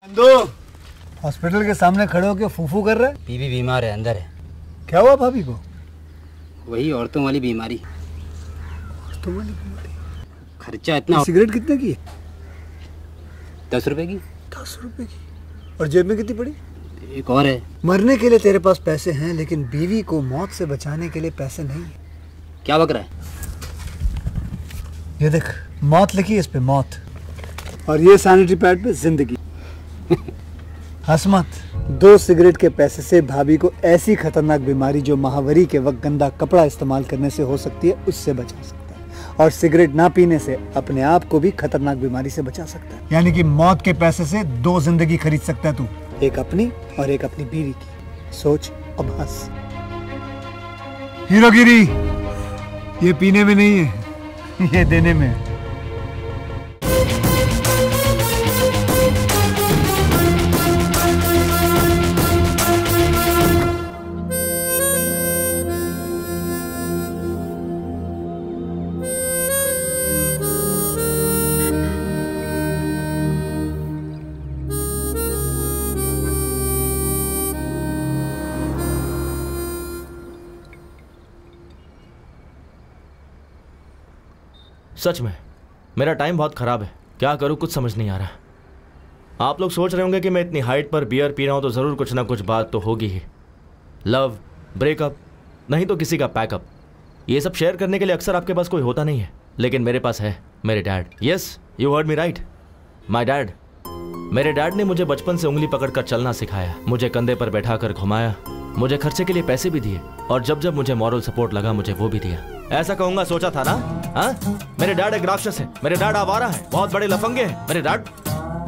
दो हॉस्पिटल के सामने खड़े होकर फूफू कर रहा है। बीवी बीमार है, अंदर है। क्या हुआ भाभी को? वही औरतों वाली बीमारी। औरतों वाली बीमारी? खर्चा इतना। सिगरेट कितने की है? 10 रुपए की। 10 रुपए की? और जेब में कितनी पड़ी? एक और है। मरने के लिए तेरे पास पैसे हैं, लेकिन बीवी को मौत से बचाने के लिए पैसे नहीं है। क्या बक रहा है? ये देख, मौत लिखी है इस पे, मौत। और ये सैनिटरी पैड पे जिंदगी। हंस मत। 2 सिगरेट के पैसे से भाभी को ऐसी खतरनाक बीमारी जो महावरी के वक्त गंदा कपड़ा इस्तेमाल करने से हो सकती है, उससे बचा सकता है। और सिगरेट ना पीने से अपने आप को भी खतरनाक बीमारी से बचा सकता है। यानी कि मौत के पैसे से 2 जिंदगी खरीद सकता है तू, एक अपनी और एक अपनी बीवी की। सोच, अब हंस। हीरोगिरी ये पीने में नहीं है, ये देने में है। सच में मेरा टाइम बहुत ख़राब है। क्या करूं, कुछ समझ नहीं आ रहा। आप लोग सोच रहे होंगे कि मैं इतनी हाइट पर बियर पी रहा हूं तो ज़रूर कुछ ना कुछ बात तो होगी ही। लव, ब्रेकअप, नहीं तो किसी का पैकअप। ये सब शेयर करने के लिए अक्सर आपके पास कोई होता नहीं है, लेकिन मेरे पास है मेरे dad. Yes, you heard me right, my dad. मेरे डैड ने मुझे बचपन से उंगली पकड़कर चलना सिखाया, मुझे कंधे पर बैठाकर घुमाया, मुझे खर्चे के लिए पैसे भी दिए, और जब जब मुझे मॉरल सपोर्ट लगा मुझे वो भी दिया। ऐसा कहूंगा सोचा था ना? हाँ, मेरे डैड एक राक्षस है, मेरे डैड आवारा है, बहुत बड़े लफंगे हैं मेरे dad.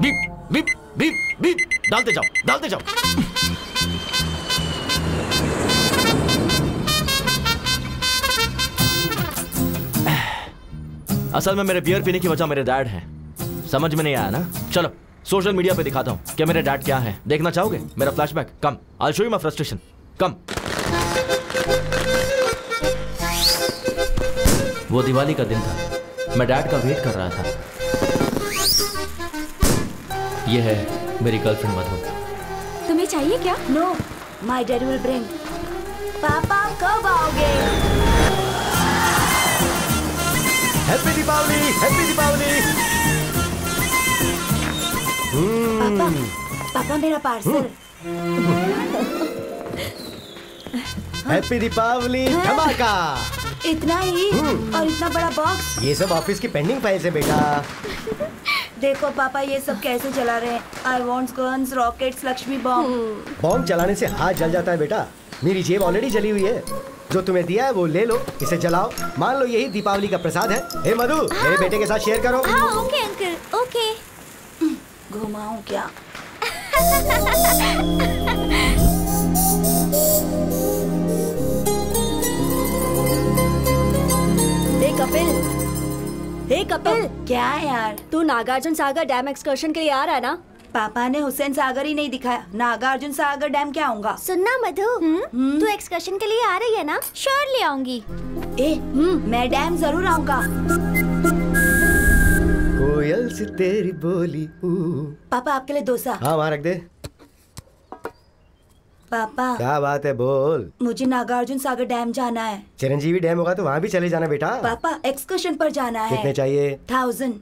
Beep beep beep beep, डालते जाओ डालते जाओ। असल में मेरे बियर पीने की वजह मेरे डैड हैं। समझ में नहीं आया ना? चलो सोशल मीडिया पे दिखाता हूँ कि मेरे डैड क्या है। देखना चाहोगे मेरा flashback? Come, I show you my frustration. Come. वो दिवाली का दिन था, मैं डैड का वेट कर रहा था। ये है मेरी गर्लफ्रेंड मधु। तुम्हें चाहिए क्या? No, my dad will bring. पापा कब आओगे? Happy Deepawali, happy Deepawali. पापा, पापा मेरा पार्सल। हैप्पी दीपावली धमाका। इतना ही और इतना बड़ा बॉक्स? ये सब ऑफिस की पेंडिंग फाइल्स है बेटा। देखो पापा ये सब कैसे चला रहे हैं। I want guns, rockets, Lakshmi bomb. Bomb चलाने से हाथ जल जाता है बेटा। मेरी जेब ऑलरेडी जली हुई है। जो तुम्हें दिया है वो ले लो, इसे जलाओ। मान लो यही दीपावली का प्रसाद है। हे मधु, मेरे बेटे के साथ शेयर करो। हाँ, ओके अंकल, ओके। घुमाऊं क्या? हे कपिल, क्या है यार? तू नागार्जुन सागर डैम एक्सकर्शन के लिए आ रहा है ना? पापा ने हुसैन सागर ही नहीं दिखाया, नागार्जुन सागर डैम क्या आऊंगा? सुनना मधु, तू एक्सकर्शन के लिए आ रही है ना? श्योरली आऊंगी। मैं डैम जरूर आऊंगा। कोयल से तेरी बोली। पापा आपके लिए डोसा। हाँ वहाँ रख दे। पापा क्या बात है, बोल। मुझे नागार्जुन सागर डैम जाना है। चिरंजीवी डैम होगा तो वहाँ भी चले जाना बेटा। पापा एक्सकर्शन पर जाना है। कितने चाहिए? 1000।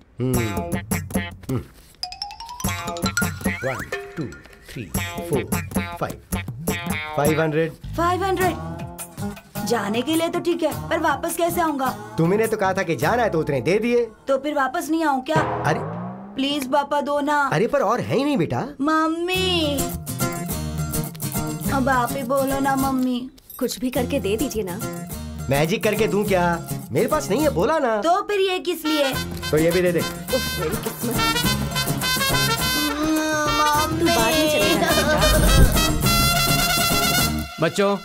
1 2 3 4 5 500। 500 जाने के लिए तो ठीक है, पर वापस कैसे आऊँगा? तुमने तो कहा था कि जाना है तो उतने दे दिए। तो फिर वापस नहीं आऊँ क्या? अरे प्लीज पापा दो ना। अरे पर और है ही नहीं बेटा। मम्मी, अब आप ही बोलो ना मम्मी। कुछ भी करके दे दीजिए ना। मैजिक करके दूं क्या? मेरे पास नहीं है, बोला ना। तो फिर ये किस लिए? तो ये भी दे दे। मेरी किस्मत। तू बाद में चलेगा। बच्चों,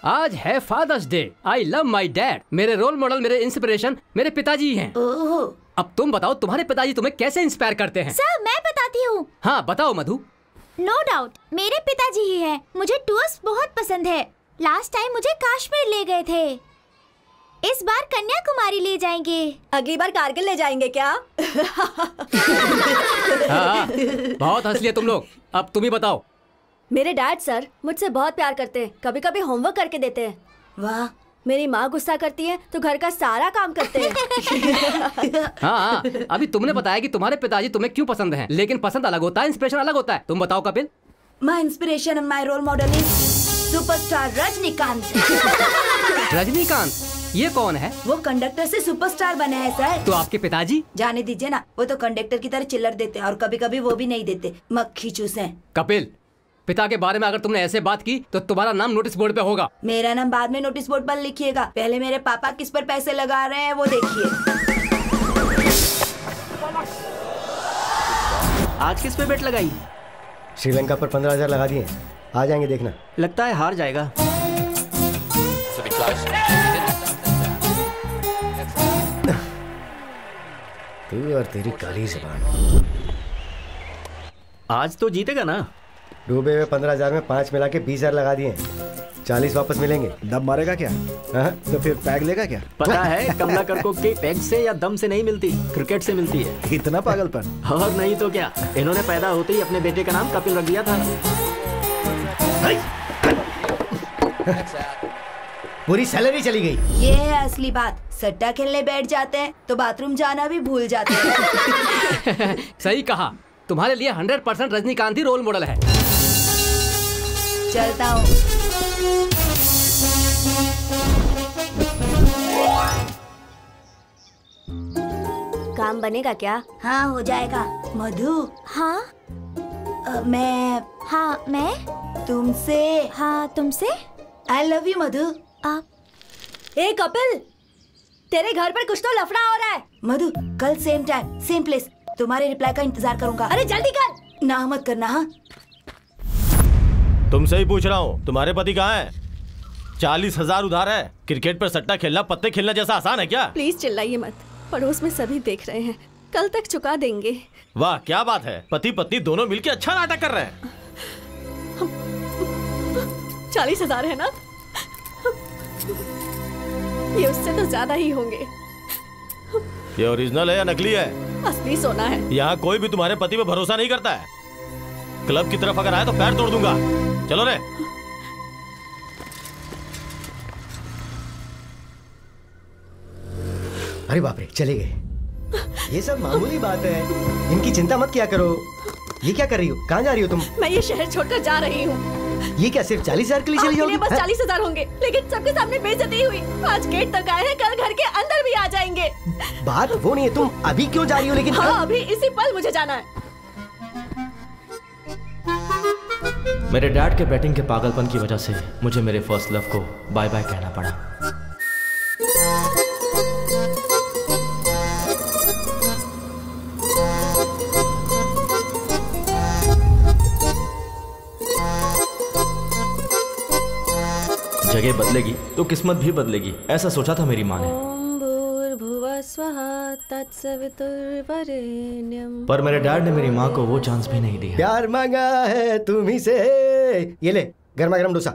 आज है father's day. I love my dad. मेरे रोल मॉडल, मेरे इंस्पिरेशन मेरे पिताजी हैं। ओह। अब तुम बताओ, तुम्हारे पिताजी तुम्हें कैसे इंस्पायर करते हैं? सर मैं बताती हूँ। हाँ बताओ मधु। नो डाउट मेरे पिताजी ही हैं। मुझे टूर्स बहुत पसंद है। लास्ट टाइम मुझे कश्मीर ले गए थे। इस बार कन्याकुमारी ले जाएंगे। अगली बार कारगिल ले जाएंगे क्या? हाँ, बहुत हंस लिए तुम लोग, अब तुम ही बताओ। मेरे डैड सर मुझसे बहुत प्यार करते हैं, कभी कभी होमवर्क करके देते हैं। वाह। मेरी माँ गुस्सा करती है तो घर का सारा काम करते हैं। हाँ, अभी तुमने बताया कि तुम्हारे पिताजी तुम्हें क्यों पसंद हैं, लेकिन पसंद अलग होता है, इंस्पिरेशन अलग होता है। तुम बताओ Kapil. My inspiration and my role model is superstar Rajinikanth. Rajinikanth, ये कौन है? वो कंडक्टर से सुपरस्टार बने हैं सर। तो आपके पिताजी? जाने दीजिए ना, वो तो कंडक्टर की तरह चिल्लर देते हैं और कभी कभी वो भी नहीं देते, मक्खी चूसे। कपिल, पिता के बारे में अगर तुमने ऐसे बात की तो तुम्हारा नाम नोटिस बोर्ड पे होगा। मेरा नाम बाद में नोटिस बोर्ड पर लिखिएगा, पहले मेरे पापा किस पर पैसे लगा रहे हैं वो देखिए। आज किस पे बेट लगाई? श्रीलंका पर 15,000 लगा दिए, आ जाएंगे देखना। लगता है हार जाएगा। तू और तेरी काली ज़बान। आज तो जीतेगा ना? डूबे हुए 15,000 में 5 मिला के 20,000 लगा दिए, 40 वापस मिलेंगे। दम मारेगा क्या? तो फिर पैग लेगा क्या? पता है कमलाकर को कि पैग से या दम से नहीं मिलती, क्रिकेट से मिलती है। इतना पागलपन? और नहीं तो क्या, इन्होंने पैदा होते ही अपने बेटे का नाम कपिल रख दिया था। पूरी सैलरी चली गई। ये है असली बात, सट्टा खेलने बैठ जाते हैं तो बाथरूम जाना भी भूल जाते हैं। सही कहा, तुम्हारे लिए 100% रजनीकांत ही रोल मॉडल है। चलता हूँ। काम बनेगा क्या? हाँ हो जाएगा। मधु। हाँ मैं तुमसे। हाँ तुमसे। आई लव यू मधु। ए कपिल, तेरे घर पर कुछ तो लफड़ा हो रहा है। मधु, कल सेम टाइम सेम प्लेस, तुम्हारे रिप्लाई का इंतजार करूंगा। अरे जल्दी कर। ना मत करना। हाँ तुमसे ही पूछ रहा हूँ, तुम्हारे पति कहाँ है? 40,000 उधार है। क्रिकेट पर सट्टा खेलना पत्ते खेलना जैसा आसान है क्या? प्लीज चिल्लाइए मत, पड़ोस में सभी देख रहे हैं, कल तक चुका देंगे। वाह क्या बात है, पति पत्नी दोनों मिलके अच्छा नाटक कर रहे हैं। 40,000 है ना? ये उससे तो ज्यादा ही होंगे। ये ओरिजिनल है या नकली है? असली सोना है। यहाँ कोई भी तुम्हारे पति पे भरोसा नहीं करता है। क्लब की तरफ अगर आए तो पैर तोड़ दूंगा। चलो रे। अरे बाप रे, चले गए। ये सब मामूली बात है, इनकी चिंता मत किया करो। ये क्या कर रही हो? कहाँ जा रही हो तुम? मैं ये शहर छोड़कर जा रही हूँ। ये क्या सिर्फ 40,000 के लिए चली जाओगी? बस 40,000 होंगे, लेकिन सबके सामने बेइज्जती हुई। आज गेट तक आए हैं, कल घर के अंदर भी आ जाएंगे। बात वो नहीं है, तुम अभी क्यों जा रही हो? लेकिन हाँ अभी इसी पल मुझे जाना है। मेरे डैड के बैटिंग के पागलपन की वजह से मुझे मेरे फर्स्ट लव को बाय बाय कहना पड़ा। जगह बदलेगी तो किस्मत भी बदलेगी, ऐसा सोचा था मेरी माँ ने। ओम भूर्भुवः स्वः तत्सवितुर्वरेण्यं। पर मेरे डैड ने मेरी माँ को वो चांस भी नहीं दिया। प्यार मांगा है तुम्ही से। ये ले गर्मा गर्म डोसा।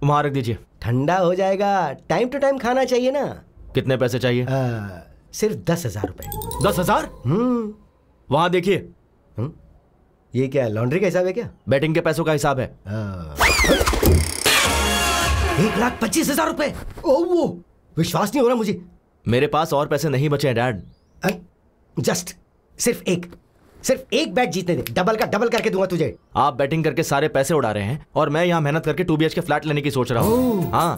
वहां रख दीजिए, ठंडा हो जाएगा। टाइम टू टाइम खाना चाहिए ना। कितने पैसे चाहिए? सिर्फ 10,000 रुपए। 10,000? वहां देखिए। ये क्या लॉन्ड्री का हिसाब है क्या? बैटिंग के पैसों का हिसाब है। 1,25,000 रुपए। वो विश्वास नहीं हो रहा मुझे। मेरे पास और पैसे नहीं बचे हैं डैड। जस्ट सिर्फ एक बैट जीतने दे, डबल का डबल करके दूंगा तुझे। आप बैटिंग करके सारे पैसे उड़ा रहे हैं और मैं यहाँ मेहनत करके 2 BHK फ्लैट लेने की सोच रहा हूँ। हाँ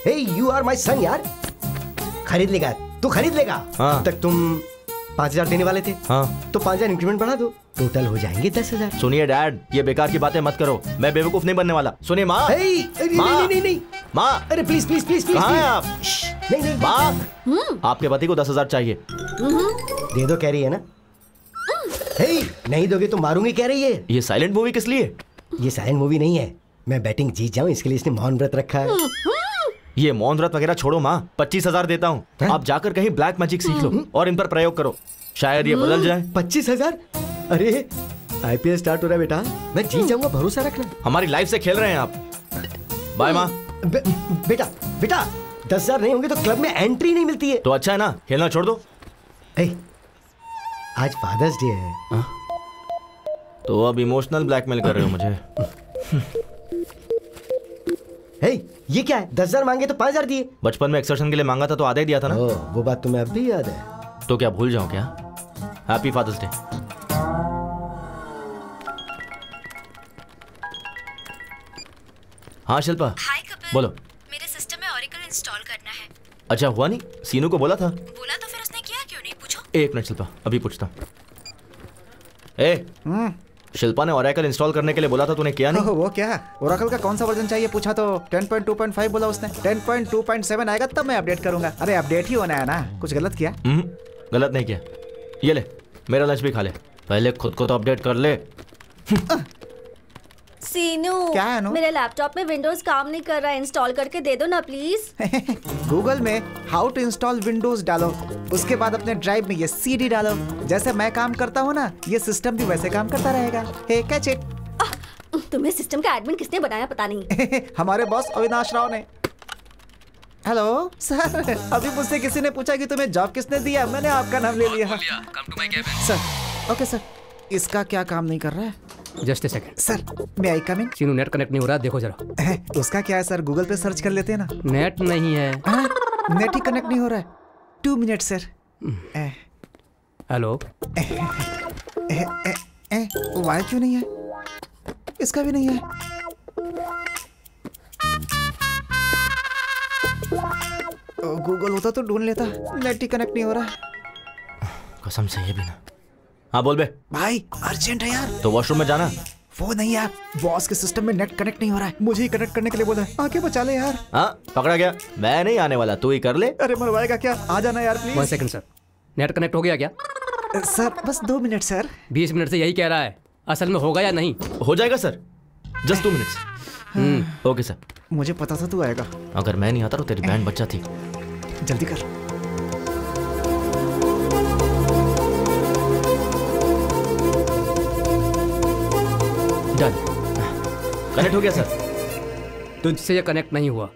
हे यू आर माई सन यार। खरीद लेगा तू, खरीद लेगा। हाँ। तक तुम 5,000 देने वाले थे। हाँ तो 5,000 इंक्रीमेंट बढ़ा दो, टोटल हो जाएंगे 10,000। सुनिए डैड, ये बेकार की बातें मत करो, मैं बेवकूफ नहीं बनने वाला। सुनिए माँ। नहीं माँ, अरे प्लीज प्लीज प्लीज प्लीज। कहाँ हैं आप? नहीं माँ, आपके पति को 10,000 चाहिए। दे दो कह रही है ना। नहीं दोगे तो मारूंगी कह रही है। ये साइलेंट मूवी किस लिए? ये साइलेंट मूवी नहीं है, मैं बैटिंग जीत जाऊं इसके लिए इसने मौन व्रत रखा है। ये मौन व्रत वगैरह छोड़ो माँ, 25,000 देता हूँ। आप जाकर कहीं ब्लैक मैजिक सीख लो और इन पर प्रयोग करो, शायद ये बदल जाए। 25,000? अरे IPL स्टार्ट हो रहा है बेटा, मैं जीत जाऊंगा, भरोसा रखना। हमारी लाइफ से खेल रहे हैं आप। बाय माँ। बेटा 10,000 नहीं होंगे तो क्लब में एंट्री नहीं मिलती है। तो अच्छा है ना, खेलना छोड़ दो। आज फादर्स डे है। तो अब इमोशनल ब्लैकमेल कर रहे हो मुझे? हे, ये क्या है? 10,000 मांगे तो 5,000 दिए। बचपन में एक्सर्शन के लिए मांगा था तो आधा ही दिया था ना। वो बात तुम्हें अब भी याद है? तो क्या भूल जाऊं क्या? Happy father's day. हाँ शिल्पा। हाय कपिल। बोलो। मेरे सिस्टम में ऑरेकल इंस्टॉल करना है। अच्छा हुआ नहीं? सीनू को बोला था। बोला तो फिर उसने किया क्यों नहीं? पूछो। एक मिनट शिल्पा, अभी पूछता हूँ। शिल्पा ने ओरेकल इंस्टॉल करने के लिए बोला था, तूने किया नहीं? वो क्या? ओरेकल का कौन सा वर्जन चाहिए पूछा तो 10.2.5 बोला उसने। 10.2.7 आएगा तब मैं अपडेट करूंगा। अरे अपडेट ही होना है ना, कुछ गलत किया? गलत नहीं किया। ये ले, मेरा लंच भी खा ले, पहले खुद को तो अपडेट कर ले। सीनू, क्या है अनु? मेरे लैपटॉप में विंडोज काम नहीं कर रहा है, इंस्टॉल करके दे दो ना प्लीज। गूगल में हाउ टू इंस्टॉल विंडोज डालो, उसके बाद अपने ड्राइव में ये सीडी डालो। जैसे मैं काम करता हूँ ना, ये सिस्टम भी वैसे काम करता रहेगा। हे कैच इट। तुम्हें सिस्टम का एडमिन किसने बनाया पता नहीं। हमारे बॉस अविनाश राव ने। हेलो सर, अभी मुझसे किसी ने पूछा कि तुम्हें जॉब किसने दिया, मैंने आपका नाम ले लिया। सर ओके सर, इसका क्या काम नहीं कर रहा है? जस्ट ए सेकंड सर, मैं I coming? Seenu net connect नहीं हो रहा, देखो जरा। उसका क्या है सर, गूगल पे सर्च कर लेते हैं ना। नेट नहीं है। नेट ही कनेक्ट नहीं हो रहा है। 2 मिनट सर। हेलो। वायर क्यों नहीं है? इसका भी नहीं है। गूगल होता तो ढूंढ लेता, नेट ही कनेक्ट नहीं हो रहा है। कसम से ये भी ना। हाँ बोल बे। भाई अर्जेंट है यार। तो वॉशरूम में जाना। वो नहीं यार, बॉस के सिस्टम में नेट कनेक्ट नहीं हो रहा है, मुझे ही कनेक्ट करने के लिए बोला है। आके बचा ले यार। हाँ पकड़ा गया, मैं नहीं आने वाला, तू ही कर ले। अरे मरवाएगा क्या, आ जाना यार please. 1 second sir, net connect हो गया क्या? सर बस 2 मिनट सर। 20 मिनट से यही कह रहा है, असल में होगा या नहीं? हो जाएगा sir, just 2 minutes. Okay sir. मुझे पता था तू आएगा। अगर मैं नहीं आता तो तेरी बैंड बच जाती। जल्दी कर। डन, कनेक्ट हो गया सर। तुझसे ये कनेक्ट नहीं हुआ।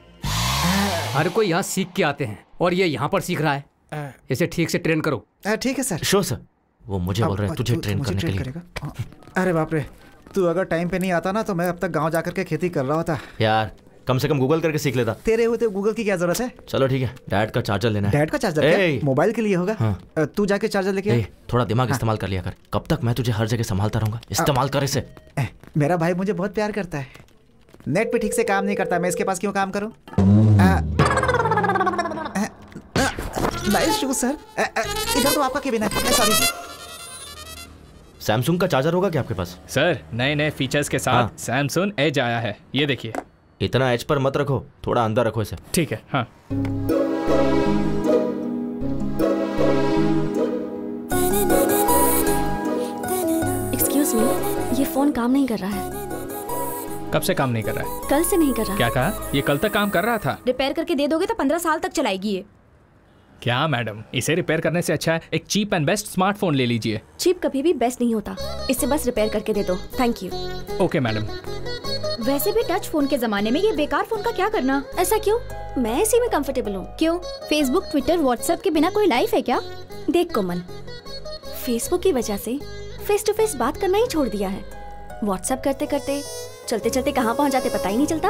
हर कोई यहाँ सीख के आते हैं और ये यहाँ पर सीख रहा है। इसे ठीक से ट्रेन करो। ठीक है सर। श्योर सर, वो मुझे बोल रहे हैं तुझे ट्रेन करने के लिए। अरे बाप रे, तू अगर टाइम पे नहीं आता ना तो मैं अब तक गांव जाकर के खेती कर रहा होता। यार कम से कम गूगल करके सीख लेता। तेरे होते गूगल की क्या जरूरत है? चलो ठीक है, डैड का चार्जर लेना है। डैड का चार्जर क्या? मोबाइल के लिए होगा। हाँ। तू जाके चार्जर लेके आ। थोड़ा दिमाग इस्तेमाल कर लिया कर, कब तक मैं तुझे हर जगह संभालता रहूंगा? इस्तेमाल कर इसे। मेरा भाई मुझे बहुत प्यार करता है, नेट पे ठीक से काम नहीं करता, मैं इसके पास क्यों काम करूं? Nice shoes sir. इधर तो आपका केबिन है। सॉरी। सैमसंग का चार्जर होगा क्या आपके पास? सर नए नए फीचर्स के साथ सैमसंग एज आया है, ये देखिए। इतना एज पर मत रखो, थोड़ा अंदर रखो इसे। ठीक है। हाँ एक्सक्यूज मी, ये फोन काम नहीं कर रहा है। कब से काम नहीं कर रहा है? कल से नहीं कर रहा। क्या कहा? ये कल तक काम कर रहा था। रिपेयर करके दे दोगे तो 15 साल तक चलाएगी ये। क्या मैडम, इसे रिपेयर करने से अच्छा है एक चीप एंड बेस्ट स्मार्टफोन ले लीजिए। चीप कभी भी बेस्ट नहीं होता, इसे बस रिपेयर करके दे दो। Thank you. Okay madam. वैसे भी टच फोन के जमाने में ये बेकार फोन का क्या करना? ऐसा क्यों? मैं इसी में कंफर्टेबल हूँ। क्यों? फेसबुक, ट्विटर, व्हाट्सएप के बिना कोई लाइफ है क्या? देख कोमल, फेसबुक की वजह से फेस टू फेस बात करना ही छोड़ दिया है। व्हाट्सएप करते करते चलते चलते कहाँ पहुँच जाते पता ही नहीं चलता।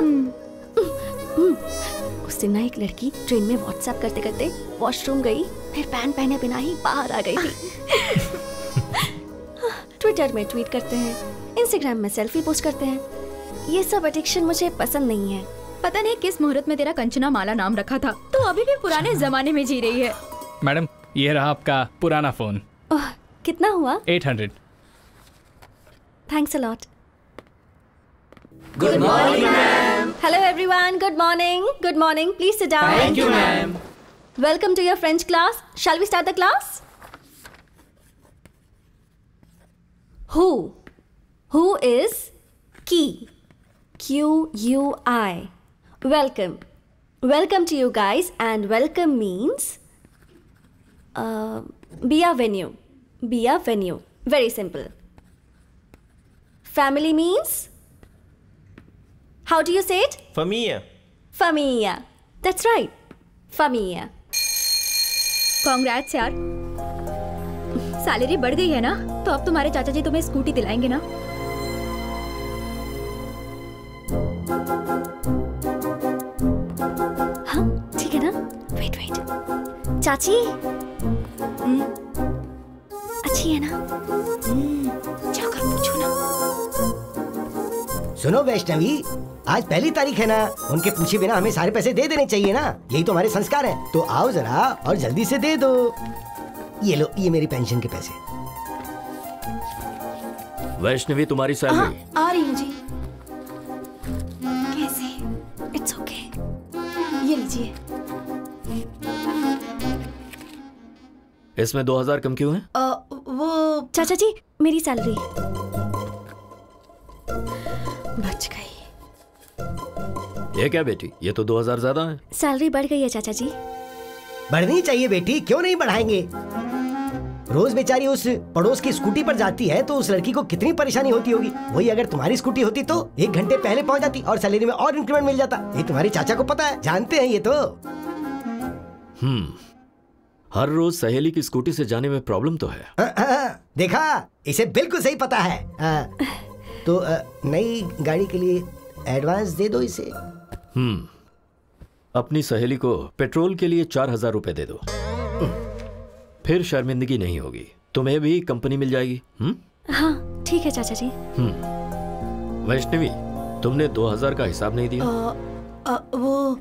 उस दिन ना एक लड़की ट्रेन में व्हाट्सएप करते करते वॉशरूम गई, फिर पैंट पहने बिना ही बाहर आ गई थी। ट्विटर में ट्वीट करते हैं, इंस्टाग्राम में सेल्फी पोस्ट करते हैं। ये सब एडिक्शन मुझे पसंद नहीं है। पता नहीं किस मुहूर्त में तेरा कंचना माला नाम रखा था, तो अभी भी पुराने जमाने में जी रही है। मैडम ये रहा आपका पुराना फोन। ओह, कितना हुआ? 800। Thanks a lot. Good morning, ma'am. Hello everyone. Good morning. Good morning. Please sit down. Thank you, ma'am. Welcome to your French class. Shall we start the class? Who? Who is key? Q-U-I. Welcome. Welcome to you guys, and welcome means be a venue. Be a venue. Very simple. Family means? How do you say it? Familia. Familia. That's right. Familia. Congrats यार। Salary बढ़ गई है ना, तो अब तुम्हारे चाचा जी तुम्हें स्कूटी दिलाएंगे ना। हाँ ठीक है ना। वेट वेट, चाची अच्छी है ना? जाकर पूछो ना। सुनो वैष्णवी, आज पहली तारीख है ना, उनके पूछे बिना हमें सारे पैसे दे देने चाहिए ना, यही तो हमारे संस्कार हैं। तो आओ जरा और जल्दी से दे दो। ये लो, ये मेरी पेंशन के पैसे। वैष्णवी तुम्हारी सैलरी। आ रही हूँ जी। कैसे? It's okay. ये लीजिए। इसमें 2000 कम क्यों है? वो चाचा जी, मेरी सैलरी बच गई। ये क्या बेटी, ये तो 2000 ज्यादा है। सैलरी बढ़ गई है चाचा जी। बढ़नी चाहिए बेटी, क्यों नहीं बढ़ाएंगे। रोज बेचारी उस पड़ोस की स्कूटी पर जाती है तो उस लड़की को कितनी परेशानी होती होगी। वही अगर तुम्हारी स्कूटी होती तो 1 घंटे पहले पहुंच जाती और सैलरी में और इंक्रीमेंट मिल जाता। ये तुम्हारे चाचा को पता है, जानते हैं ये तो। हर रोज सहेली की स्कूटी से जाने में प्रॉब्लम तो है। देखा, इसे बिल्कुल सही पता है। तो नई गाड़ी के लिए एडवांस दे दो इसे। अपनी सहेली को पेट्रोल के लिए 4000 रुपए दे दो, फिर शर्मिंदगी नहीं होगी। तुम्हें भी कंपनी मिल जाएगी। हाँ ठीक है चाचा जी। वैष्णवी, तुमने 2000 का हिसाब नहीं दिया। वो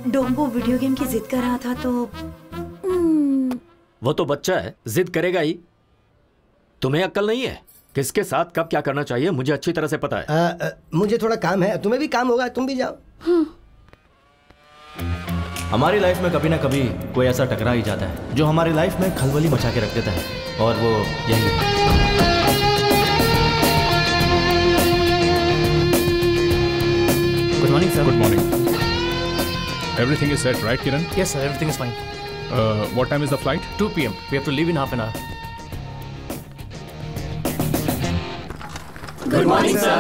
डोम्बो वीडियो गेम की जिद कर रहा था तो। वो तो बच्चा है, जिद करेगा ही। तुम्हें अक्ल नहीं है? किसके साथ कब क्या करना चाहिए मुझे अच्छी तरह से पता है। मुझे थोड़ा काम है, तुम्हें भी काम होगा, तुम भी जाओ। हमारी लाइफ में कभी ना कभी कोई ऐसा टकरा ही जाता है जो हमारी लाइफ में खलबली मचा के रख देता है, और वो यही है। Good morning sir. Good morning. Everything is set, right, Kiran? Yes, sir. Everything is fine. What time is the flight? 2 p.m. We have to leave in half an hour. Good morning, sir.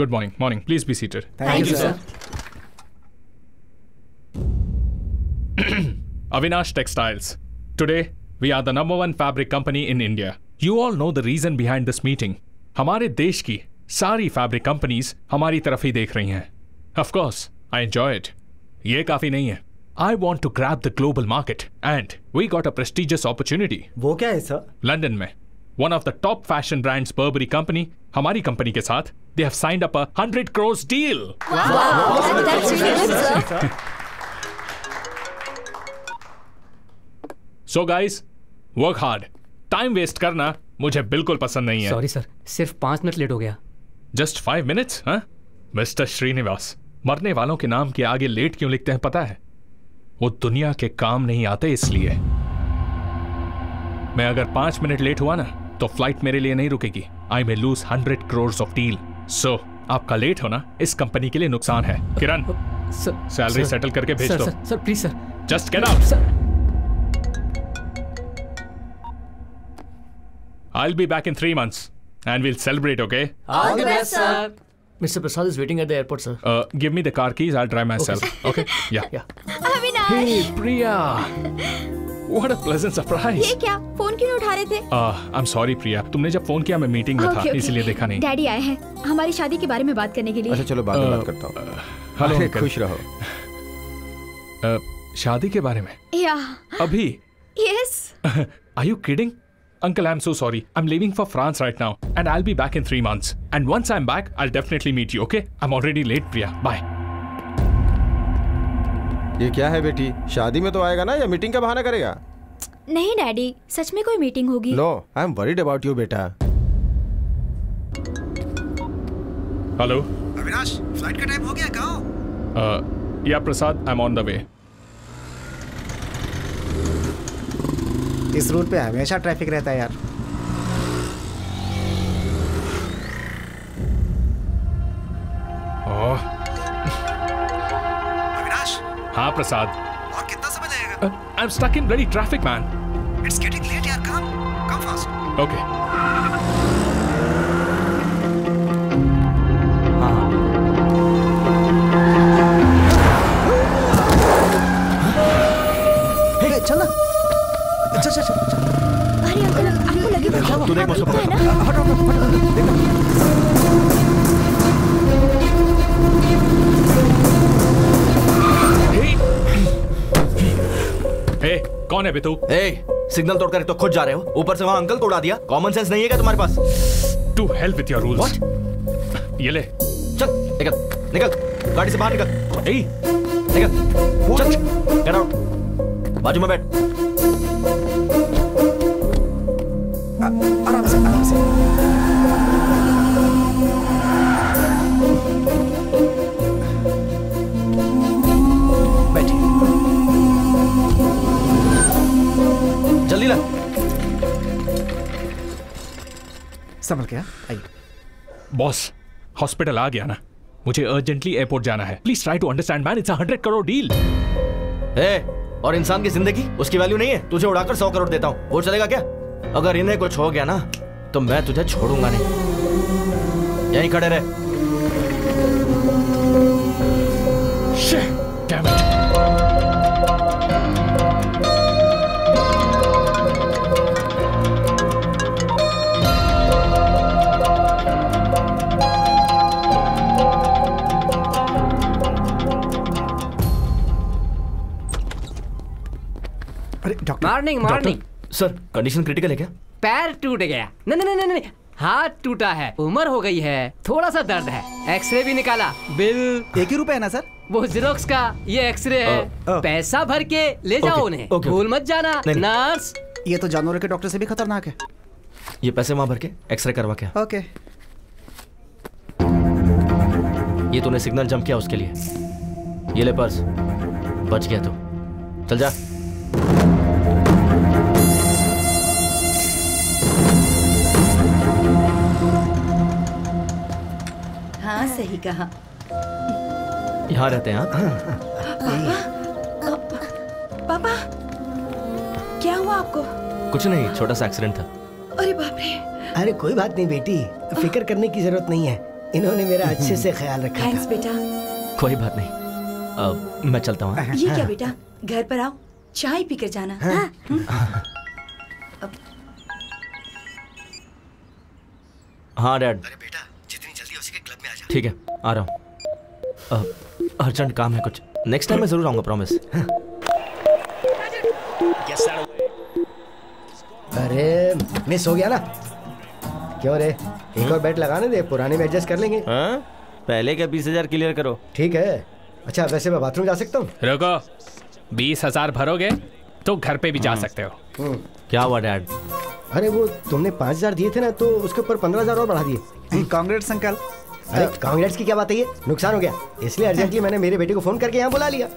Good morning. Morning. Please be seated. Thank you, sir. Avinash Textiles. Today, we are the #1 fabric company in India. You all know the reason behind this meeting. हमारे देश की सारी fabric companies हमारी तरफ ही देख रही हैं. Of course, I enjoy it. ये काफी नहीं है. I want to grab the global market and we got a prestigious opportunity. वो क्या है सर? लंदन में one of the top fashion brands Burberry company हमारी कंपनी के साथ they have signed up a 100 crores deal. Wow, that's really good, sir. So guys, work hard. Time waste करना मुझे बिल्कुल पसंद नहीं है. Sorry sir, सिर्फ 5 मिनट लेट हो गया. Just 5 minutes, huh? Mr. Srinivas, मरने वालों के नाम के आगे लेट क्यों लिखते हैं पता है? वो दुनिया के काम नहीं आते इसलिए. मैं अगर 5 मिनट लेट हुआ ना तो फ्लाइट मेरे लिए नहीं रुकेगी. I may lose 100 crores of deal. So, आपका लेट होना इस कंपनी के लिए नुकसान है. किरण, सैलरी सेटल करके भेज दो. Sir please sir. Just get out. I'll be back in 3 months and we'll celebrate, okay? All the best, sir. Mr. Prasad is waiting at the airport, sir. Give me the car keys. I'll drive myself. Okay? Yeah. Avinash. Hey, Priya. What a pleasant surprise. ये क्या? Phone क्यों नहीं उठा रहे थे? I'm sorry, Priya. तुमने जब phone किया मैं मीटिंग में था, इसलिए देखा नहीं. डैडी आए हैं हमारी शादी के बारे में बात करने के लिए. अच्छा चलो बाद में बात करता हूँ. हेलो अरे, अंकल. खुश रहो. शादी के बारे में? या. अभी? Yes. Are you kidding? Uncle, I'm so sorry. I'm leaving for France right now, and I'll be back in 3 months. And once I'm back, I'll definitely meet you. Okay? I'm already late, Priya. Bye. ये क्या है बेटी? शादी में तो आएगा ना या मीटिंग का बहाना करेगा? नहीं डैडी, सच में कोई मीटिंग होगी. No, I'm worried about you, बेटा. Hello. अविनाश, फ्लाइट का टाइम हो गया, कहाँ हो? Yeah, Prasad, I'm on the way. इस रूट पे हमेशा ट्रैफिक रहता है यार. अविनाश. हाँ प्रसाद. और कितना समय लगेगा? I'm stuck in bloody traffic, man. It's getting late यार, come fast. Okay. चल ना. चल. तू देख मुझको पकड़। ए, कौन है बे तू? सिग्नल तोड़कर तो खुद जा रहे हो, ऊपर से वहां अंकल तोड़ा दिया। कॉमन सेंस नहीं है क्या तुम्हारे पास? To help with your rules. ये ले। चल निकल निकल, गाड़ी से बाहर निकल। निकल चल, गेट आउट। बाजू में बैठ। आराम से आराम से। जल्दी ला। संभल के आइए। बॉस, हॉस्पिटल आ गया ना, मुझे अर्जेंटली एयरपोर्ट जाना है। Please try to understand man, it's a 100 crore deal. और इंसान की जिंदगी उसकी वैल्यू नहीं है? तुझे उड़ाकर 100 करोड़ देता हूँ, वो चलेगा क्या? अगर इन्हें कुछ हो गया ना तो मैं तुझे छोड़ूंगा नहीं। यहीं खड़े रहे। Damn it. Morning morning. Sir, condition critical है क्या? पैर टूट गया। नहीं नहीं नहीं नहीं, हाथ टूटा है, उम्र हो गई है, थोड़ा सा दर्द है। एक्सरे भी निकाला, बिल 1 ही रुपए है ना सर? वो जिरोक्स का, ये एक्सरे है। पैसा भर के ले जाओ उन्हें, भूल मत जाना। नर्स, ये तो जानवरों के डॉक्टर से भी खतरनाक है। ये पैसे वहां भर के एक्सरे करवा के। ओके। ये तूने सिग्नल जंप किया उसके लिए। ये ले पर्स, बच गया तू। चल जा। हाँ सही कहा। यहाँ रहते हैं। पापा, क्या हुआ आपको? कुछ नहीं, छोटा सा एक्सीडेंट था। अरे बाप रे। अरे कोई बात नहीं बेटी, फिक्र करने की जरूरत नहीं है। इन्होंने मेरा अच्छे से ख्याल रखा। थैंक्स बेटा। कोई बात नहीं, मैं चलता हूँ। ये क्या बेटा, घर पर आओ, चाय पी कर जाना। हाँ डैड। अरे बेटा, जितनी जल्दी हो सके क्लब में आ जा। ठीक है, आ रहा हूँ। अर्जेंट काम है कुछ। नेक्स्ट टाइम मैं जरूर आऊंगा, प्रॉमिस। अरे मिस हो गया ना? क्यों रे, एक और बैट लगाने दे, पुराने में एडजस्ट कर लेंगे। हाँ? पहले का 20,000 क्लियर करो। ठीक है। अच्छा वैसे मैं बाथरूम जा सकता हूँ? रुको, 20,000 भरोगे तो घर पे भी जा सकते हो। क्या हुआ डैड? अरे वो तुमने 5,000 दिए थे ना, तो उसके ऊपर 15,000 और बढ़ा दिए। Congrats uncle. अरे कांग्रेट्स की क्या बात है, ये नुकसान हो गया, इसलिए अर्जेंटली मैंने मेरे बेटे को फोन करके यहाँ बुला लिया।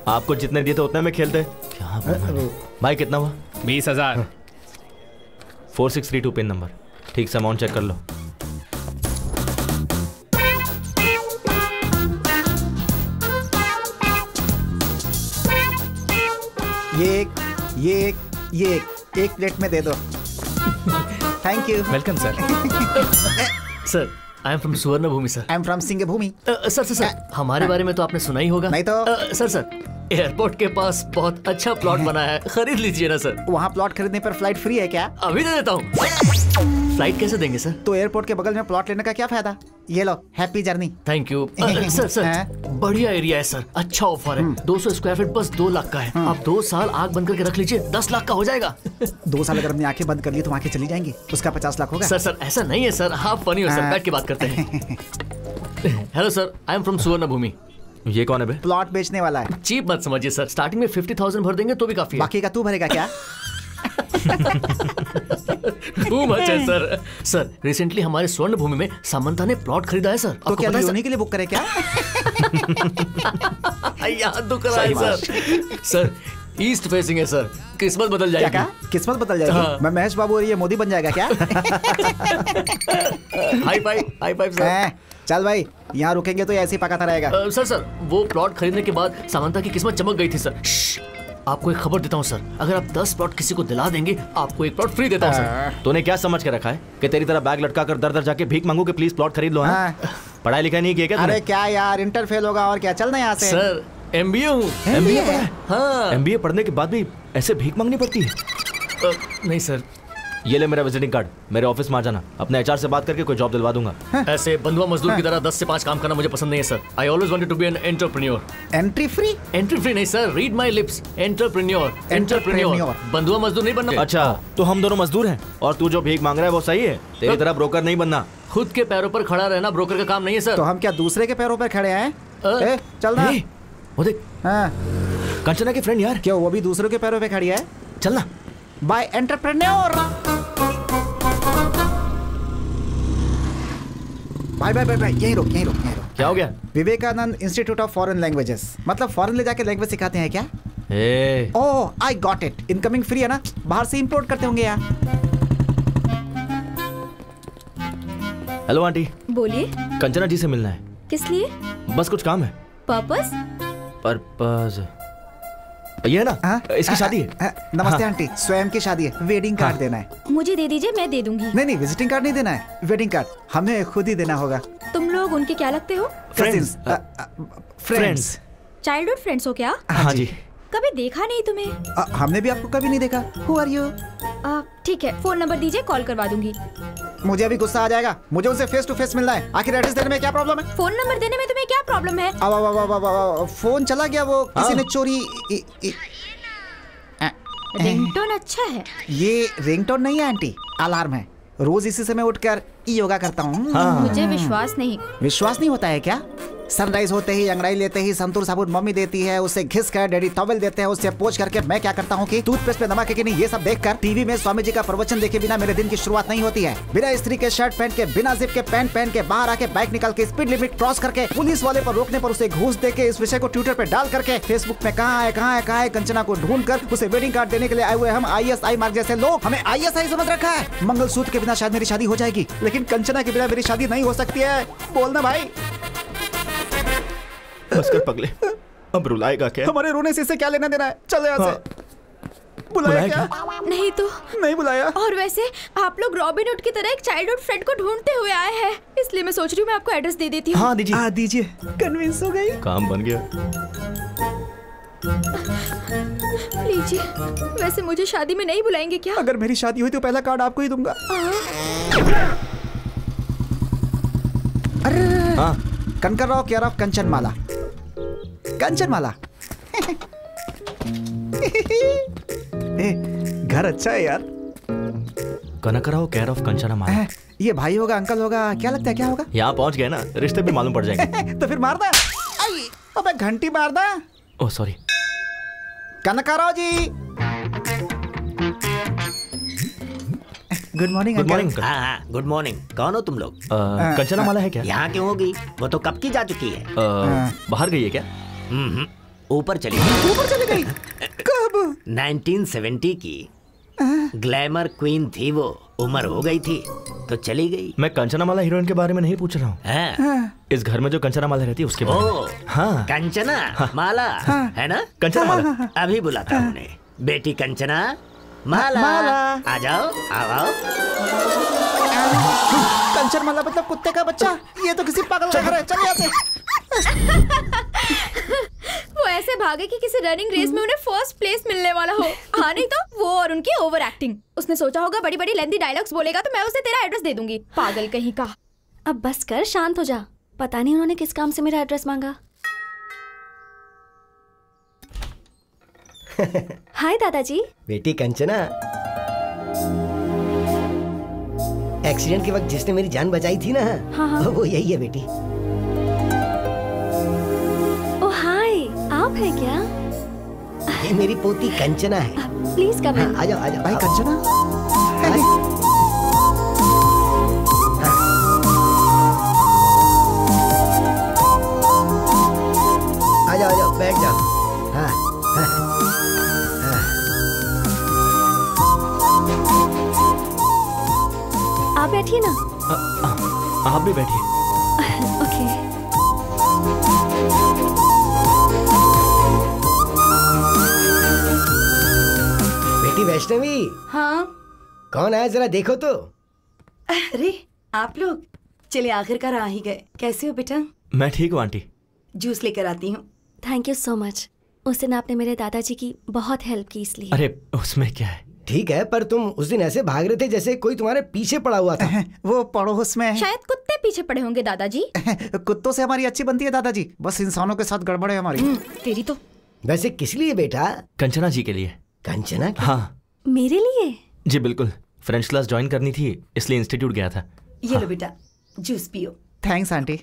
आपको जितने दिए थे उतने में खेलते। क्या भाई, कितना हुआ? 20,000। 4632 पिन नंबर। ठीक से अमाउंट चेक कर लो। ये एक प्लेट में दे दो। Thank you. Welcome sir. Sir, I am from Suvarna Bhoomi sir. I am from Singh Bhoomi. Sir, हमारे बारे में तो आपने सुना ही होगा। नहीं तो। सर, एयरपोर्ट के पास बहुत अच्छा प्लॉट बना है, खरीद लीजिए ना सर। वहाँ प्लॉट खरीदने पर फ्लाइट फ्री है क्या? अभी दे देता हूँ। फ्लाइट कैसे देंगे सर? तो एयरपोर्ट के बगल में प्लॉट लेने का क्या फायदा? ये लो, happy journey. Thank you. Sir, बढ़िया एरिया है सर, अच्छा ऑफर है। 200 स्क्वायर फीट बस 2 लाख का है। आप 2 साल आग बंद करके रख लीजिए, 10 लाख का हो जाएगा। 2 साल अगर अपनी आंखें बंद कर ली तो आंखें चली जाएंगी, उसका 50 लाख होगा। सर ऐसा नहीं है सर, आप फनी हो सर, बैठ के बात करते हैं। Hello sir, I am from Suvarna भूमि। ये कौन है बे? प्लॉट बेचने वाला है। चीप मत समझिए सर, स्टार्टिंग में 50,000 भर देंगे तो भी काफी है। बाकी का तू भरेगा क्या? टू मच है सर। सर, रिसेंटली हमारे स्वर्ण भूमि में सामंता ने प्लॉट खरीदा है सर। तो क्या उन्हीं के लिए बुक करे क्या? याद तो कराए सर। सर, ईस्ट फेसिंग है सर, किस्मत बदल जाएगी। क्या? किस्मत बदल जाएगी? हाँ। मैं महेश बाबू और ये मोदी बन जाएगा क्या? High five sir. चल भाई, यहाँ रुकेंगे तो ऐसे ही पकाता रहेगा। सर, वो प्लॉट खरीदने के बाद सामंता की किस्मत चमक गई थी सर। आपको एक खबर देता हूँ सर, अगर आप 10 प्लॉट किसी को दिला देंगे, आपको एक प्लॉट फ्री देता हूँ सर। तूने क्या समझ के रखा है कि तेरी तरह बैग लटका कर दर दर जाके भीख मांगू कि प्लीज प्लॉट खरीद लो? पढ़ाई लिखाई नहीं किया क्या? अरे क्या यार, इंटर फेल होगा और क्या, चलना यहाँ से। सर, MBA हूँ। MBA पढ़ा है? हाँ। MBA पढ़ने के बाद भी ऐसे भीख मांगनी पड़ती है? नहीं सर, ये ले मेरा विजिटिंग कार्ड, मेरे ऑफिस में आ जाना, अपने एचआर से बात करके कोई जॉब दिलवा दूंगा। ऐसे बंधुआ मजदूर की तरह 10 से 5 काम करना मुझे पसंद नहीं है sir. I always wanted to be an entrepreneur. Entry free? Entry free नहीं sir, read my lips, entrepreneur. Entrepreneur, बंधुआ मजदूर नहीं बनना। अच्छा, तो हम दोनों मजदूर हैं और तू जो भीख मांग रहा है वो सही है? तेरी तरह ब्रोकर नहीं बनना। खुद के पैरों पर खड़ा रहना ब्रोकर का काम नहीं है सर। तो हम क्या दूसरे के पैरों पर खड़े हैं? चल ना। वो देख, कंचना की फ्रेंड यार। क्यों, वो भी दूसरों के पैरों पे खड़ी है? चलना। Bye entrepreneur. Bye bye bye bye, यहीं रुक। क्या हो गया? Vivekananda institute of foreign languages, मतलब फॉरेन ले जाके लैंग्वेज सिखाते हैं क्या? Oh I got it, incoming free है ना, बाहर से इंपोर्ट करते होंगे यार। Hello aunty. बोलिए। कंचना जी से मिलना है। किस लिए? बस कुछ काम है। पर्पस? ये है ना, इसकी शादी है। नमस्ते आंटी, स्वयं की शादी है, वेडिंग कार्ड देना है। मुझे दे दीजिए, मैं दे दूंगी। नहीं, विजिटिंग कार्ड नहीं देना है, वेडिंग कार्ड हमें खुद ही देना होगा। तुम लोग उनके क्या लगते हो? फ्रेंड्स। चाइल्डहुड फ्रेंड्स हो क्या? हाँ जी। कभी देखा नहीं तुम्हें। हमने भी आपको कभी नहीं देखा। Who are you? ठीक है, फोन नंबर दीजिए, कॉल करवा दूंगी। मुझे अभी गुस्सा आ जाएगा, मुझे उनसे फेस टू फेस मिलना है। आखिर एड्रेस देने में क्या प्रॉब्लम है? फोन नंबर देने में तुम्हें क्या प्रॉब्लम है? फोन चला गया, वो किसी ने चोरी। रिंगटोन अच्छा है। ये रिंगटोन नहीं है आंटी, अलार्म है। रोज इसी समय उठकर योगा करता हूँ। मुझे विश्वास नहीं। विश्वास नहीं होता है क्या? सनराइज होते ही, अंगड़ाई लेते ही संतूर साबुन मम्मी देती है, उससे घिस कर डैडी टॉवेल देते हैं, उससे पोंछ करके मैं क्या करता हूँ कि टूथपेस्ट पे नमक है कि नहीं ये सब देखकर टीवी में स्वामी जी का प्रवचन देखे बिना मेरे दिन की शुरुआत नहीं होती है। बिना स्त्री के शर्ट पहन के, बिना जिप के पैंट पहन के, बाहर आके बाइक निकाल के, स्पीड लिमिट क्रॉस करके, पुलिस वाले पर रोकने पर उसे घूस दे के, इस विषय को ट्विटर पे डाल करके, फेसबुक में कहाँ है कंचना को ढूंढ कर उसे वेडिंग कार्ड देने के लिए आए हुए हम ISI मार्ग जैसे लोग हमें ISI समझ रखा है। मंगलसूत्र के बिना शायद मेरी शादी हो जाएगी, लेकिन कंचना के बिना मेरी शादी नहीं हो सकती है। बोलना भाई। बस कर पगले, अब रुलाएगा क्या? हमारे रोने से क्या लेना देना है? चल यहाँ से। बुलाया क्या? नहीं तो नहीं बुलाया। और वैसे आप लोग रॉबिन हुड की तरह एक चाइल्डहुड फ्रेंड को ढूंढते हुए आए हैं, इसलिए मैं सोच रही हूँ मैं आपको एड्रेस दे देती हूँ। हाँ दीजिए। हाँ दीजिए। कन्विंस हो गई। काम बन गया। लीजिए। वैसे मुझे शादी में नहीं बुलाएंगे क्या? अगर मेरी शादी हुई तो पहला कार्ड आपको ही दूंगा। अरे हाँ। कनकराव केयर ऑफ कंचनमाला। कंचनमाला। घर अच्छा है यार। कनकराव केयर ऑफ कंचनमाला। ये भाई होगा, अंकल होगा, क्या लगता है क्या होगा? यहाँ पहुँच गए ना, रिश्ते भी मालूम पड़ जाएंगे। तो फिर मार दे। अबे घंटी मार दे। Oh sorry. Kanakrao ji. Good morning. Good morning. हाँ गुड मॉर्निंग। कौन हो तुम लोग? कंचनमाला है क्या? यहाँ क्यों होगी? वो तो कब की जा चुकी है। बाहर गई है क्या? ऊपर चली गई। ऊपर चली गई? कब? 1970 की ग्लैमर क्वीन थी वो, उम्र हो गई थी तो चली गई। मैं कंचनामाला हीरोइन के बारे में नहीं पूछ रहा हूँ। इस घर में जो कंचनामाला रहती है उसके बारे में। हाँ। कंचना माला है ना? कंचनामाला। अभी बुलाता हूँ उन्हें। बेटी कंचना माला, आ जाओ आओ। कंचनमाला मतलब कुत्ते का बच्चा? ये तो किसी पागल का घर है। चल यहाँ से। वो ऐसे भागे कि किसी रनिंग रेस में उन्हें फर्स्ट प्लेस मिलने वाला हो। हाँ नहीं तो वो और उनकी ओवर एक्टिंग। उसने सोचा होगा बड़ी बड़ी लेंथी डायलॉग्स बोलेगा तो मैं उसे तेरा एड्रेस दे दूंगी। पागल कहीं का। अब बस कर, शांत हो जा। पता नहीं उन्होंने किस काम से मेरा एड्रेस मांगा। हाय दादाजी। बेटी कंचना, एक्सीडेंट के वक्त जिसने मेरी जान बचाई थी ना, हाँ। वो यही है बेटी। ओ हाय, आप हैं क्या? ये मेरी पोती कंचना है। प्लीज कम इन। आ जाओ आ जाओ। भाई कंचना। आ जाओ बैठ जाओ। हाँ। आप बैठिए ना। आप भी बैठिए। ओके। बेटी वैष्णवी। हाँ। कौन आया जरा देखो तो। अरे आप लोग, चले आखिरकार आ ही गए। कैसे हो बेटा? मैं ठीक हूँ आंटी। जूस लेकर आती हूँ। Thank you so much. उस दिन आपने मेरे दादाजी की बहुत हेल्प की इसलिए। अरे उसमें क्या है, ठीक है, पर तुम उस दिन ऐसे भाग रहे थे जैसे कोई तुम्हारे पीछे पड़ा हुआ था। वो पड़ोस में शायद कुत्ते पीछे पड़े होंगे दादाजी। कुत्तों से हमारी अच्छी बनती है दादाजी, बस इंसानों के साथ गड़बड़ है हमारी। तेरी तो। वैसे किस लिए बेटा? कंचना जी के लिए। कंचना? हाँ मेरे लिए? जी बिल्कुल, फ्रेंच क्लास ज्वाइन करनी थी इसलिए इंस्टीट्यूट गया था। ये लो बेटा, जूस पियो। Thanks aunty.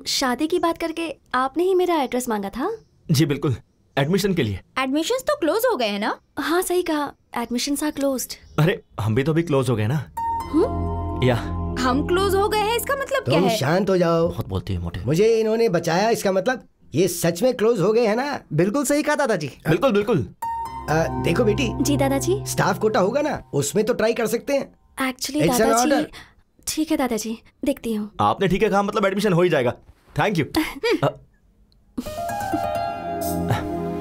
शादी की बात करके आपने ही मेरा एड्रेस मांगा था? जी बिल्कुल, एडमिशन के लिए। एडमिशंस तो क्लोज हो गए हैं ना? हाँ सही कहा, एडमिशंस आर क्लोज्ड। अरे हम भी तो अभी क्लोज हो गए ना। या हम क्लोज हो गए हैं इसका मतलब क्या तुम है? शांत हो जाओ। बहुत बोलती है मोटे। मुझे इन्होंने बचाया, इसका मतलब ये सच में क्लोज हो गए हैं ना? बिल्कुल सही कहा दादाजी। बिल्कुल बिल्कुल। देखो बेटी। जी दादाजी। स्टाफ कोटा होगा ना, उसमें तो ट्राई कर सकते हैं। एक्चुअली दादाजी। ठीक है दादाजी, देखती हूँ। आपने ठीक है कहा, मतलब एडमिशन हो ही जाएगा। Thank you.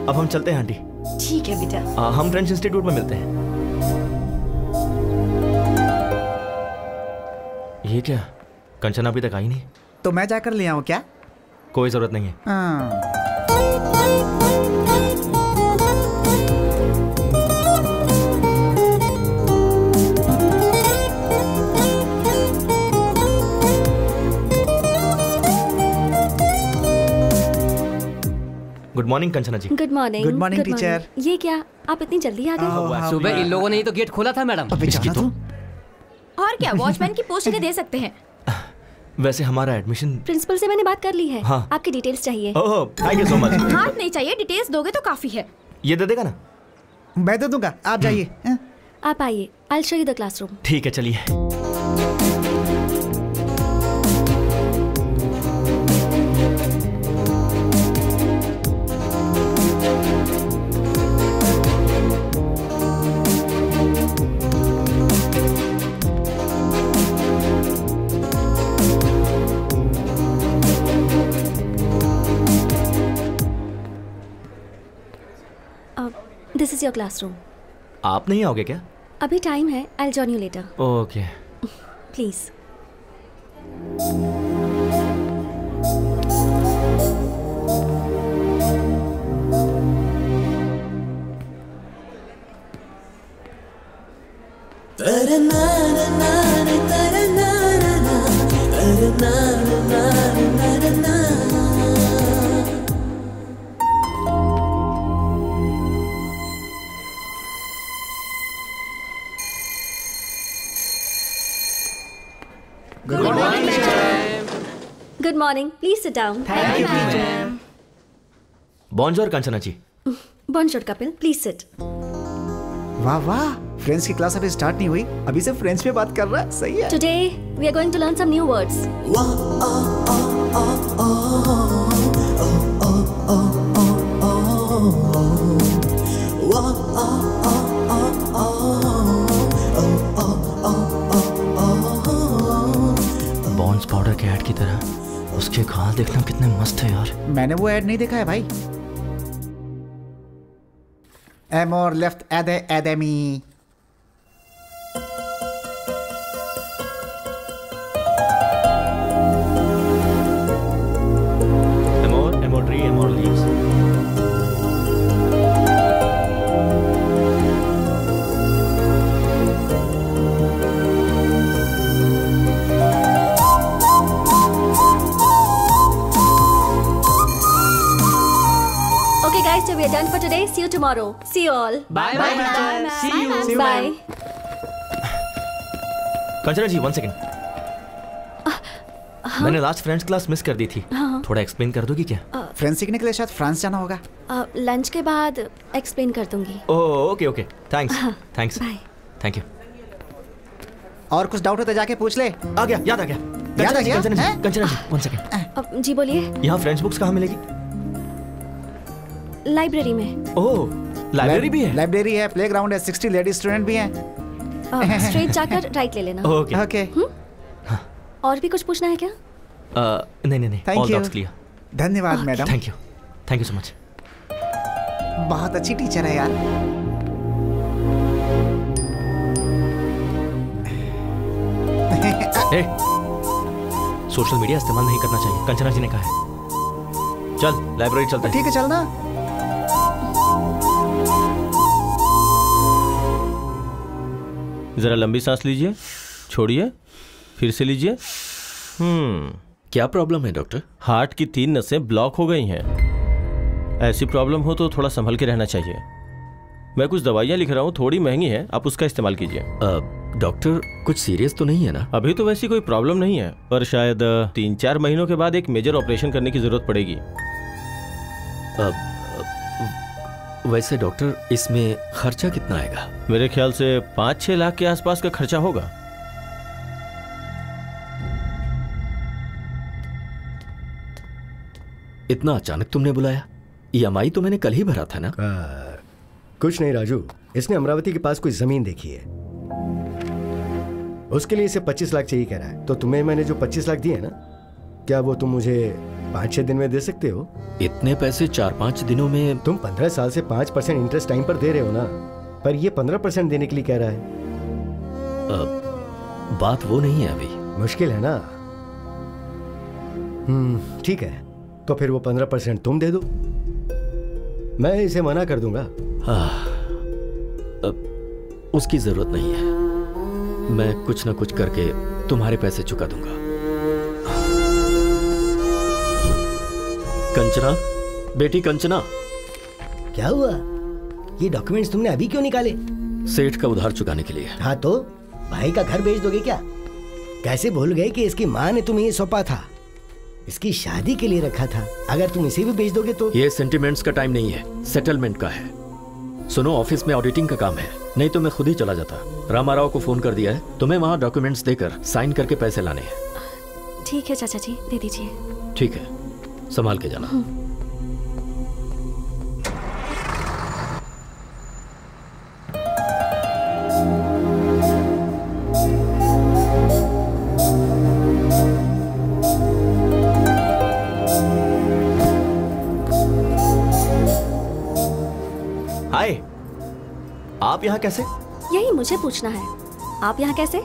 अब हम चलते हैं आंटी। ठीक है बेटा। हम फ्रेंच इंस्टीट्यूट में मिलते हैं। ये क्या, कंचना अभी तक आई नहीं? तो मैं जाकर ले आऊं क्या? कोई जरूरत नहीं है। Good morning Kanchana ji. Good morning. Good morning teacher. ये क्या, आप इतनी जल्दी आ गए? सुबह इन लोगों ने ही तो गेट खोला था मैडम। और क्या, वॉचमैन की पोस्ट इन्हें दे सकते हैं। वैसे हमारा एडमिशन प्रिंसिपल से मैंने बात कर ली है। हाँ। आपकी डिटेल्स चाहिए। ओह थैंक यू सो मच। हाथ नहीं चाहिए, डिटेल्स दोगे तो काफी है। ये दे देगा ना? मैं दे दूंगा, आप जाइए। आप आइए, I will show you the classroom. ठीक है चलिए। This is your classroom. आप नहीं आओगे क्या? अभी टाइम है, I will join you later. Okay. Please. Good morning, please sit down. Thank you teacher. बॉन्जोर कंचना जी। बॉन्जोर कपिल, प्लीज सिट। वाह वाह, फ्रेंच की क्लास अभी स्टार्ट नहीं हुई, अभी से फ्रेंच में बात कर रहा है। सही है। Today we are going to learn some new words. Pond's powder के ऐड की तरह उसके गाल देखना कितने मस्त है यार। मैंने वो ऐड नहीं देखा है भाई। एमोर लेफ्ट एदे academy. Amor, Amor tree, Amor leaves. So we are done for today. See you tomorrow. See you all. Bye bye. See you. See you. Bye. Kanchana ji 1 second. मैंने लास्ट फ्रेंच क्लास मिस कर दी थी। थोड़ा explain कर दोगी क्या? French सीखने के लिए शायद फ्रांस जाना होगा। लंच के बाद एक्सप्लेन कर दूंगी। Oh okay okay, thanks thanks. Bye. Thank you. और कुछ डाउट हो तो जाके पूछ ले। आ गया, याद आ गया। याद आ गया? कंचना जी 1 सेकंड। जी बोलिए। यहाँ फ्रेंच बुक्स कहाँ मिलेगी? लाइब्रेरी में। ओह लाइब्रेरी भी है? लाइब्रेरी है, प्लेग्राउंड है, 60 लेडी स्टूडेंट भी हैं। स्ट्रेट जाकर राइट ले लेना। Okay okay. और भी कुछ पूछना है क्या? नहीं नहीं नहीं, थैंक यू। क्लियर। धन्यवाद madam. Thank you so much. बहुत अच्छी टीचर है यार। सोशल मीडिया इस्तेमाल नहीं करना चाहिए, कंचना जी ने कहा है। चल लाइब्रेरी चलते हैं। ठीक है चलना। जरा लंबी सांस लीजिए, छोड़िए, फिर से लीजिए। क्या प्रॉब्लम है डॉक्टर? हार्ट की 3 नसें ब्लॉक हो गई हैं। ऐसी प्रॉब्लम हो तो थोड़ा संभल के रहना चाहिए। मैं कुछ दवाइयाँ लिख रहा हूँ, थोड़ी महंगी है, आप उसका इस्तेमाल कीजिए। डॉक्टर कुछ सीरियस तो नहीं है ना? अभी तो वैसी कोई प्रॉब्लम नहीं है, पर शायद 3-4 महीनों के बाद एक मेजर ऑपरेशन करने की जरूरत पड़ेगी। वैसे डॉक्टर इसमें खर्चा कितना आएगा? मेरे ख्याल से 5-6 लाख के आसपास का खर्चा होगा। इतना अचानक तुमने बुलाया? EMI तो मैंने कल ही भरा था ना? कुछ नहीं राजू, इसने अमरावती के पास कोई जमीन देखी है, उसके लिए इसे 25 लाख चाहिए कह रहा है। तो तुम्हें मैंने जो 25 लाख दिए ना, क्या वो तुम मुझे 5-6 दिन में दे सकते हो? इतने पैसे 4-5 दिनों में? तुम 15 साल से 5% इंटरेस्ट टाइम पर दे रहे हो ना, पर ये 15% देने के लिए कह रहा है। बात वो नहीं है अभी। मुश्किल है ना? ठीक है, तो फिर वो 15% तुम दे दो, मैं इसे मना कर दूंगा। उसकी जरूरत नहीं है, मैं कुछ ना कुछ करके तुम्हारे पैसे चुका दूंगा। कंचना, बेटी कंचना। क्या हुआ? ये डॉक्यूमेंट्स तुमने अभी क्यों निकाले? सेठ का उधार चुकाने के लिए। हाँ तो भाई का घर बेच दोगे क्या? कैसे भूल गए कि इसकी माँ ने तुम्हें ये सौंपा था, इसकी शादी के लिए रखा था। अगर तुम इसे भी बेच दोगे तो? ये सेंटिमेंट्स का टाइम नहीं है, सेटलमेंट का है। सुनो, ऑफिस में ऑडिटिंग का काम है, नहीं तो मैं खुद ही चला जाता। रामाराव को फोन कर दिया है, तुम्हें वहाँ डॉक्यूमेंट्स देकर साइन करके पैसे लाने हैं। ठीक है चाचा जी, दे दीजिए। ठीक है, संभाल के जाना। हाय, आप यहाँ कैसे? यही मुझे पूछना है, आप यहाँ कैसे?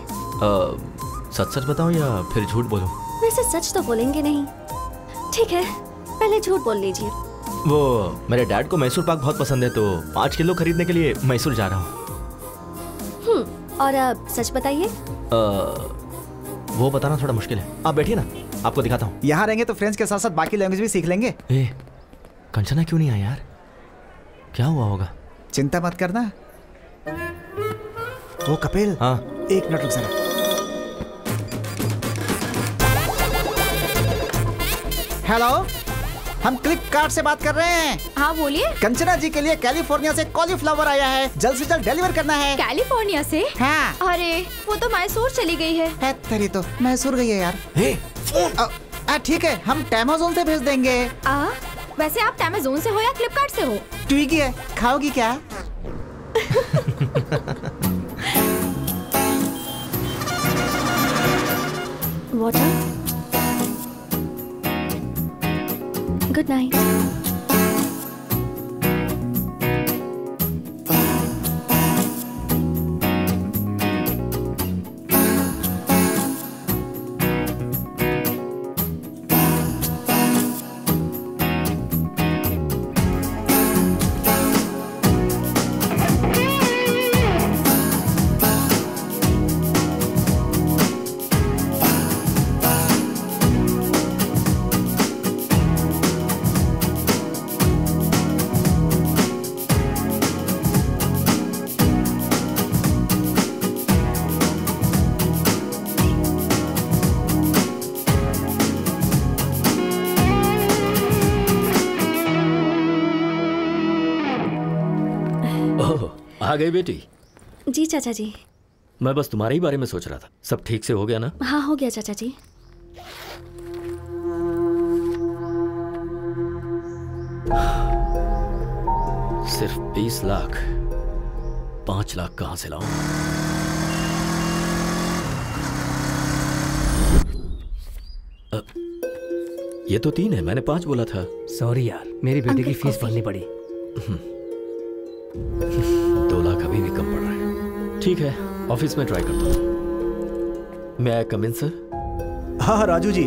सच सच बताऊं या फिर झूठ बोलूं? वैसे सच तो बोलेंगे नहीं। ठीक है, पहले झूठ बोल लीजिए। वो मेरे डैड को मैसूर पाक बहुत पसंद है, तो 5 किलो खरीदने के लिए मैसूर जा रहा हूँ। और अब सच बताइए। वो बताना थोड़ा मुश्किल है, आप बैठिए ना, आपको दिखाता हूँ। यहाँ रहेंगे तो फ्रेंच के साथ साथ बाकी लैंग्वेज भी सीख लेंगे। कंचना क्यों नहीं आई यार? क्या हुआ होगा? चिंता मत करना। वो कपिल, हाँ, 1 मिनट रुक जरा। हेलो, हम फ्लिपकार्ट से बात कर रहे हैं। हाँ बोलिए। कंचना जी के लिए कैलिफोर्निया से कॉलीफ्लावर आया है, जल्द से जल्द डिलीवर करना है। कैलिफोर्निया से? हाँ। अरे वो तो मैसूर चली गई है। तेरी तो मैसूर गई है यार। ठीक है, हम अमेज़न से भेज देंगे। वैसे आप अमेज़न से हो या फ्लिपकार्ट से हो? स्विगी है, खाओगी क्या? वाटर। Good night. आ गई बेटी? जी चाचा जी। मैं बस तुम्हारे ही बारे में सोच रहा था। सब ठीक से हो गया ना? हाँ हो गया चाचा जी। सिर्फ 20 लाख, 5 लाख कहाँ से लाऊं? ये तो 3 है, मैंने 5 बोला था। सॉरी यार, मेरी बेटी की फीस भरनी पड़ी। 2 लाख अभी भी कम पड़ रहे हैं। ठीक है, ऑफिस में ट्राई करता हूँ। मैं आई कम इन सर? हाँ राजू जी,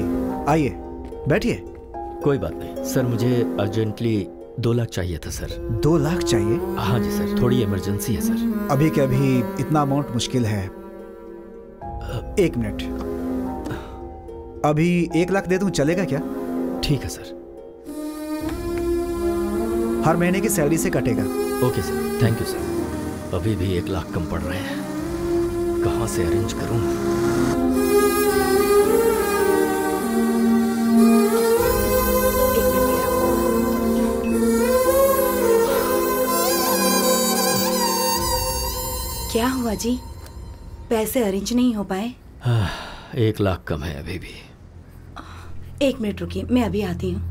आइए बैठिए। कोई बात नहीं सर, मुझे अर्जेंटली 2 लाख चाहिए था सर। 2 लाख चाहिए? हाँ जी सर, थोड़ी इमरजेंसी है सर। अभी के अभी इतना अमाउंट मुश्किल है। 1 मिनट, अभी 1 लाख दे दूं, चलेगा क्या? ठीक है सर। हर महीने की सैलरी से कटेगा। Okay sir, thank you sir. अभी भी 1 लाख कम पड़ रहे हैं, कहाँ से अरेंज करूं? क्या हुआ जी? पैसे अरेंज नहीं हो पाए? 1 लाख कम है अभी भी। 1 मिनट रुकिए, मैं अभी आती हूँ।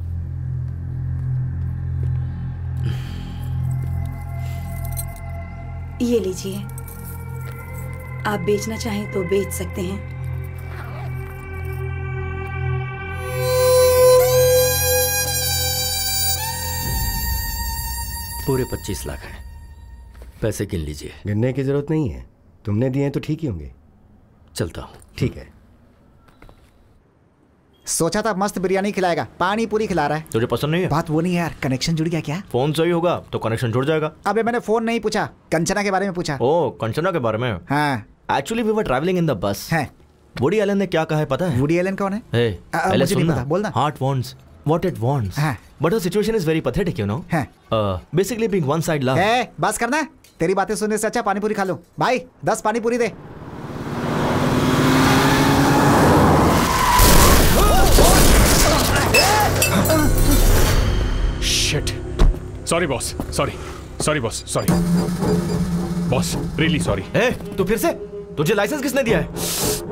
ये लीजिए, आप बेचना चाहें तो बेच सकते हैं। पूरे 25 लाख हैं, पैसे गिन लीजिए। गिनने की जरूरत नहीं है, तुमने दिए हैं तो ठीक ही होंगे। चलता हूँ। ठीक है। सोचा था मस्त बिरयानी खिलाएगा, पानी पूरी खिला रहा है। तुझे पसंद नहीं है? बात वो नहीं है यार, कनेक्शन जुड़ गया क्या? फोन सही होगा तो कनेक्शन जुड़ जाएगा। अबे मैंने फोन नहीं पूछा, कंचना के बारे में पूछा। ओ, कंचना के बारे में? हाँ। Actually we were travelling in the bus. है। वुडी एलन ने क्या कहा है पता है? वुडी एलन कौन है? पहले मुझे नहीं सुनना। पता, बोलना। Heart wants what it wants, but the situation is very pathetic, you know. Basically being one side love. बस करना, तेरी बातें सुनने से अच्छा पानी पूरी खा लो। भाई 10 पानी पूरी दे। Shit. Sorry boss. Sorry boss. Sorry. Boss, really sorry. Hey, तू फिर से? तुझे लाइसेंस किसने दिया है?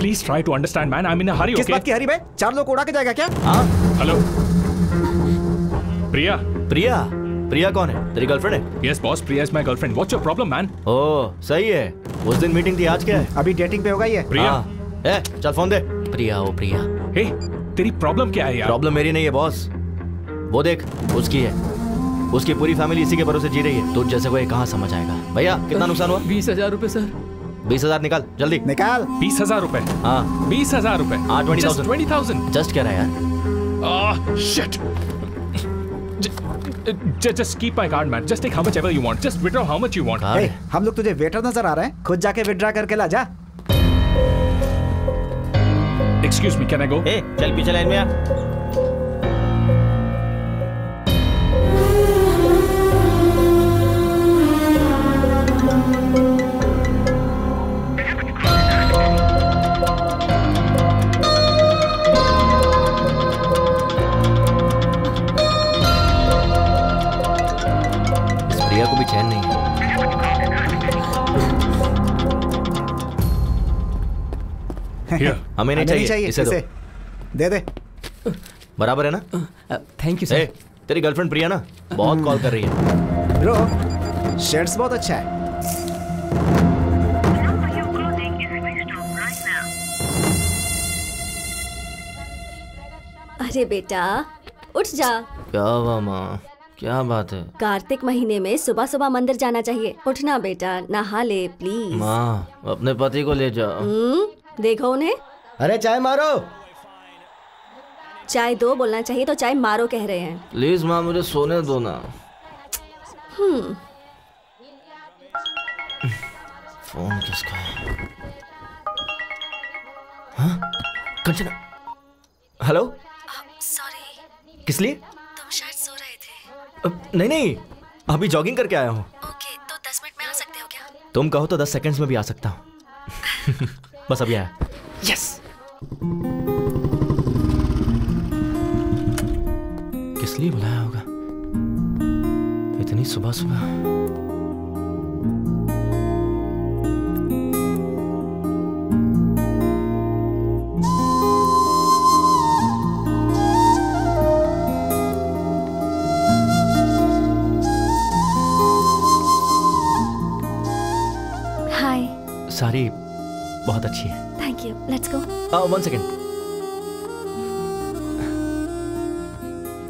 Please try to understand, man. I'm in a hurry. किस Okay? बात की हरी भाई? 4 लोग उड़ा के जाएगा क्या? हाँ। हेलो। प्रिया कौन है? तेरी गर्लफ्रेंड है? Yes boss, Priya is my girlfriend. What's your problem, man? ओह, सही है। उस दिन मीटिंग थी, आज क्या है? अभी डेटिंग पे होगा ये। प्रिया। चल फोन दे। प्रिया। Hey, तेरी प्रॉब्लम क्या है यार? प्रॉब्लम मेरी नहीं है बॉस, वो देख उसकी है। उसकी पूरी फैमिली इसी के भरोसे जी रही है। तुझ जैसे कोई कहाँ समझ आएगा? भैया कितना नुकसान हुआ? 20,000 रुपए सर। 20,000 निकाल जल्दी। निकाल। 20,000 रुपए? हाँ 20,000 रुपए? हाँ 20,000। 20,000 जस्ट कह रहा है यार। Shit. Just keep my card, man. Just take how much ever you want. Just withdraw how much you want. Hey, हम लोग तुझे वेटर नजर आ रहे हैं? खुद जाके विड्रॉ करके ला जा। Excuse me, can I go? Hey, चल पीछे लाइन में आ। प्रिया को भी चैन नहीं है। हमें नहीं चाहिए, इसे दो। दे दे। बराबर है ना? Thank you sir. तेरी गर्लफ्रेंड प्रिया ना बहुत कॉल कर रही है। ब्रो, शर्ट्स बहुत अच्छा है। अरे बेटा उठ जा। क्या हुआ माँ? क्या बात है? कार्तिक महीने में सुबह सुबह मंदिर जाना चाहिए। उठना बेटा, नहा ले प्लीज। माँ अपने पति को ले जाओ। देखो उन्हें। अरे चाय मारो। चाय दो बोलना चाहिए तो चाय मारो कह रहे हैं। प्लीज माँ मुझे सोने दो ना। फोन किसका है? हाँ? कंचना। हेलो। सॉरी। किस लिए? तुम शायद सो रहे थे। नहीं अभी जॉगिंग करके आया हूँ। ओके, तो 10 मिनट में आ सकते हो क्या? तुम कहो तो 10 सेकंड्स में भी आ सकता हूँ। बस अभी आया। यस। किस लिए बुलाया होगा इतनी सुबह सुबह? हाय। सारी बहुत अच्छी है। Thank you. Let's go. 1 second.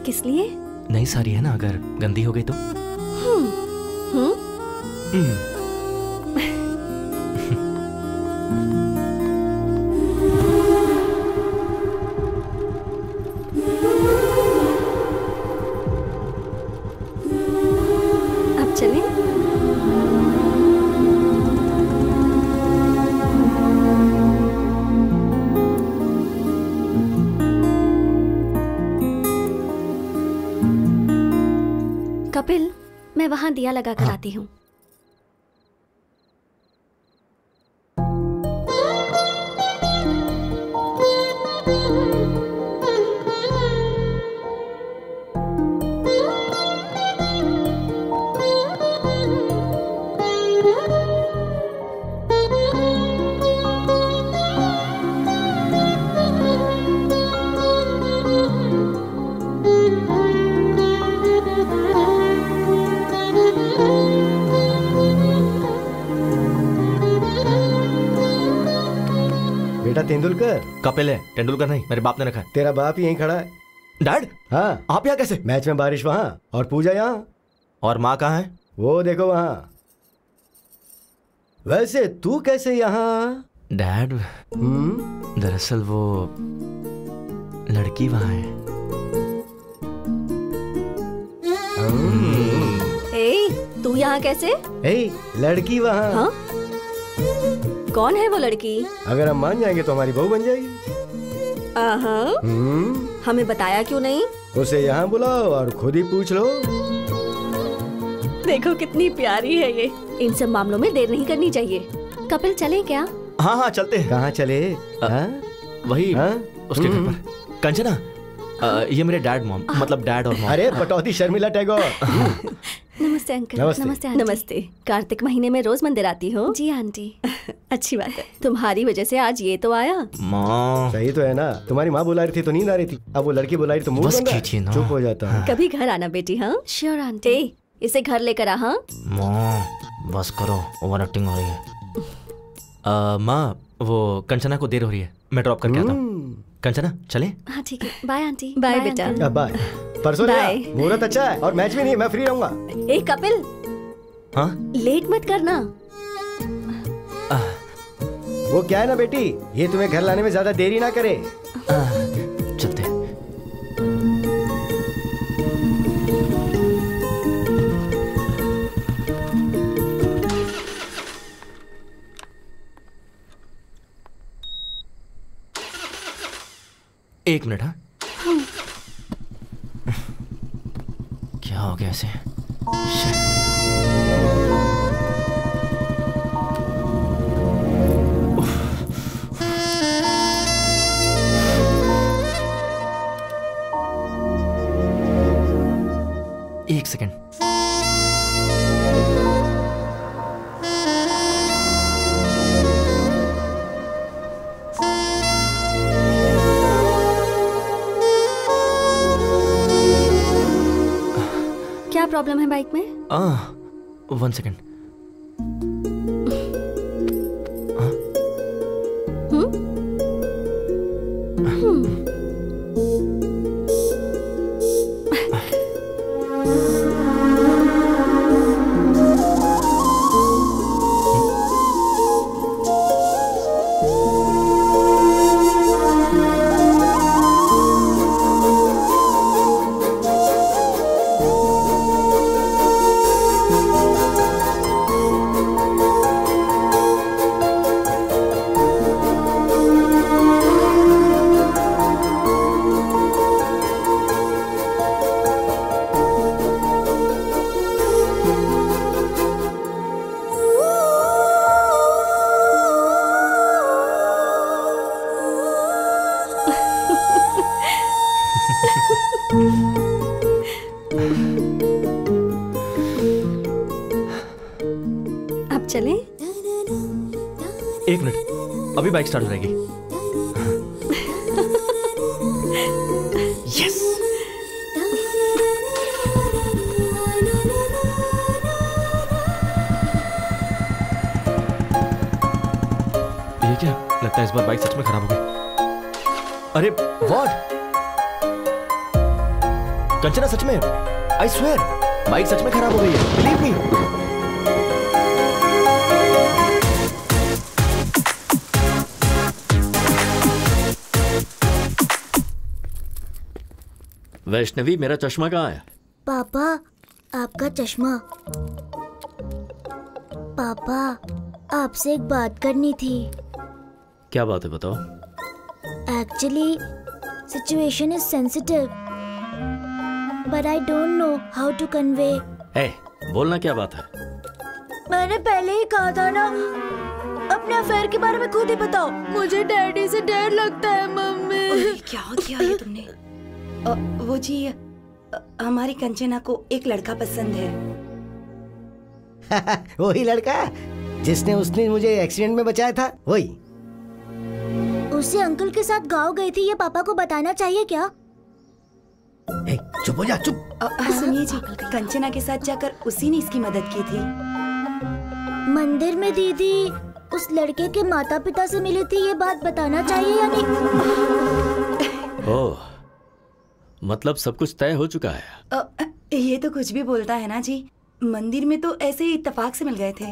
किस लिए? नई साड़ी है ना, अगर गंदी हो गई तो? कपिल, मैं वहाँ दिया लगा कर आती हूँ। बेटा तेंदुलकर। कपिल है, तेंदुलकर नहीं, मेरे बाप ने रखा है। तेरा बाप ही यहीं खड़ा है। डैड? हाँ। आप यहाँ कैसे? मैच में बारिश वहाँ और पूजा यहाँ। और माँ कहाँ है? वो देखो वहाँ। वैसे तू कैसे यहाँ? डैड, दरअसल वो लड़की वहाँ है। तू यहाँ कैसे? लड़की वहाँ। हाँ? कौन है वो लड़की? अगर हम मान जाएंगे तो हमारी बहू बन जाएगी। हमें बताया क्यों नहीं? उसे यहाँ बुलाओ और खुद ही पूछ लो। देखो कितनी प्यारी है ये। इन सब मामलों में देर नहीं करनी चाहिए। कपिल चलें क्या? हाँ हाँ चलते हैं। कहाँ चले? वही उसके घर पर। कंचना, ये मेरे डैड मॉम, मतलब डैड और मॉम। अरे पटौती शर्मिला टैगोर। नमस्ते अंकल। नमस्ते। नमस्ते। कार्तिक महीने में रोज मंदिर आती हो? जी आंटी। अच्छी बात है, तुम्हारी वजह से आज ये तो आया। माँ सही तो है ना, तुम्हारी माँ बुला रही थी तो नींद आ रही थी, अब वो लड़की बुला रही तो मुंह बंद है। चुप हो जाता है। कभी घर आना बेटी। हाँ श्योर आंटी। इसे घर लेकर आ। हाँ माँ बस करो, ओवर एक्टिंग हो रही है। माँ वो कंचना को देर हो रही है, मैं ड्रॉप करके आता हूँ। कंचना चले? हाँ ठीक है। Bye aunty. बाय बेटा। बाय। परसों मुहूर्त अच्छा है और मैच भी नहीं, मैं फ्री रहूंगा। ए कपिल, हाँ लेट मत करना। वो क्या है ना बेटी, ये तुम्हें घर लाने में ज्यादा देरी ना करे। चलते। एक मिनट। हाँ क्या हो गया ऐसे? एक सेकेंड। क्या प्रॉब्लम है बाइक में? 1 सेकेंड। अब चलें? एक मिनट, अभी बाइक स्टार्ट हो जाएगी। यस। ये क्या लगता है, इस बार बाइक सच में खराब हो गई। अरे व्हाट? कंचना सच में, आई स्वेयर बाइक सच में खराब हो गई है, बिलीव मी। वैष्णवी, मेरा चश्मा कहाँ है? पापा, आपका चश्मा। पापा, आपसे एक बात करनी थी। क्या बात है, बताओ। Actually situation is sensitive, but I don't know how to convey ए, बोलना क्या बात है? मैंने पहले ही कहा था ना, अपने अफेयर के बारे में खुद ही बताओ। मुझे डैडी से डर लगता है मम्मी। क्या किया ये तुमने? वो जी, हमारी कंचना को एक लड़का पसंद है। वही लड़का जिसने उसने मुझे एक्सीडेंट में बचाया था, वही। उसे अंकल के साथ गाँव गई थी, ये पापा को बताना चाहिए क्या? चुप हो जा, चुप। सुनिए जी, कंचना के साथ जाकर उसी ने इसकी मदद की थी। मंदिर में दीदी उस लड़के के माता पिता से मिली थी, ये बात बताना चाहिए या नहीं? ओह, मतलब सब कुछ तय हो चुका है। ये तो कुछ भी बोलता है ना जी। मंदिर में तो ऐसे ही इत्तेफाक से मिल गए थे।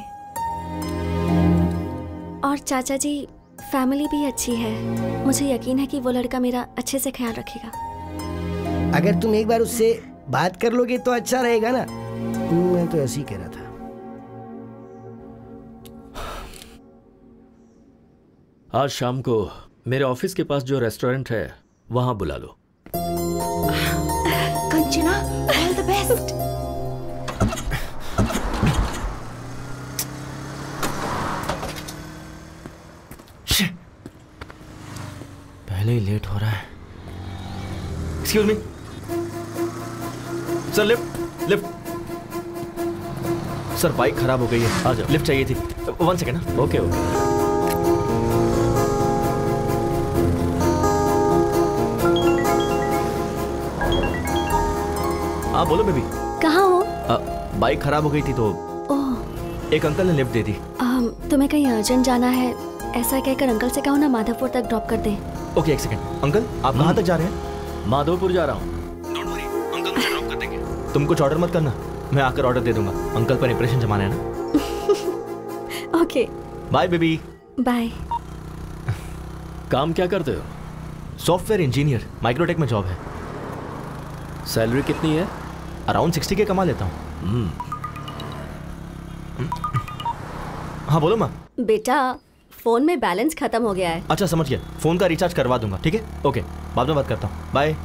और चाचा जी, फैमिली भी अच्छी है। मुझे यकीन है कि वो लड़का मेरा अच्छे से ख्याल रखेगा। अगर तुम एक बार उससे बात कर लोगे तो अच्छा रहेगा ना। मैं तो ऐसे ही कह रहा था। आज शाम को मेरे ऑफिस के पास जो रेस्टोरेंट है वहां बुला लो। Kanchana, all the best. पहले ही लेट हो रहा है। Excuse me sir, lift. Sir bike खराब हो गई है, आ जाओ। लिफ्ट चाहिए थी। 1 सेकेंड ना। ओके। हाँ बोलो बेबी। कहाँ हो? बाइक खराब हो गई थी तो एक अंकल ने लिफ्ट दे दी। तुम्हें कहीं अर्जेंट जाना है ऐसा कहकर अंकल से कहो ना माधवपुर तक ड्रॉप कर दे। ओके, एक सेकंड। अंकल आप कहाँ तक जा रहे हैं? माधवपुर जा रहा हूँ। डोंट वरी, अंकल मुझे ड्रॉप कर देंगे। तुम कुछ ऑर्डर मत करना, मैं आकर ऑर्डर दे दूंगा। अंकल पर इंप्रेशन जमाना है ना। Okay bye baby. बाय। काम क्या करते हो? सॉफ्टवेयर इंजीनियर, माइक्रोटेक में जॉब है। सैलरी कितनी है? अराउंड 60 के कमा लेता हूँ। हाँ बोलो माँ। बेटा फोन में बैलेंस खत्म हो गया है। अच्छा समझ गया, फोन का रिचार्ज करवा दूंगा। ठीक है, ओके, बाद में बात करता हूँ। बाय।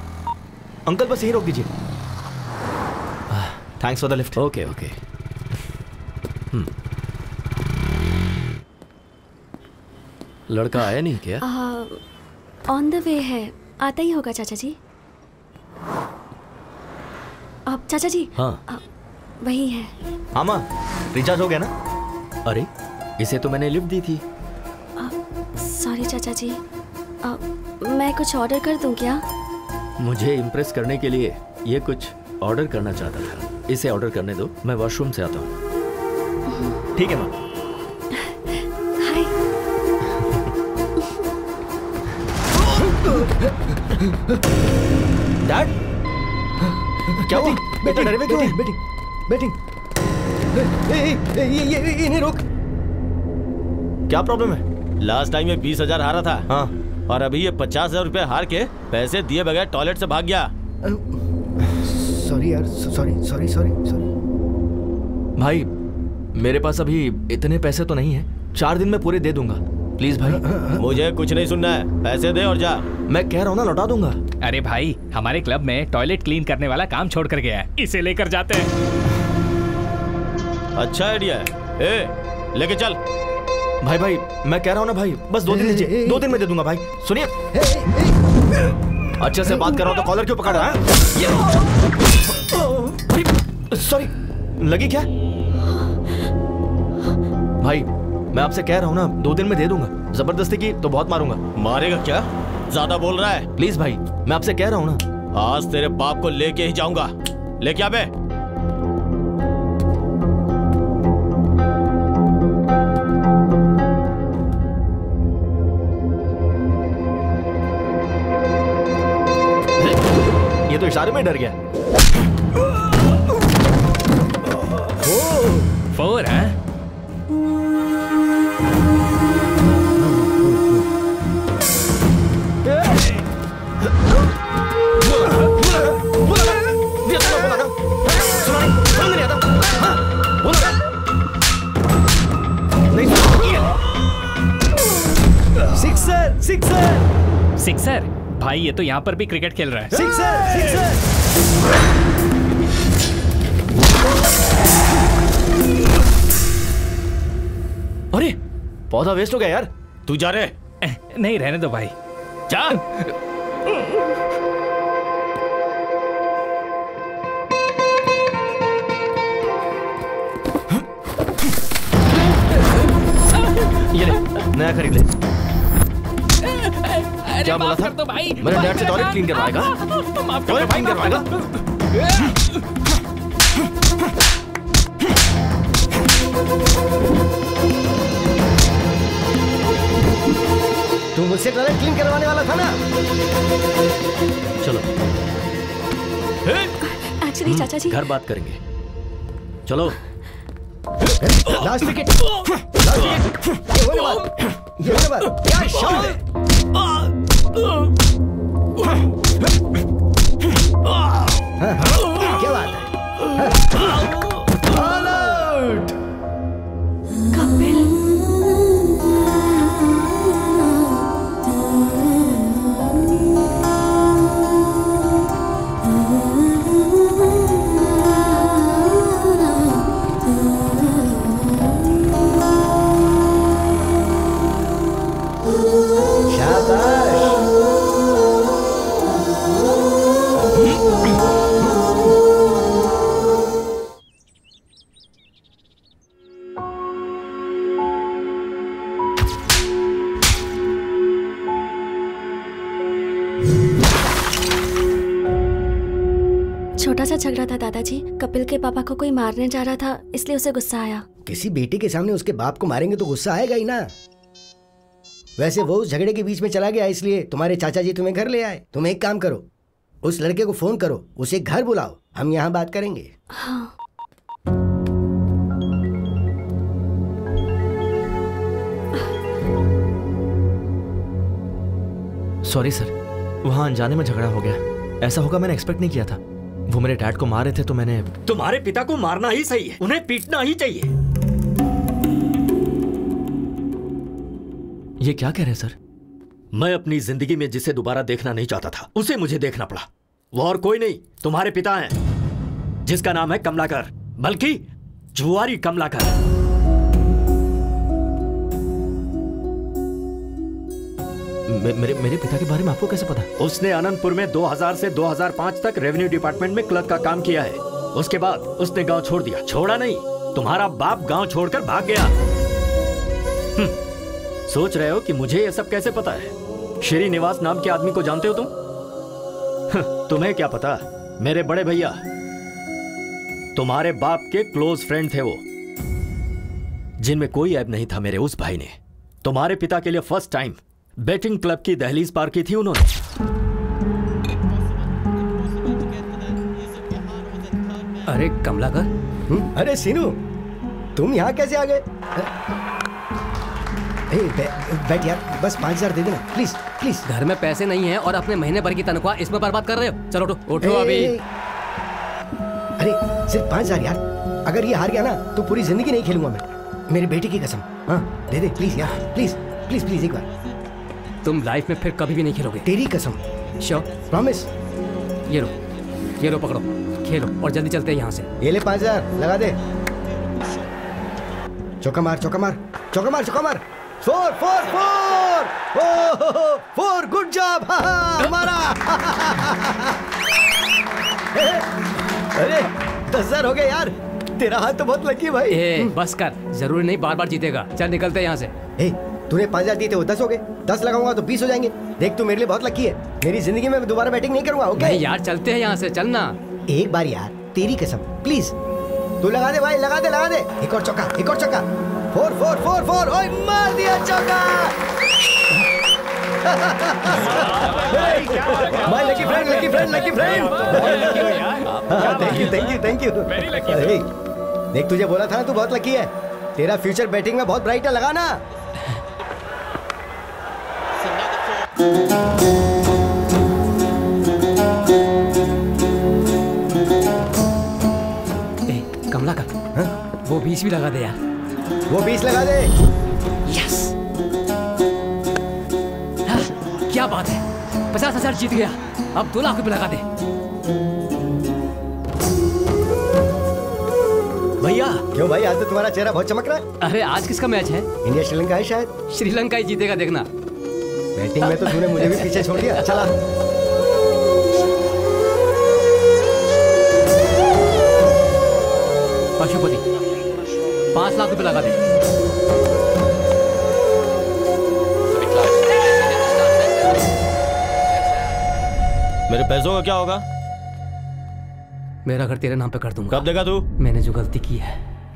अंकल बस यही रोक दीजिए। Thanks for the lift. Okay. लड़का आया नहीं क्या? ऑन द वे है, आता ही होगा चाचा जी। अब चाचा जी। हाँ वही है। हाँ माँ, रिचार्ज हो गया ना? अरे इसे तो मैंने लिफ्ट दी थी। सॉरी चाचा जी, मैं कुछ ऑर्डर कर दूं क्या? मुझे इम्प्रेस करने के लिए ये कुछ ऑर्डर करना चाहता था। इसे ऑर्डर करने दो, मैं वॉशरूम से आता हूँ। ठीक है माँ। हाय। डैड क्या हुआ? बैटिंग इन्हें रोक। क्या प्रॉब्लम है? लास्ट टाइम ये 20,000 हारा था। हाँ। और अभी ये 50,000 रुपए हार के पैसे दिए बगैर टॉयलेट से भाग गया। सॉरी यार, सॉरी। भाई मेरे पास अभी इतने पैसे तो नहीं है, 4 दिन में पूरे दे दूंगा। प्लीज भाई। मुझे कुछ नहीं सुनना है, पैसे दे और जा। मैं कह रहा हूँ ना, लौटा दूंगा। अरे भाई, हमारे क्लब में टॉयलेट क्लीन करने वाला काम छोड़ कर गया है, इसे लेकर जाते हैं। अच्छा आइडिया है। ए, लेके चल। भाई मैं कह रहा हूँ ना भाई, बस 2 दिन दीजिए, 2 दिन में दे दूंगा भाई। सुनिए, अच्छे से बात कर रहा हूँ तो कॉलर क्यों पकड़ रहा है? सॉरी, लगी क्या? भाई मैं आपसे कह रहा हूँ ना, 2 दिन में दे दूंगा। जबरदस्ती की तो बहुत मारूंगा। मारेगा क्या? ज्यादा बोल रहा है। प्लीज भाई, मैं आपसे कह रहा हूँ ना। आज तेरे बाप को लेके ही जाऊंगा। लेके आ बे। ये तो इशारे में डर गया। 4 है? सिक्सर? भाई ये तो यहाँ पर भी क्रिकेट खेल रहा है। सिक्सर। अरे पौधा वेस्ट हो गया यार। तू जा रहे? नहीं, रहने दो भाई, जा। ये ले, नया खरीद ले। क्या बोला था? मेरे डैड से टॉयलेट क्लीन करवाएगा? टॉयलेट क्लीन करवाएगा? तू मुझसे टॉयलेट क्लीन करवाने वाला था ना? चलो एक्चुअली चाचा जी घर बात करेंगे। चलो लास्ट विकेट, लास्ट विकेट। ये होने बात, ये होने बात। क्या शॉट है? हाँ, क्या बात है? All out. कपिल छोटा सा झगड़ा था दादाजी। कपिल के पापा को कोई मारने जा रहा था, इसलिए उसे गुस्सा आया। किसी बेटे के सामने उसके बाप को मारेंगे तो गुस्सा आएगा ही ना। वैसे वो उस झगड़े के बीच में चला गया, इसलिए तुम्हारे चाचा जी तुम्हें घर ले आए। तुम एक काम करो, उस लड़के को फोन करो, उसे घर बुलाओ, हम यहाँ बात करेंगे। हाँ। सॉरी सर, वहाँ अनजाने में झगड़ा हो गया। ऐसा होगा मैंने एक्सपेक्ट नहीं किया था। वो मेरे डैड को मारे थे तो मैंने। तुम्हारे पिता को मारना ही सही है, उन्हें पीटना ही चाहिए। ये क्या कह रहे हैं सर? मैं अपनी जिंदगी में जिसे दोबारा देखना नहीं चाहता था, उसे मुझे देखना पड़ा। वो और कोई नहीं, तुम्हारे पिता हैं, जिसका नाम है कमलाकर, बल्कि जुआरी कमलाकर। मेरे पिता के बारे में आपको कैसे पता? उसने अनंतपुर में 2000 से 2005 तक रेवेन्यू डिपार्टमेंट में क्लर्क का काम किया है। उसके बाद उसने गांव छोड़ दिया। छोड़ा नहीं, तुम्हारा बाप गांव छोड़कर भाग गया। सोच रहे हो कि मुझे यह सब कैसे पता है? श्रीनिवास नाम के आदमी को जानते हो तुम? तुम्हें क्या पता, मेरे बड़े भैया तुम्हारे बाप के क्लोज फ्रेंड थे वो, जिनमें कोई ऐब नहीं था। मेरे उस भाई ने तुम्हारे पिता के लिए फर्स्ट टाइम बैटिंग क्लब की दहलीज पार की थी उन्होंने। अरे कमलाकर। अरे सीनू, तुम यहाँ कैसे आ गए? बैठ यार, बस 5000 दे देना प्लीज प्लीज। घर में पैसे नहीं है और अपने महीने भर की तनख्वाह इसमें बर्बाद कर रहे हो। चलो उठो उठो अभी। अरे सिर्फ 5000 यार, अगर ये हार गया ना तो पूरी जिंदगी नहीं खेलूंगा मैं, मेरी बेटी की कसम। हाँ दे दे प्लीज यार, प्लीज प्लीज प्लीज एक बार। तुम लाइफ में फिर कभी भी नहीं खेलोगे। तेरी कसम। श्योर? प्रॉमिस। ये लो पकड़ो, खेलो और जल्दी चलते हैं यहाँ से। ये ले 5000 लगा दे। चौका मार चौका मार चौका मार चौका मार। 4 4 4 4 गुड जॉब हमारा। अरे 10,000 हो गए यार, तेरा हाथ तो बहुत लकी है भाई। बस कर, जरूरी नहीं बार बार जीतेगा। चल निकलते हैं यहाँ से। तूने 5000 दिए थे, वो 10 हो गए। 10 लगाऊंगा तो 20 हो जाएंगे। देख तू मेरे लिए बहुत लकी है, मेरी जिंदगी में दोबारा बैटिंग नहीं करूंगा। ओके नहीं यार, चलते हैं यहाँ से, चलना। एक बार यार, तेरी कसम प्लीज। तू लगा दे भाई, लगा दे लगा दे। एक और चौका, एक और चौका। 4 4 4 4। ओए मार दिया चौका। My lucky friend, lucky friend, lucky friend. Thank you thank you. देख तुझे बोला था ना तू बहुत लकी है, तेरा फ्यूचर बैटिंग में बहुत ब्राइट है, लगा ना। कमला का वो 20 भी लगा दे यार। वो 20 लगा दे। यस, क्या बात है, 50,000 जीत गया। अब 2 लाख रुपए लगा दे। भैया। क्यों भाई, आज तो तुम्हारा चेहरा बहुत चमक रहा है। अरे आज किसका मैच है? इंडिया श्रीलंका है शायद। श्रीलंका ही जीतेगा, देखना। बैटिंग में तो तूने मुझे भी पीछे छोड़ दिया। चला। पशुपति 5 लाख रुपए लगा दे। मेरे पैसों का क्या होगा? मेरा घर तेरे नाम पे कर दूंगा। कब देगा तू? मैंने जो गलती की है,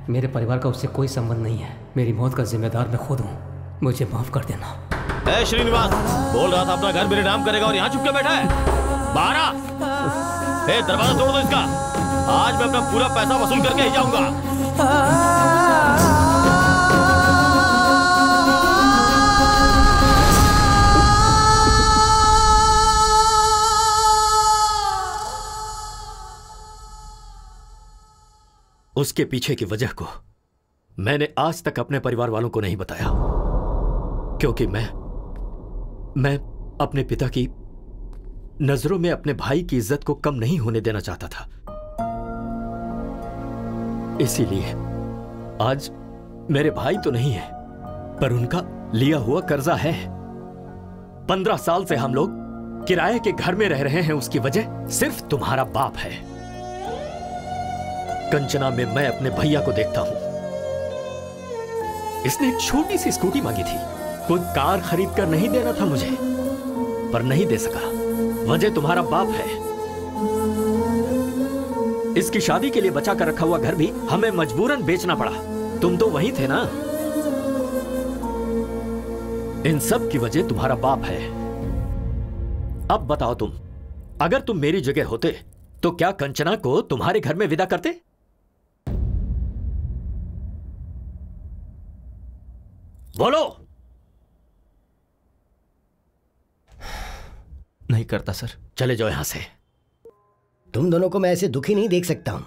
मेरे परिवार का उससे कोई संबंध नहीं है। मेरी मौत का जिम्मेदार मैं खुद हूँ, मुझे माफ कर देना। ए श्रीनिवास, बोल रहा था अपना घर मेरे नाम करेगा और यहाँ चुप के बैठा है। बाहर आ। ए दरवाजा तोड़ दो इसका। आज मैं अपना पूरा पैसा वसूल करके ही जाऊंगा। उसके पीछे की वजह को मैंने आज तक अपने परिवार वालों को नहीं बताया, क्योंकि मैं अपने पिता की नजरों में अपने भाई की इज्जत को कम नहीं होने देना चाहता था। इसीलिए आज मेरे भाई तो नहीं है, पर उनका लिया हुआ कर्जा है। 15 साल से हम लोग किराए के घर में रह रहे हैं, उसकी वजह सिर्फ तुम्हारा बाप है। कंचना में मैं अपने भैया को देखता हूं। इसने एक छोटी सी स्कूटी मांगी थी, कोई कार खरीद कर नहीं देना था मुझे, पर नहीं दे सका। वजह तुम्हारा बाप है। इसकी शादी के लिए बचा कर रखा हुआ घर भी हमें मजबूरन बेचना पड़ा। तुम तो वही थे ना। इन सब की वजह तुम्हारा बाप है। अब बताओ तुम, अगर तुम मेरी जगह होते तो क्या कंचना को तुम्हारे घर में विदा करते? बोलो। नहीं करता सर। चले जाओ यहां से। तुम दोनों को मैं ऐसे दुखी नहीं देख सकता हूं।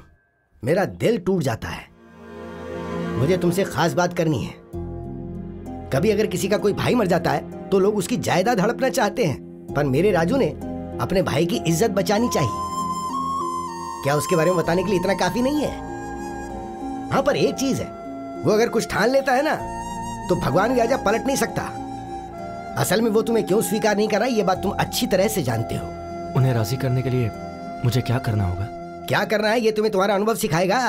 मेरा दिल टूट जाता है। मुझे तुमसे खास बात करनी है। कभी अगर किसी का कोई भाई मर जाता है तो लोग उसकी जायदाद हड़पना चाहते हैं, पर मेरे राजू ने अपने भाई की इज्जत बचानी चाहिए। क्या उसके बारे में बताने के लिए इतना काफी नहीं है? हाँ, पर एक चीज है, वो अगर कुछ ठान लेता है ना तो भगवान भी आजा पलट नहीं सकता। असल में वो तुम्हें क्यों स्वीकार नहीं कर रहा, ये बात तुम अच्छी तरह से जानते हो। उन्हें राजी करने के लिए मुझे क्या करना होगा? क्या करना है ये तुम्हें तुम्हारा अनुभव सिखाएगा।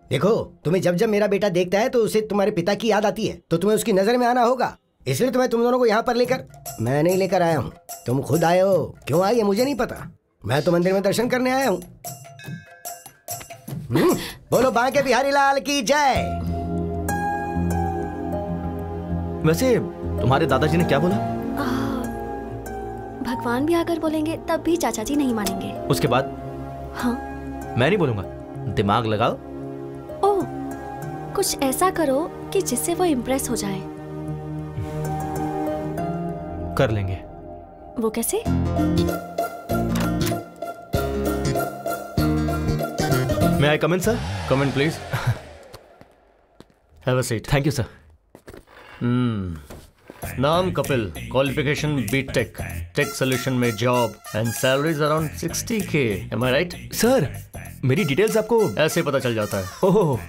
देखो, तुम्हें जब जब मेरा बेटा देखता है तो उसे तुम्हारे पिता की याद आती है, तो तुम्हें उसकी नजर में आना होगा। इसलिए तुम्हें तुम दोनों को यहाँ पर लेकर, मैं नहीं लेकर आया हूँ, तुम खुद आए हो। क्यों आए ये मुझे नहीं पता, मैं तो मंदिर में दर्शन करने आया हूँ। बोलो बांके बिहारी लाल की जय। वैसे तुम्हारे दादाजी ने क्या बोला? भगवान भी आकर बोलेंगे तब भी चाचा जी नहीं मानेंगे। उसके बाद? हाँ, मैं नहीं बोलूंगा। दिमाग लगाओ। ओह, कुछ ऐसा करो कि जिससे वो इम्प्रेस हो जाए। कर लेंगे। वो कैसे? May I come in, sir? Come in, please. Have a seat. Thank you, sir. नाम Kapil, qualification BTech, tech solution में job and salaries around 60K. Am I right? Sir, मेरी डिटेल्स आपको ऐसे पता चल जाता है। ओह,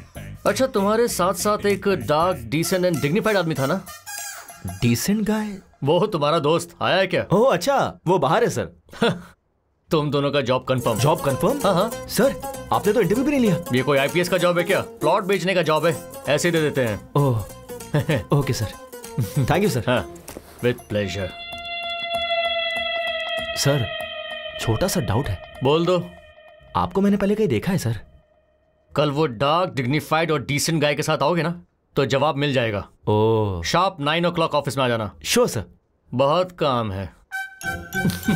अच्छा, तुम्हारे साथ साथ एक डार्क, डिसेंट एंड डिग्निफाइड आदमी था ना? Decent guy? वो तुम्हारा दोस्त आया है क्या? ओह अच्छा, वो बाहर है सर। तुम दोनों का जॉब कंफर्म। Job confirm? हाँ हाँ सर, आपने तो इंटरव्यू भी नहीं लिया। ये कोई आईपीएस का जॉब है क्या? प्लॉट बेचने का जॉब है, ऐसे दे देते हैं। Oh okay sir, thank you sir. हाँ, विद प्लेजर। सर, छोटा सा डाउट है। बोल दो। आपको मैंने पहले कहीं देखा है सर? कल वो डार्क, डिग्निफाइड और डिसेंट गाय के साथ आओगे ना तो जवाब मिल जाएगा। ओह, शार्प 9 o'clock ऑफिस में आ जाना। Sure sir. बहुत काम है। मुझे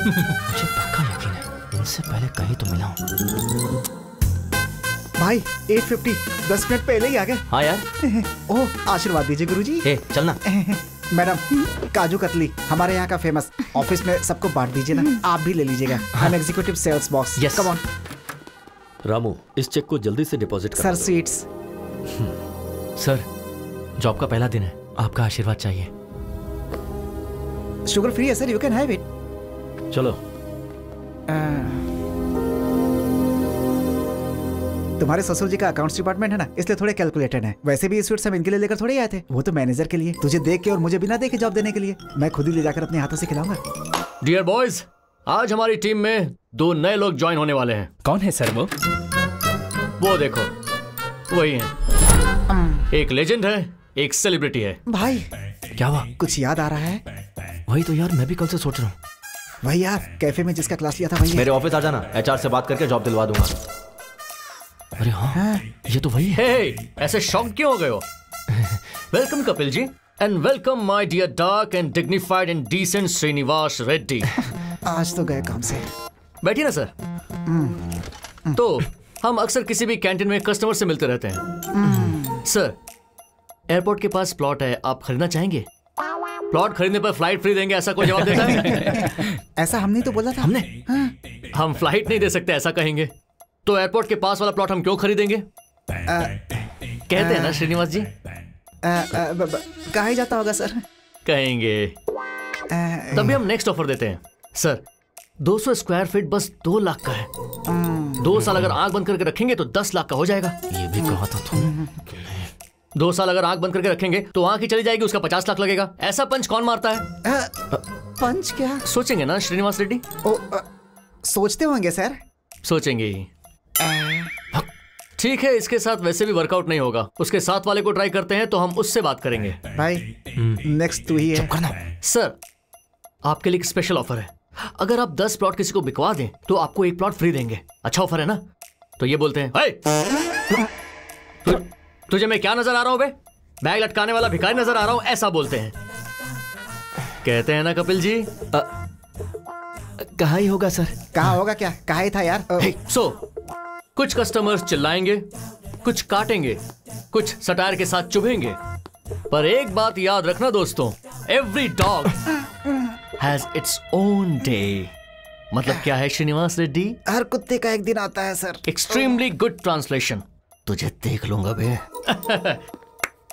पक्का यकीन है, इनसे पहले कहीं तो मिला हूँ। भाई 8:50, 10 मिनट पहले ही आ गए। हाँ यार। ओह, आशीर्वाद दीजिए गुरुजी। चलना। मैडम, काजू कतली हमारे यहाँ का फेमस, ऑफिस में सबको बांट दीजिए ना। आप भी ले लीजिएगा। हम executive sales boss. Yes. Come on. Ramu, इस चेक को जल्दी से deposit sir, seats. Sir, job का पहला दिन है, आपका आशीर्वाद चाहिए। शुगर फ्री है sir, you can have it. चलो। तुम्हारे ससुर जी का अकाउंट्स डिपार्टमेंट है ना, इसलिए थोड़े कैलकुलेटेड है। वैसे भी ये स्वीट्स हम इनके लिए लेकर थोड़े आए थे, वो तो मैनेजर के लिए, तुझे देख के और मुझे बिना देखे जॉब देने के लिए। मैं खुद ही ले जाकर अपने हाथों से खिलाऊंगा। डियर बॉयज, आज हमारी टीम में 2 नए लोग ज्वाइन होने वाले हैं। कौन है सर वो देखो, वही है। एक लेजेंड है, एक सेलिब्रिटी है। भाई क्या हुआ? कुछ याद आ रहा है? वही तो यार, मैं भी कल से सोच रहा हूँ। वही यार, कैफे में जिसका क्लास लिया था वही। मेरे ऑफिस आ जाना, एचआर से बात करके जॉब दिलवा दूंगा। अरे हाँ, ये तो वही है। ऐसे शॉक क्यों हो गए हो? Welcome Kapil ji, and welcome my dear dark and dignified and decent Srinivas Reddy. आज तो गए काम से। बैठिए ना सर। तो हम अक्सर किसी भी कैंटीन में कस्टमर से मिलते रहते हैं। सर, एयरपोर्ट के पास प्लॉट है, आप खरीदना चाहेंगे? प्लॉट खरीदने पर फ्लाइट फ्री देंगे, ऐसा कोई जवाब देता है? ऐसा हमने तो बोला था। हमने? हम फ्लाइट नहीं दे सकते ऐसा कहेंगे, तो एयरपोर्ट के पास वाला प्लॉट हम क्यों खरीदेंगे? कहते हैं ना श्रीनिवास जी। कहा ही जाता होगा सर। कहेंगे। तभी हम नेक्स्ट ऑफर देते हैं। सर, 200 स्क्वायर फीट बस 2 लाख का है। 2 साल अगर आंख बंद करके रखेंगे तो 10 लाख का हो जाएगा। ये भी कहा था तुम। 2 साल अगर आंख बंद करके रखेंगे तो आंख ही चली जाएगी, उसका 50 लाख लगेगा। ऐसा पंच कौन मारता है? पंच क्या? सोचेंगे ना श्रीनिवास रेड्डी? सोचते होंगे सर। सोचेंगे ही। ठीक है, इसके साथ वैसे भी वर्कआउट नहीं होगा, उसके साथ वाले को ट्राई करते हैं, तो हम उससे बात करेंगे। भाई नेक्स्ट तू ही है। सर, आपके लिए एक स्पेशल ऑफर है। अगर आप 10 प्लॉट किसी को बिकवा दें तो आपको 1 प्लॉट फ्री देंगे। अच्छा ऑफर है ना? तो ये बोलते हैं, तुझे मैं क्या नजर आ रहा हूं बे? बैग लटकाने वाला भिखारी नजर आ रहा हूं, ऐसा बोलते हैं। कहते हैं ना कपिल जी? कहा ही होगा सर। कहा होगा क्या? कहा ही था यार। कुछ कस्टमर्स चिल्लाएंगे, कुछ काटेंगे, कुछ सटायर के साथ चुभेंगे, पर एक बात याद रखना दोस्तों, every dog has its own day. मतलब क्या है श्रीनिवास रेड्डी? हर कुत्ते का एक दिन आता है सर। Extremely good translation. तुझे देख लूंगा बे।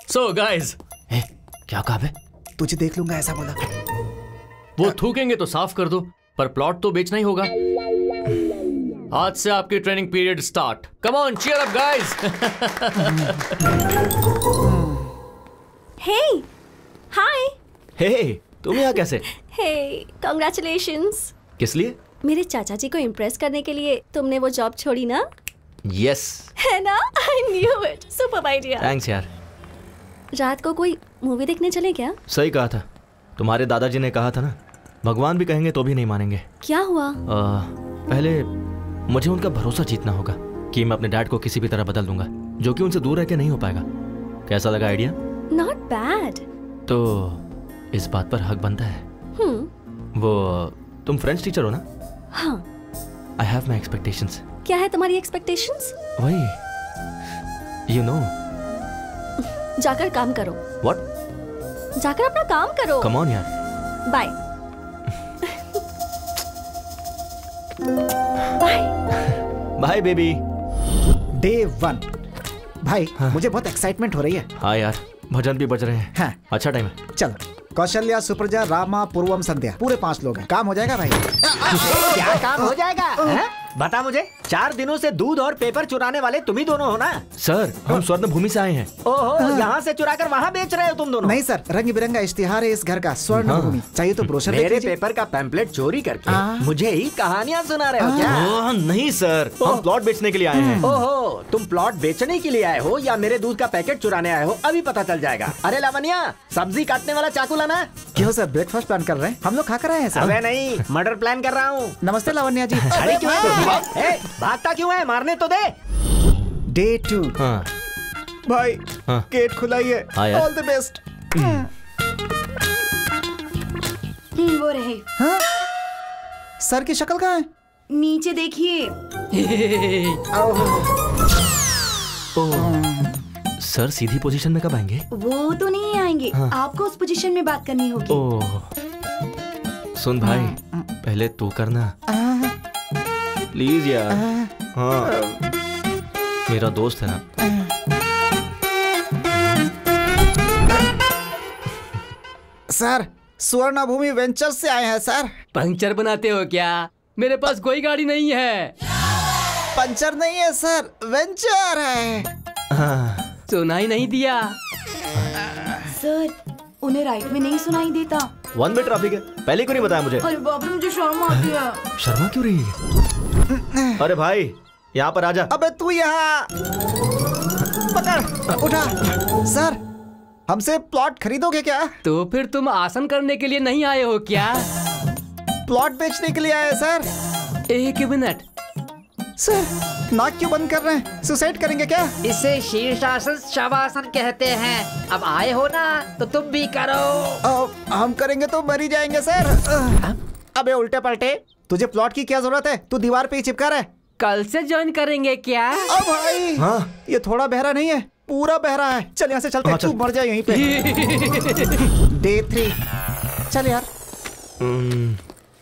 सो गाइस, क्या कहा बे? तुझे देख लूंगा ऐसा बोला। वो थूकेंगे तो साफ कर दो, पर प्लॉट तो बेचना ही होगा। आज से आपकी training period start. Come on, cheer up guys. Hey, hi. Hey, तुम यहाँ कैसे? Hey, congratulations. किस लिए? मेरे चाचा जी को इम्प्रेस करने के लिए तुमने वो जॉब छोड़ी ना? यस। है ना? I knew it. Super idea. Thanks यार। रात को कोई मूवी देखने चले क्या? सही कहा था। तुम्हारे दादाजी ने कहा था ना, भगवान भी कहेंगे तो भी नहीं मानेंगे। क्या हुआ? पहले मुझे उनका भरोसा जीतना होगा कि मैं अपने डैड को किसी भी तरह बदल दूंगा, जो कि उनसे दूर रह के नहीं हो पाएगा। कैसा लगा आइडिया? Not bad. तो इस बात पर हक बनता है। वो तुम फ्रेंच टीचर हो ना? हाँ। I have my expectations. क्या है तुम्हारी एक्सपेक्टेशंस? वही, यू नो। जाकर काम करो। व्हाट? जाकर अपना काम करो। कम ऑन यार। Bye. Bye. Bye baby. Day 1। भाई मुझे बहुत एक्साइटमेंट हो रही है। हाँ यार, भजन भी बज रहे हैं। हाँ। अच्छा टाइम है। चलो। कौशल्या, सुप्रजा, रामा, पूर्वम, संध्या, पूरे 5 लोग हैं। काम हो जाएगा भाई? क्या काम हो जाएगा? है? बता मुझे। 4 दिनों से दूध और पेपर चुराने वाले तुम ही दोनों हो ना? सर, हम स्वर्ण भूमि से आए हैं। ओहो, यहाँ से चुरा कर वहाँ बेच रहे हो तुम दोनों? नहीं सर, रंग बिरंगा इश्तिहार है इस घर का, स्वर्ण भूमि। चाहिए तो ब्रोशर मेरे पेपर का पैम्पलेट चोरी करके मुझे ही कहानियाँ सुना रहे हो क्या? नहीं सर, हम प्लॉट बेचने के लिए आए हैं। ओहो, तुम प्लॉट बेचने के लिए आए हो या मेरे दूध का पैकेट चुराने आए हो, अभी पता चल जाएगा। अरे लावण्या, सब्जी काटने वाला चाकू लाना। क्यों सर, ब्रेकफास्ट प्लान कर रहे हैं? हम लोग खा कर आए हैं सर। अबे नहीं, मर्डर प्लान कर रहा हूँ। नमस्ते लावण्या जी। अरे क्यों है? भागता क्यों है? मारने तो दे। डे 2। हाँ। भाई गेट खुला ही है। All the best. वो रहे। हाँ? सर की शक्ल कहाँ है? नीचे देखिए। सर सीधी पोजीशन में कब आएंगे? वो तो नहीं आएंगे। हाँ। आपको उस पोजीशन में बात करनी होगी। सुन भाई, पहले तू करना प्लीज यार। हाँ, मेरा दोस्त है ना। सर, स्वर्ण भूमि वेंचर्स से आए हैं सर। पंक्चर बनाते हो क्या? मेरे पास कोई गाड़ी नहीं है। पंचर नहीं है सर, वेंचर है। सुनाई नहीं दिया सर, उन्हें राइट में नहीं सुनाई देता। 1 वे ट्रैफिक है, पहले क्यों नहीं बताया मुझे? अरे बाप रे, मुझे शर्म आती है। शर्मा क्यों रही है? अरे भाई यहाँ पर आजा। अबे तू यहाँ पकड़, उठा। सर, हमसे प्लॉट खरीदोगे क्या? तो फिर तुम आसन करने के लिए नहीं आए हो क्या? प्लॉट बेचने के लिए आए सर। 1 मिनट सर, नाक क्यों बंद कर रहे हैं? सुसाइड करेंगे क्या? इसे शीर्षासन शवासन कहते हैं। अब आए हो ना तो तुम भी करो। हम करेंगे तो मर ही जाएंगे सर। अबे उल्टे पलटे, तुझे प्लॉट की क्या जरूरत है? तू दीवार पे ही चिपका रहा है। कल से ज्वाइन करेंगे क्या? अब भाई ये थोड़ा बहरा नहीं है, पूरा बहरा है। चल यहाँ से चलते हैं, तू मर जाए यहीं पे। Day 3 चल यार।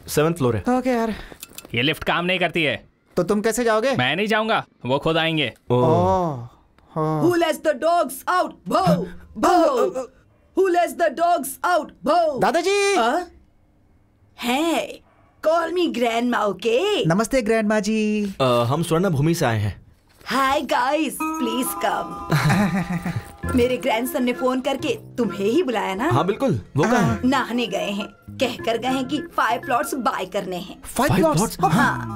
7th फ्लोर है। ओके यार। ये लिफ्ट काम नहीं करती है। तो तुम कैसे जाओगे? मैं नहीं जाऊंगा, वो खुद आएंगे। Who lets the dogs out? Bow, bow. Who lets the dogs out? Bow. दादाजी। Hey, call me grandma, okay? नमस्ते ग्रैंडमा जी। हम स्वर्ण भूमि से आए हैं। Hi guys, please come. मेरे ग्रैंडसन ने फोन करके तुम्हें ही बुलाया ना? हाँ बिल्कुल, वो कहाँ है? नहाने गए हैं, कहकर गए हैं कि 5 प्लॉट्स बाय करने हैं। 5 प्लॉट्स? हाँ।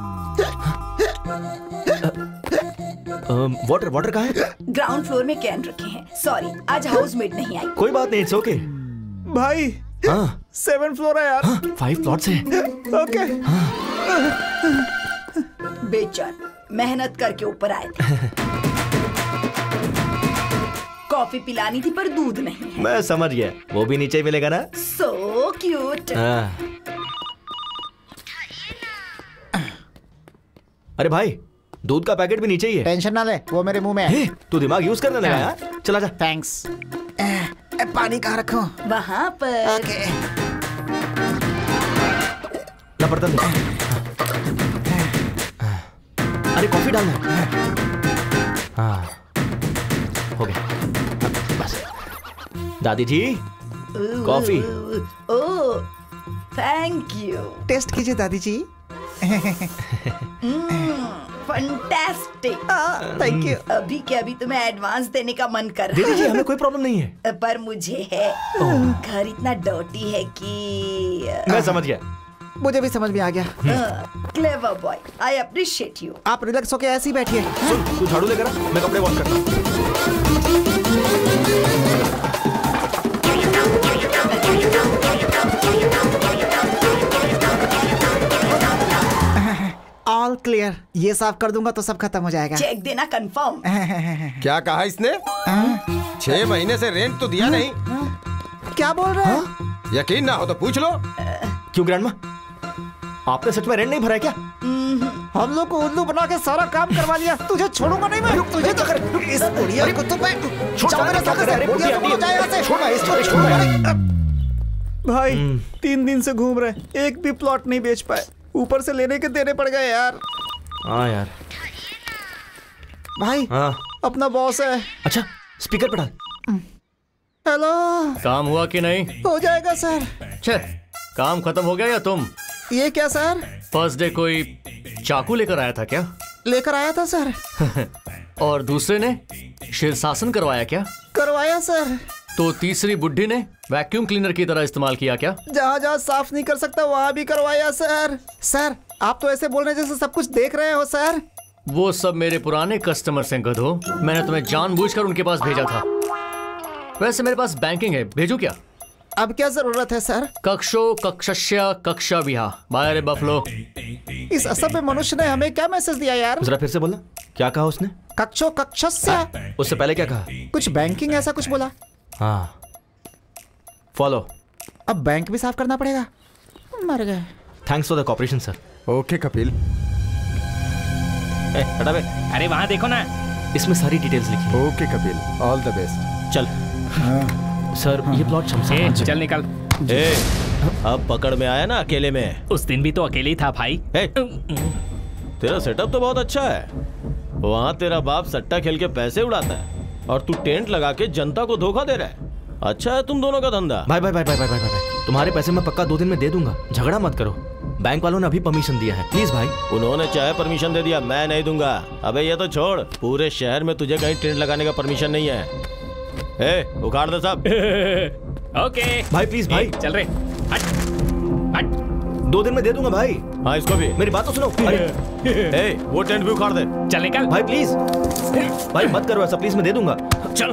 वाटर कहाँ है? ग्राउंड फ्लोर में कैन रखे हैं। सॉरी, आज हाउसमेट नहीं आई। कोई बात नहीं, इट्स ओके। भाई 7th फ्लोर है यार। 5 प्लॉट्स है। ओके। बेचार मेहनत करके ऊपर आए थे। कॉफी पिलानी थी पर दूध नहीं है। मैं समझ गया, वो भी नीचे ही मिलेगा ना? So cute. अरे भाई, दूध का पैकेट भी नीचे ही है। टेंशन ना ले, वो मेरे मुंह में है। तू दिमाग यूज करने लगा यार। चला जा। थैंक्स। पानी कहाँ रखूं? वहाँ पर। ओके। ला बर्तन दे। अरे कॉफी डालना। हाँ, हो गया। बस। दादी जी, coffee. Oh, thank you. Taste कीजिए दादी जी। फंटास्टिक। Thank you. अभी के अभी तुम्हें एडवांस देने का मन कर रहा दीदी जी, हमें कोई प्रॉब्लम नहीं है। पर मुझे है। घर इतना डर्टी है कि मैं समझ गया। मुझे भी समझ में आ गया। Clever boy, I appreciate you. आप रिलैक्स होके ऐसे ही बैठिए। सुन, तू झाड़ू लेकर आ, मैं कपड़े वॉश करता हूँ। All clear. ये साफ कर दूंगा तो सब खत्म हो जाएगा। चेक देना कंफर्म। क्या कहा इसने? 6 महीने से रेंट तो दिया नहीं। क्या बोल रहा है? यकीन ना हो तो पूछ लो। क्यों ग्रैंडमा, आपने सच में रेंट नहीं भरा है क्या? हम लोग को उल्लू बना के सारा काम करवा लिया। तुझे छोड़ूंगा नहीं मैं। तुझे तो इस बुढ़िया को तो मैं जाओ मेरे साथ से। बुढ़िया को जाए यहाँ से। छोड़ इसको, छोड़। भाई 3 दिन से घूम रहे, एक भी प्लॉट नहीं बेच पाए। ऊपर से लेने के देने पड़ गए यार। हाँ यार। भाई अपना बॉस है। अच्छा, स्पीकर पे डाल। हेलो। काम हुआ कि नहीं? हो जाएगा सर। छे, काम खत्म हो गया या तुम? ये क्या सर? फर्स्ट डे कोई चाकू लेकर आया था क्या? लेकर आया था सर। और दूसरे ने शीर्षासन करवाया क्या? करवाया सर। तो तीसरी बुड्ढी ने वैक्यूम क्लीनर की तरह इस्तेमाल किया क्या? जहाँ जहाँ साफ नहीं कर सकता वहाँ भी करवाया सर। सर आप तो ऐसे बोल रहे जैसे सब कुछ देख रहे हो सर। वो सब मेरे पुराने कस्टमर्स हैं गधो। मैंने तुम्हें जानबूझकर उनके पास भेजा था। वैसे मेरे पास बैंकिंग है, भेजू क्या? अब क्या जरूरत है सर? कक्षो कक्षस्य कक्षा विहा बाय रे बफलो। इस असभ्य मनुष्य ने हमें क्या मैसेज दिया यार? जरा फिर से बोलना, क्या कहा उसने? कक्षो कक्षस्य। उससे पहले क्या कहा? कुछ बैंकिंग ऐसा कुछ बोला। हाँ, फॉलो। अब बैंक भी साफ करना पड़ेगा। मर गए। Thanks for the cooperation sir. Okay Kapil. हटा बे। अरे वहाँ देखो ना, इसमें सारी डिटेल्स लिखी। Okay Kapil, all the best. चल। सर ये प्लॉट शमशान। चल निकल। अब पकड़ में आया ना अकेले में। उस दिन भी तो अकेले ही था भाई। तेरा सेटअप तो बहुत अच्छा है। वहाँ तेरा बाप सट्टा खेल के पैसे उड़ाता है और तू टेंट लगा के जनता को धोखा दे रहा है। अच्छा है तुम दोनों का धंधा। भाई भाई भाई भाई भाई भाई, तुम्हारे पैसे मैं पक्का 2 दिन में दे दूंगा, झगड़ा मत करो। बैंक वालों ने अभी परमिशन दिया है, प्लीज भाई। उन्होंने चाहे परमिशन दे दिया, मैं नहीं दूंगा। अबे ये तो छोड़, पूरे शहर में तुझे कहीं टेंट लगाने का परमिशन नहीं है। ए, उखाड़ दे सब। ओके भाई प्लीज भाई, चल रहे। हट 2 दिन में दे दूंगा भाई। हाँ इसको भी। मेरी बात तो सुनो। ए, वो टेंट भी उखाड़ दे। चल निकल भाई प्लीज। भाई मत करो ऐसा प्लीज, मैं दे दूंगा। चल।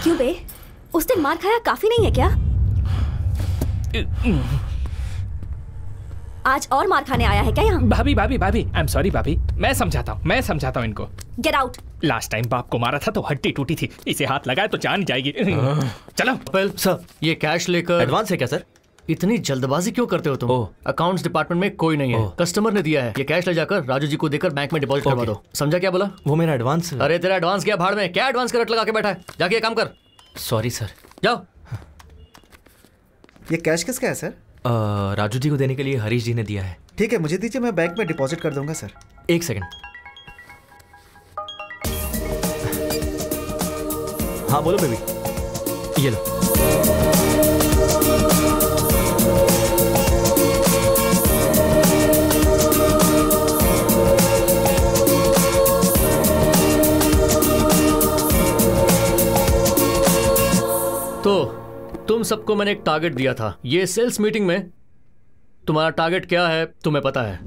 क्यों बे, उस दिन मार खाया काफी नहीं है क्या? आज और मार खाने आया है क्या यहाँ? भाभी भाभी भाभी, आई एम सॉरी भाभी, मैं समझाता हूँ इनको। Get out. लास्ट टाइम बाप को मारा था तो हड्डी टूटी थी, इसे हाथ लगाए तो जान जाएगी। चलो। कपिल सर, ये कैश लेकर। एडवांस है क्या सर? इतनी जल्दबाजी क्यों करते हो तुम? अकाउंट्स डिपार्टमेंट में कोई नहीं है, कस्टमर ने दिया है। ये कैश ले जाकर राजू जी को देकर बैंक में डिपॉजिट करवा दो। समझा क्या बोला? वो मेरा एडवांस। अरे तेरा एडवांस क्या भाड़ में, क्या एडवांस का रट लगा के बैठा है? जाके ये काम कर। Sorry sir. जाओ। ये कैश किसका है सर? राजू जी को देने के लिए हरीश जी ने दिया है। ठीक है, मुझे दीजिए, मैं बैंक में डिपॉजिट कर दूंगा सर। 1 सेकंड। हाँ बोलो बेबी। ये लो। तो तुम सबको मैंने एक टारगेट दिया था। ये सेल्स मीटिंग में तुम्हारा टारगेट क्या है तुम्हें पता है?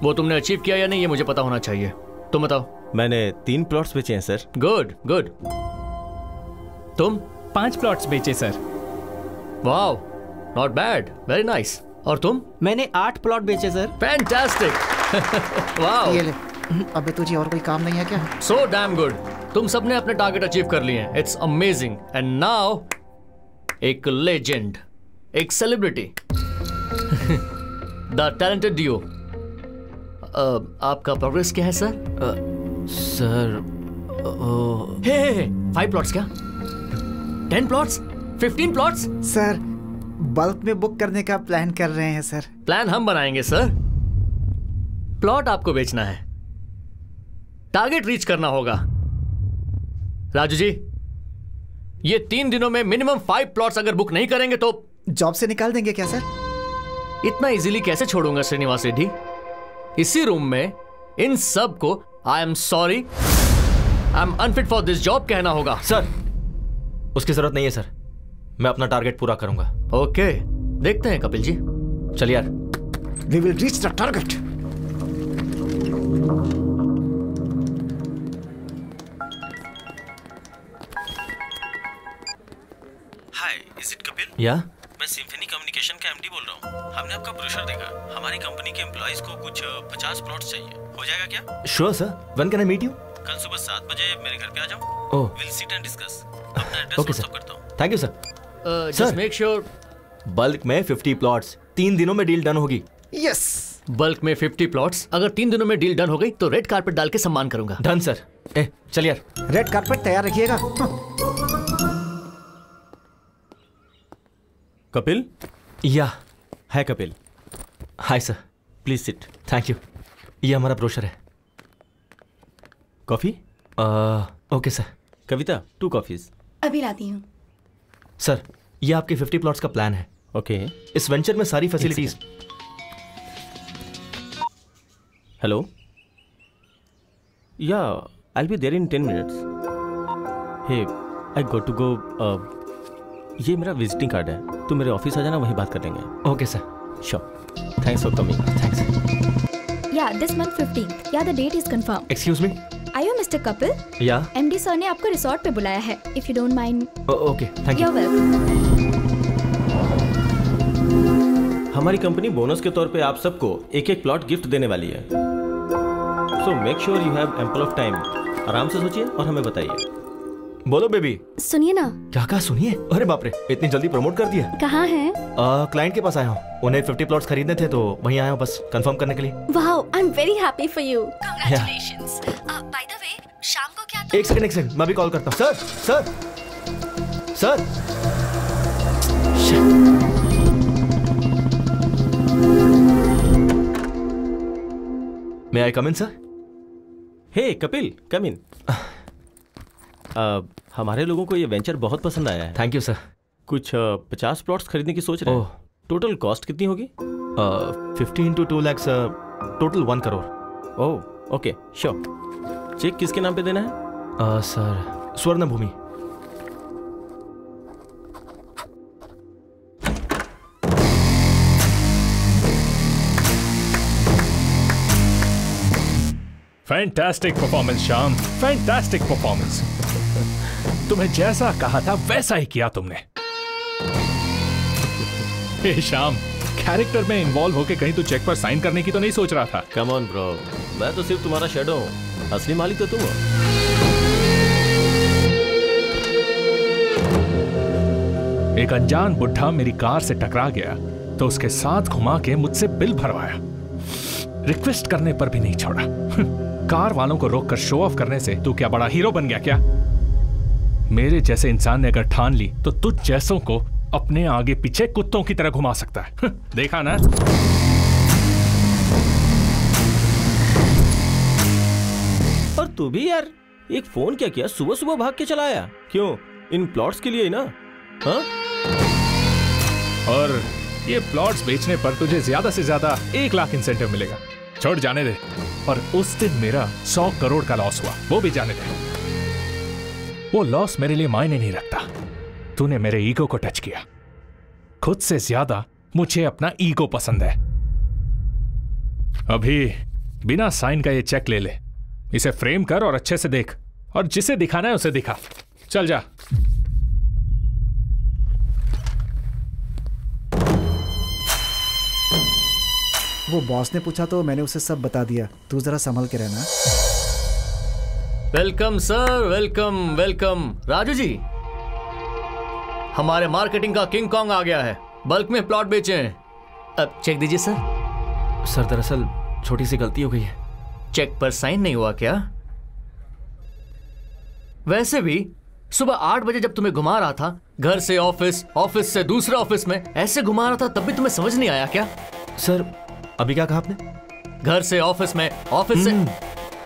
वो तुमने अचीव किया या नहीं ये मुझे पता होना चाहिए। तुम बताओ। मैंने 3 प्लॉट्स बेचे हैं सर। Good good. तुम? 5 प्लॉट्स बेचे sir. Wow, not bad, very nice. और तुम? मैंने 8 प्लॉट बेचे सर। फैंटास्टिक। वाओ। ये ले। अबे तुझे और कोई काम नहीं है क्या? So damn good. तुम सबने अपने टारगेट अचीव कर लिए हैं। It's amazing. एंड नाउ एक लेजेंड, एक सेलिब्रिटी, द टैलेंटेड डियो। आपका प्रोग्रेस क्या है सर? सर 5 प्लॉट्स क्या? 10 प्लॉट्स? 15 प्लॉट्स? सर बल्क में बुक करने का प्लान कर रहे हैं सर। प्लान हम बनाएंगे सर, प्लॉट आपको बेचना है, टारगेट रीच करना होगा। राजू जी, ये 3 दिनों में मिनिमम 5 प्लॉट्स अगर बुक नहीं करेंगे तो जॉब से निकाल देंगे क्या सर? इतना इजीली कैसे छोड़ूंगा श्रीनिवास रेड्डी? इसी रूम में इन सब को I am sorry, I am unfit for this job कहना होगा। सर उसकी जरूरत नहीं है सर, मैं अपना टारगेट पूरा करूंगा। ओके, देखते हैं कपिल जी। चल यार। We will reach the target. Hi, is it Kapil? या मैं सिम्फनी कम्युनिकेशन का एमडी बोल रहा हूँ। हमने आपका ब्रोशर देखा। हमारी कंपनी के एम्प्लॉइज को कुछ 50 प्लॉट्स चाहिए। हो जाएगा क्या? Sure sir. When can I meet you? कल सुबह 7 बजे मेरे घर पे आ जाओ। Oh, will sit and discuss. अपना एड्रेस व्हाट्सएप करता हूँ। Thank you sir. Just make sure bulk में 50 प्लॉट्स 3 दिनों में डील डन होगी। यस। बल्क में 50 प्लॉट्स, अगर 3 दिनों में डील डन हो गई तो रेड कारपेट डाल के सम्मान करूंगा। Done sir. चल यार। रेड कारपेट तैयार रखिएगा। Kapil? Yeah. Hi Kapil. Hi sir. Please sit. Thank you. ये हमारा ब्रोशर है। Coffee? Okay sir. Kavita 2 coffees. अभी लाती हूँ। सर ये आपके 50 प्लॉट्स का प्लान है। ओके। इस वेंचर में सारी facilities. Hello? Yeah, I be there in 10 minutes. Hey, I got to go. ये मेरा विजिटिंग कार्ड है, तुम मेरे ऑफिस आ जाना, वहीं बात कर लेंगे। Okay sir. Sure. Thanks for coming. Thanks. Ya, this month 15th। Ya, the date is confirm. Excuse me? Are you Mr. Kapil? Ya. MD sir ने आपको रिसोर्ट पे बुलाया है। If you don't mind. Okay, thank you. You're welcome. हमारी company bonus के तौर पे आप सबको 1-1 प्लॉट गिफ्ट देने वाली है। So make sure you have ample of time. आराम से सोचिए और हमें बताइए। बोलो बेबी। सुनिए ना। क्या कहा? सुनिए? अरे बाप रे, इतनी जल्दी प्रमोट कर दिया। कहाँ हैं? क्लाइंट के पास आया हूँ, उन्हें 50 प्लॉट्स खरीदने थे तो वहीं आया हूँ बस कंफर्म करने के लिए। Wow, I am very happy for you. Congratulations. By the way, शाम को क्या? एक सेकंड, मैं भी कॉल करता हूँ। सर। मे आई कम इन सर? हे कपिल, कम इन। हमारे लोगों को ये वेंचर बहुत पसंद आया है। Thank you sir. कुछ 50 प्लॉट्स खरीदने की सोच रहे हैं। टोटल कॉस्ट कितनी होगी? 50 into 2 lakhs, total 1 crore. Oh okay sure. Cheque किसके नाम पे देना है? Sir Swarn Bhoomi. Fantastic performance Shyam, fantastic performance. तुम्हें जैसा कहा था वैसा ही किया तुमने। हे श्याम, कैरेक्टर में इन्वॉल्व होके कहीं तू चेक पर साइन करने की तो नहीं सोच रहा था? कम ऑन ब्रो, मैं तो सिर्फ तुम्हारा शैडो हूँ, असली मालिक तो तुम हो। एक अनजान बुढ़ा मेरी कार से टकरा गया तो उसके साथ घुमा के मुझसे बिल भरवाया, रिक्वेस्ट करने पर भी नहीं छोड़ा। कार वालों को रोककर शो ऑफ करने से तू क्या बड़ा हीरो बन गया क्या? मेरे जैसे इंसान ने अगर ठान ली तो तुझ जैसों को अपने आगे पीछे कुत्तों की तरह घुमा सकता है। देखा ना? और तू भी यार एक फोन क्या किया, सुबह सुबह भाग के चला आया क्यों? इन प्लॉट्स के लिए ही ना? हाँ? और ये प्लॉट्स बेचने पर तुझे ज्यादा से ज्यादा 1 लाख इंसेंटिव मिलेगा। छोड़ जाने दे। और उस दिन मेरा 100 करोड़ का लॉस हुआ, वो भी जाने दे। वो लॉस मेरे लिए मायने नहीं रखता। तूने मेरे ईगो को टच किया। खुद से ज्यादा मुझे अपना ईगो पसंद है। अभी बिना साइन का ये चेक ले ले, इसे फ्रेम कर और अच्छे से देख, और जिसे दिखाना है उसे दिखा। चल जा। वो बॉस ने पूछा तो मैंने उसे सब बता दिया। तू जरा संभल के रहना। Welcome sir, welcome welcome. Raju ji, हमारे मार्केटिंग का किंग कॉन्ग आ गया है, बल्क में प्लॉट बेचे हैं। अब चेक दीजिए सर। सर दरअसल छोटी सी गलती हो गई है। चेक पर साइन नहीं हुआ क्या? वैसे भी सुबह 8 बजे जब तुम्हें घुमा रहा था, घर से ऑफिस, ऑफिस से दूसरे ऑफिस में, ऐसे घुमा रहा था, तब भी तुम्हें समझ नहीं आया क्या? सर अभी क्या कहा आपने? घर से ऑफिस में, ऑफिस से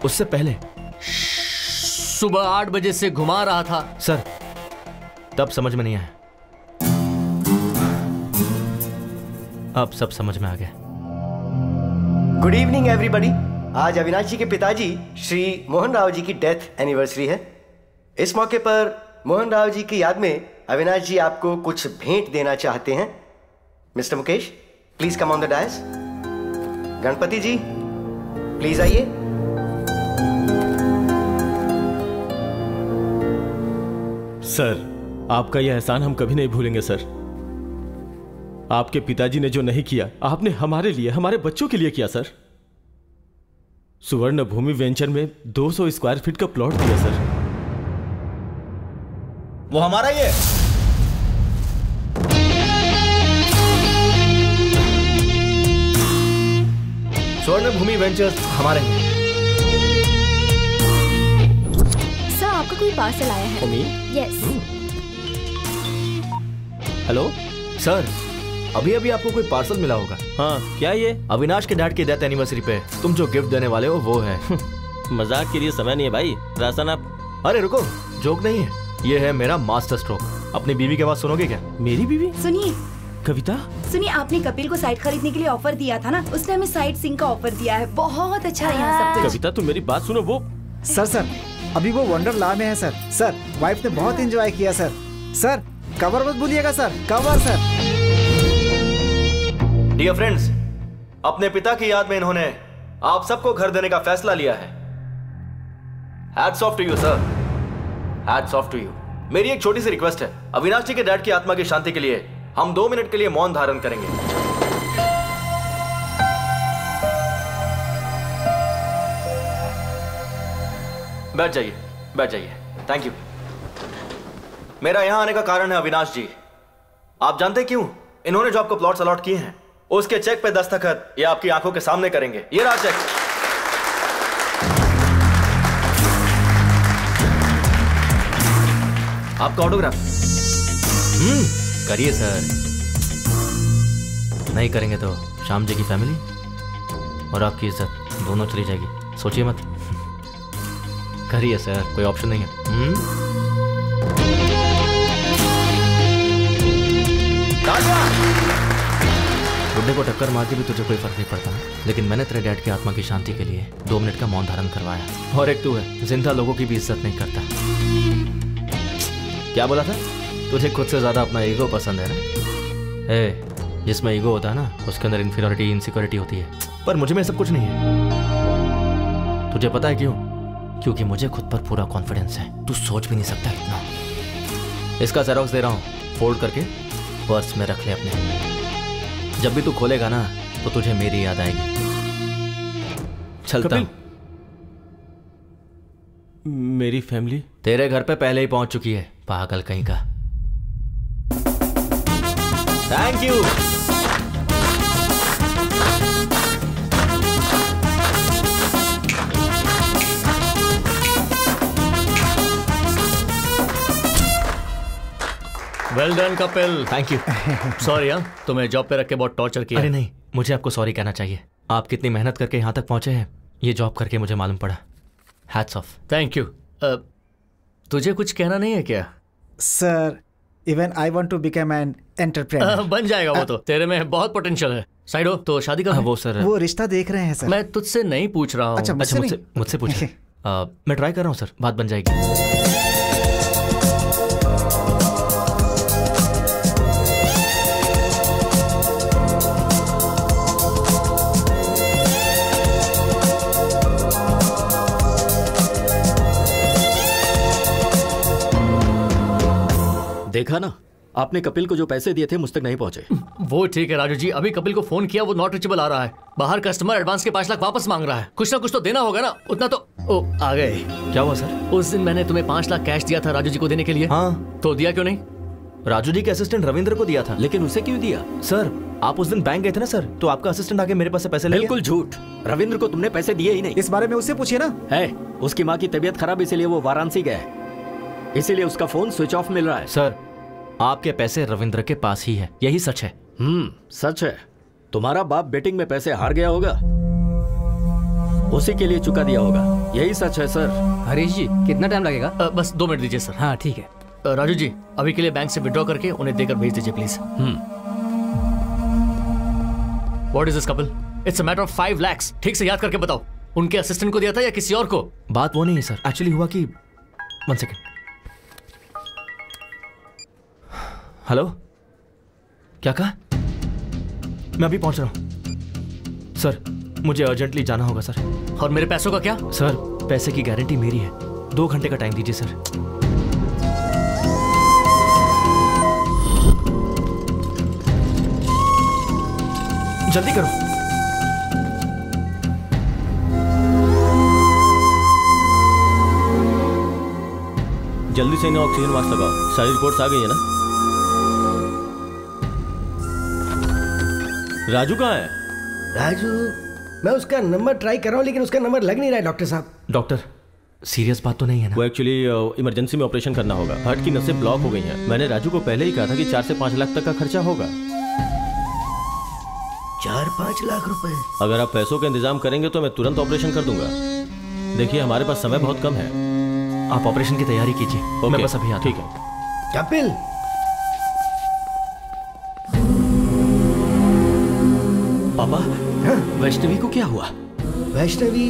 उससे पहले सुबह 8 बजे से घुमा रहा था। सर तब समझ में नहीं आया, अब सब समझ में आ गया। Good evening everybody. आज अविनाश जी के पिताजी श्री मोहन राव जी की डेथ एनिवर्सरी है। इस मौके पर मोहन राव जी की याद में अविनाश जी आपको कुछ भेंट देना चाहते हैं। Mister Mukesh, please come on the dais. Ganpati ji, please आइए। सर, आपका यह एहसान हम कभी नहीं भूलेंगे सर। आपके पिताजी ने जो नहीं किया, आपने हमारे लिए, हमारे बच्चों के लिए किया सर। सुवर्ण भूमि वेंचर में 200 स्क्वायर फीट का प्लॉट दिया सर। वो हमारा ही है। स्वर्ण भूमि वेंचर्स हमारे हैं। सर आपका कोई पार्सल आया है। यस। हेलो सर, अभी अभी आपको कोई पार्सल मिला होगा। हाँ, क्या ये? अविनाश के डैड की डेथ एनिवर्सरी पे तुम जो गिफ्ट देने वाले हो वो है। मजाक के लिए समय नहीं है भाई, रासन आप। अरे रुको, जोक नहीं है, ये है मेरा मास्टर स्ट्रोक। अपनी बीवी के आवाज सुनोगे क्या? मेरी बीवी? सुनिए कविता। सुनिए, आपने कपिल को साइट खरीदने के लिए ऑफर दिया था ना, उसने हमें साइट सिंह का ऑफर दिया है। बहुत अच्छा है यहाँ सब कुछ। कविता तुम मेरी बात सुनो। वो सर अभी वो वंडरला में है सर। सर वाइफ ने बहुत एंजॉय किया सर। सर कवर मत भूलिएगा sir, cover sir. Dear friends, अपने पिता की याद में इन्होंने आप सबको घर देने का फैसला लिया है। Hats off to you sir, hats off to you. मेरी एक छोटी सी रिक्वेस्ट है, अविनाश जी के डैड की आत्मा की शांति के लिए हम 2 मिनट के लिए मौन धारण करेंगे। बैठ जाइए, बैठ जाइए। Thank you. मेरा यहां आने का कारण है अविनाश जी। आप जानते क्यों? इन्होंने जो आपको प्लॉट्स अलॉट किए हैं, उसके चेक पे दस्तखत ये आपकी आंखों के सामने करेंगे। ये रहा चेक। आपका ऑटोग्राफ। करिए सर। नहीं करेंगे तो श्याम जी की फैमिली और आपकी इज्जत दोनों चली जाएगी, सोचिए मत। करिए सर, कोई ऑप्शन नहीं है। मेरे को टक्कर मार के भी तुझे कोई फर्क नहीं पड़ता, लेकिन मैंने तेरे डैड की आत्मा की शांति के लिए 2 मिनट का मौन धारण करवाया। और एक तू है जिंदा लोगों की भी इज्जत नहीं करता। क्या बोला था? तुझे खुद से ज्यादा अपना ईगो पसंद है ना? जिसमें ईगो होता है ना, उसके अंदर इन्फीरियरिटी, इनसिक्योरिटी होती है। पर मुझे में सब कुछ नहीं है। तुझे पता है क्यों? क्योंकि मुझे खुद पर पूरा कॉन्फिडेंस है। तू सोच भी नहीं सकता इतना। इसका जेरॉक्स दे रहा हूँ, फोल्ड करके पर्स में रख ले अपने। जब भी तू खोलेगा ना तो तुझे मेरी याद आएगी। चलता हूं। मेरी फैमिली तेरे घर पे पहले ही पहुंच चुकी है, पागल कहीं का। Thank you. Well done Kapil. Thank you. Sorry हाँ, तुम्हें जॉब पे रख के बहुत टॉर्चर किया। अरे नहीं, मुझे आपको सॉरी कहना चाहिए। आप कितनी मेहनत करके यहाँ तक पहुंचे हैं, ये जॉब करके मुझे मालूम पड़ा। Hats off. Thank you. तुझे कुछ कहना नहीं है क्या? Sir, even I want to become an entrepreneur. बन जाएगा वो तो, तेरे में बहुत पोटेंशियल है। साइड हो तो शादी का वो सर, वो रिश्ता देख रहे हैं सर। मैं तुझसे नहीं पूछ रहा हूँ। अच्छा, मुझसे पूछ। मैं ट्राई कर रहा हूँ सर, बात बन जाएगी। देखा ना, आपने कपिल को जो पैसे दिए थे मुझ तक नहीं पहुंचे। वो ठीक है राजू जी, अभी कपिल को फोन किया, वो नॉट रीचेबल आ रहा है। बाहर कस्टमर एडवांस के 5 लाख वापस मांग रहा है। कुछ ना कुछ तो देना होगा ना, उतना तो। ओ, आ गए। क्या हुआ सर? उस दिन मैंने तुम्हें 5 लाख कैश दिया था राजू जी को देने के लिए। हाँ, तो दिया क्यों नहीं? राजू जी के असिस्टेंट रविंद्र को दिया था। लेकिन उसे क्यों दिया? सर, आप उस दिन बैंक गए थे ना सर, तो आपका असिस्टेंट आके मेरे पास से पैसे ले गया। बिल्कुल झूठ। रविंद्र को तुमने पैसे दिए ही नहीं। इस बारे में उससे पूछिए ना। है, उसकी माँ की तबीयत खराब, इसीलिए वो वाराणसी गया है। इसीलिए उसका फोन स्विच ऑफ मिल रहा है। सर, आपके पैसे रविंद्र के पास ही है, यही सच है। सच है। तुम्हारा बाप बेटिंग में पैसे हार गया होगा, उसी के लिए चुका दिया होगा, यही सच है सर। हरीश जी, कितना टाइम लगेगा? बस 2 मिनट दीजिए सर। हाँ ठीक है। राजू जी, अभी के लिए बैंक से विड्रॉ करके उन्हें देकर भेज दीजिए please. What is this Kapil? It's a matter of 5 lakhs। ठीक से याद करके बताओ, उनके असिस्टेंट को दिया था या किसी और को? बात वो नहीं है सर, एक्चुअली हुआ कि 1 सेकेंड। हेलो, क्या कहा? मैं अभी पहुंच रहा हूं सर, मुझे अर्जेंटली जाना होगा सर। और मेरे पैसों का क्या? सर, पैसे की गारंटी मेरी है, 2 घंटे का टाइम दीजिए सर। जल्दी करो। जल्दी से इन्हें ऑक्सीजन मास्क लगाओ। सारी रिपोर्ट्स आ गई है ना? राजू कहाँ है? राजू, मैं उसका नंबर ट्राई कर रहा हूँ, लेकिन उसका नंबर लग नहीं रहा है डॉक्टर साहब। डॉक्टर, सीरियस बात तो नहीं है ना? वो एक्चुअली इमरजेंसी में ऑपरेशन करना होगा। हार्ट की नसें ब्लॉक हो गई हैं। मैंने राजू को पहले ही कहा था कि 4 से 5 लाख तक का खर्चा होगा। 4-5 लाख रुपए? अगर आप पैसों का इंतजाम करेंगे तो मैं तुरंत ऑपरेशन कर दूंगा। देखिए, हमारे पास समय बहुत कम है। आप ऑपरेशन की तैयारी कीजिए, मैं बस अभी आता हूं। ठीक है। कपिल, पापा, वैष्णवी को क्या हुआ? वैष्णवी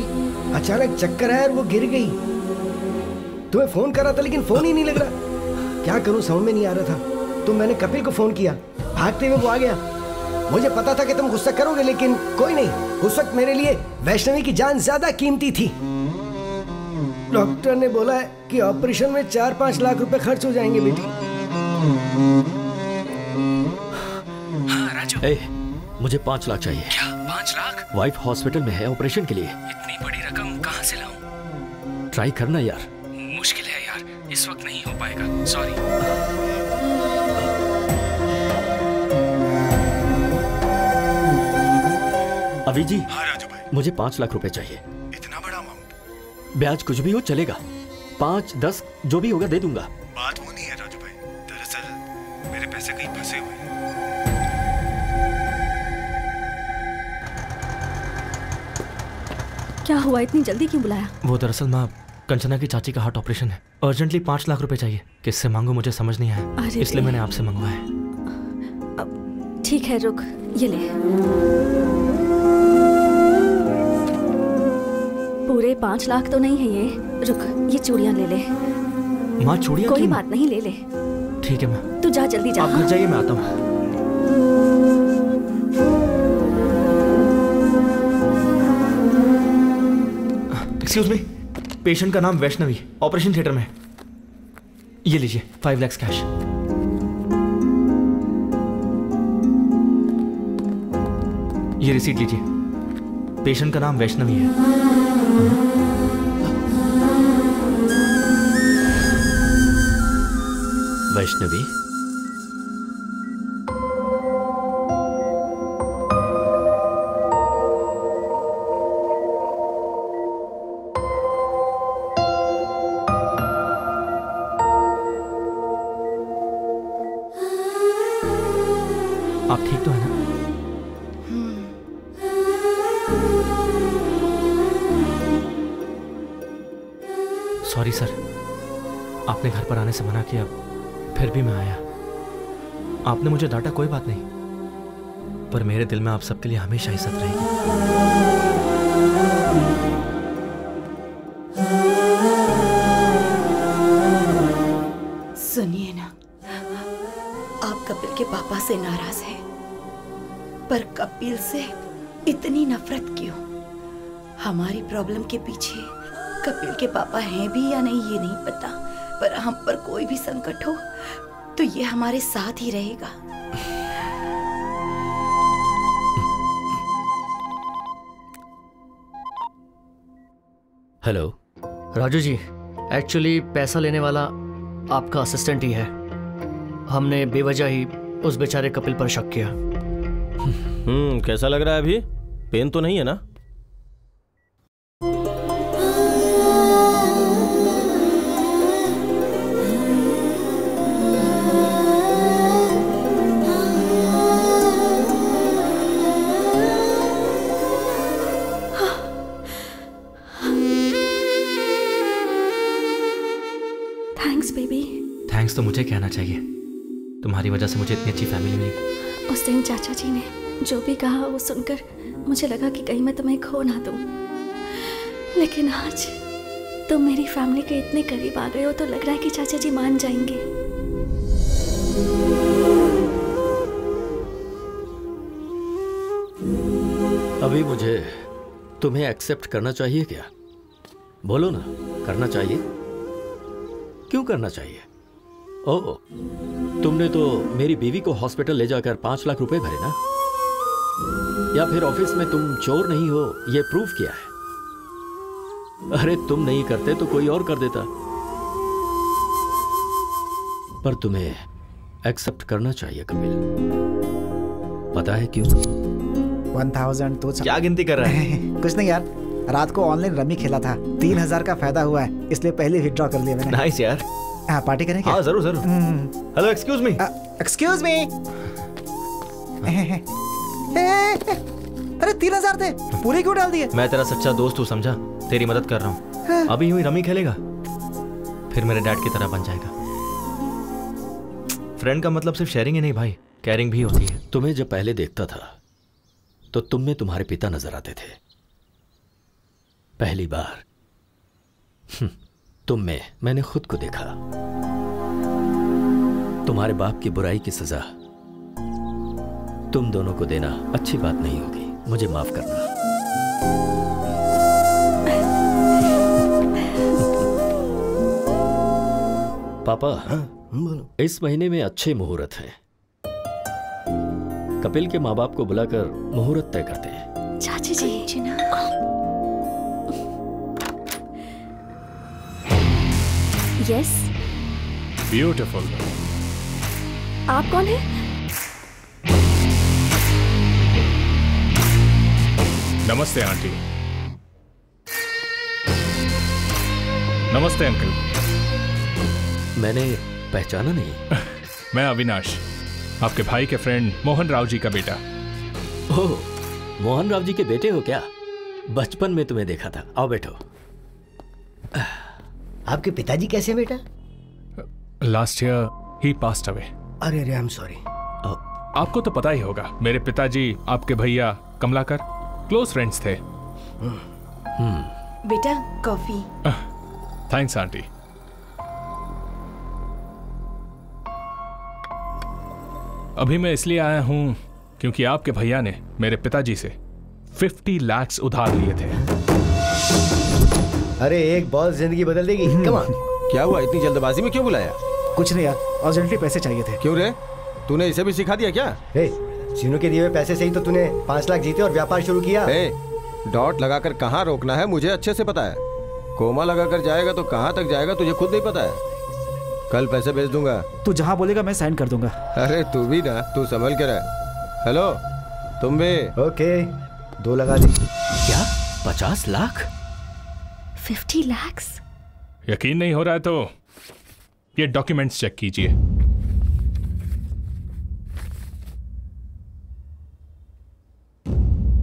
अचानक चक्कर आया और वो गिर गई। तुम्हें फोन करा था लेकिन फोन ही नहीं लग रहा। क्या करूं समझ में नहीं आ रहा था, तो मैंने कपिल को फोन किया। भागते हुए वो आ गया। मुझे पता था कि तुम गुस्सा करोगे, लेकिन कोई नहीं, उस वक्त मेरे लिए वैष्णवी की जान ज्यादा कीमती थी। डॉक्टर ने बोला है कि ऑपरेशन में 4-5 लाख रुपए खर्च हो जाएंगे बेटी। हाँ राजू, मुझे 5 लाख चाहिए। क्या 5 लाख? वाइफ हॉस्पिटल में है ऑपरेशन के लिए। इतनी बड़ी रकम कहाँ से लाऊं? ट्राई करना यार। मुश्किल है यार, इस वक्त नहीं हो पाएगा, सॉरी। अभी जी। हाँ राजू भाई, मुझे 5 लाख रुपए चाहिए। इतना बड़ा अमाउंट? ब्याज कुछ भी हो चलेगा, 5-10 जो भी होगा दे दूंगा। बात वो नहीं है राजू भाई, दरअसल मेरे पैसे कहीं फंसे हुए हैं। क्या हुआ, इतनी जल्दी क्यों बुलाया? वो दरअसल माँ, कंचना की चाची का हार्ट ऑपरेशन है। अर्जेंटली 5 लाख रुपए चाहिए। किससे मांगू मुझे समझ नहीं आया, इसलिए मैंने आपसे मंगवाया। ठीक है, रुक। ये ले। पूरे 5 लाख तो नहीं है ये। रुक, ये चूड़ियां ले ले। माँ चूड़ियां कोई क्यों? बात नहीं, ले ले। ठीक है माँ। तू जा, जल्दी जा। आप घर जाइए, मैं आता हूँ। एक्सक्यूज मी, पेशेंट का नाम वैष्णवी, ऑपरेशन थिएटर में। ये लीजिए 5 लाख कैश। ये रिसीट लीजिए। पेशेंट का नाम वैष्णवी है। वैष्णवी, आप ठीक तो है ना? सॉरी सर, आपने घर पर आने से मना किया, फिर भी मैं आया। आपने मुझे डांटा, कोई बात नहीं, पर मेरे दिल में आप सबके लिए हमेशा इज्जत रहेगी। सुनिए ना, आप कपिल के पापा से नाराज हैं, पर कपिल से इतनी नफरत क्यों? हमारी प्रॉब्लम के पीछे कपिल के पापा हैं भी या नहीं ये नहीं पता, पर हम पर कोई भी संकट हो तो ये हमारे साथ ही रहेगा। हेलो राजू जी, एक्चुअली पैसा लेने वाला आपका असिस्टेंट ही है। हमने बेवजह ही उस बेचारे कपिल पर शक किया। कैसा लग रहा है अभी? पेन तो नहीं है ना? Thanks baby. थैंक्स तो मुझे कहना चाहिए, तुम्हारी वजह से मुझे इतनी अच्छी फैमिली मिली। उस दिन चाचा जी ने जो भी कहा वो सुनकर मुझे लगा कि कहीं मैं तुम्हें खो ना दूं, लेकिन आज तुम मेरी फैमिली के इतने करीब आ गए हो तो लग रहा है कि चाचा जी मान जाएंगे। अभी मुझे तुम्हें एक्सेप्ट करना चाहिए क्या? बोलो ना, करना चाहिए? क्यों करना चाहिए? ओह, तुमने तो मेरी बीवी को हॉस्पिटल ले जाकर 5 लाख रुपए भरे ना? या फिर ऑफिस में तुम चोर नहीं हो ये प्रूफ किया है? अरे तुम नहीं करते तो कोई और कर देता, पर तुम्हें एक्सेप्ट करना चाहिए कपिल। पता है क्यों? 1000 तो क्या गिनती कर रहा है? कुछ नहीं यार, रात को ऑनलाइन रमी खेला था, 3000 का फायदा हुआ है, इसलिए पहले विड्रॉ कर लिया मैंने। नाइस यार। हाँ, पार्टी करें क्या? हाँ जरूर जरूर। Hello excuse me. Excuse me. अरे 3000 थे, पूरे क्यों डाल दिए? मैं तेरा सच्चा दोस्त हूँ, समझा? तेरी मदद कर रहा हूँ। अभी यूं ही रमी खेलेगा, फिर मेरे डैड की तरह बन जाएगा। फ्रेंड का मतलब सिर्फ शेयरिंग ही नहीं भाई, केयरिंग भी होती है। तुम्हें जब पहले देखता था तो तुम में तुम्हारे पिता नजर आते थे। पहली बार तुम में मैंने खुद को देखा। तुम्हारे बाप की बुराई की सजा तुम दोनों को देना अच्छी बात नहीं होगी, मुझे माफ करना। पापा, इस महीने में अच्छे मुहूर्त हैं। कपिल के माँ बाप को बुलाकर मुहूर्त तय करते हैं। चाची जी ना। यस। ब्यूटीफुल। आप कौन है? नमस्ते आंटी। नमस्ते अंकल। मैंने पहचाना नहीं। मैं अविनाश, आपके भाई के फ्रेंड मोहन राव जी का बेटा। ओह, मोहन राव जी के बेटे हो क्या? बचपन में तुम्हें देखा था। आओ बैठो। आपके पिताजी कैसे हैं बेटा? लास्ट ईयर ही पास्ड अवे। अरे अरे, आई एम सॉरी। आपको तो पता ही होगा, मेरे पिताजी आपके भैया कमलाकर क्लोज फ्रेंड्स थे। बेटा कॉफी। Thanks aunty. अभी मैं इसलिए आया हूं क्योंकि आपके भैया ने मेरे पिताजी से 50 लाख उधार लिए थे। अरे एक बॉल जिंदगी बदल देगी। Come on. क्या हुआ, इतनी जल्दबाजी में क्यों बुलाया? कुछ नहीं यार, अर्जेंटली पैसे चाहिए थे। क्यों रे, तूने इसे भी सिखा दिया क्या? चीनू के दिए हुए पैसे से ही तो तूने 5 लाख जीते और व्यापार शुरू किया। डॉट लगाकर कहाँ रोकना है मुझे अच्छे से पता है। कोमा लगाकर जाएगा तो कहाँ तक जाएगा तुझे खुद नहीं पता है। कल पैसे भेज दूंगा। तू जहाँ बोलेगा मैं साइन कर दूंगा। अरे तू भी ना, तू संभल के रह। हेलो तुम भी। ओके 2 लगा दी। क्या 50 लाख? 50 लाख? यकीन नहीं हो रहा है तो ये डॉक्यूमेंट्स चेक कीजिए।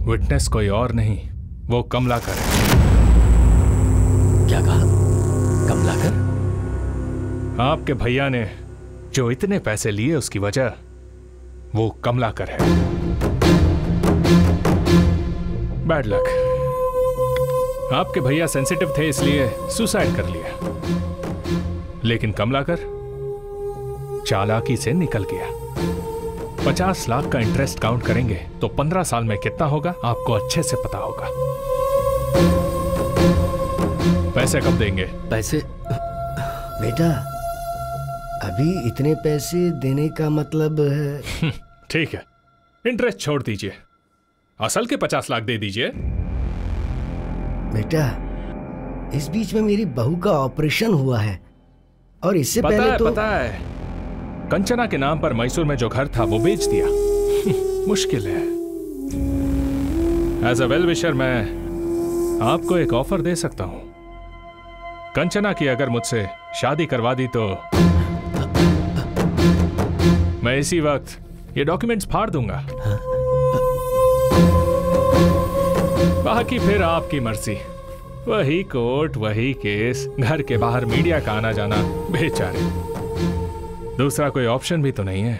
विटनेस कोई और नहीं, वो कमलाकर है। क्या कहा? कमलाकर? आपके भैया ने जो इतने पैसे लिए उसकी वजह वो कमलाकर है। Bad luck. आपके भैया सेंसिटिव थे इसलिए सुसाइड कर लिया, लेकिन कमलाकर चालाकी से निकल गया। 50 लाख का इंटरेस्ट काउंट करेंगे तो 15 साल में कितना होगा आपको अच्छे से पता होगा। पैसे कब देंगे? पैसे बेटा अभी इतने पैसे देने का मतलब है। ठीक है, इंटरेस्ट छोड़ दीजिए, असल के 50 लाख दे दीजिए। बेटा इस बीच में मेरी बहू का ऑपरेशन हुआ है और इससे पहले तो पता है, कंचना के नाम पर मैसूर में जो घर था वो बेच दिया। मुश्किल है। एज अ वेल विशर मैं आपको एक ऑफर दे सकता हूं। कंचना की अगर मुझसे शादी करवा दी तो मैं इसी वक्त ये डॉक्यूमेंट्स फाड़ दूंगा। बाकी फिर आपकी मर्जी। वही कोर्ट, वही केस, घर के बाहर मीडिया का आना जाना, बेचारे। दूसरा कोई ऑप्शन भी तो नहीं है।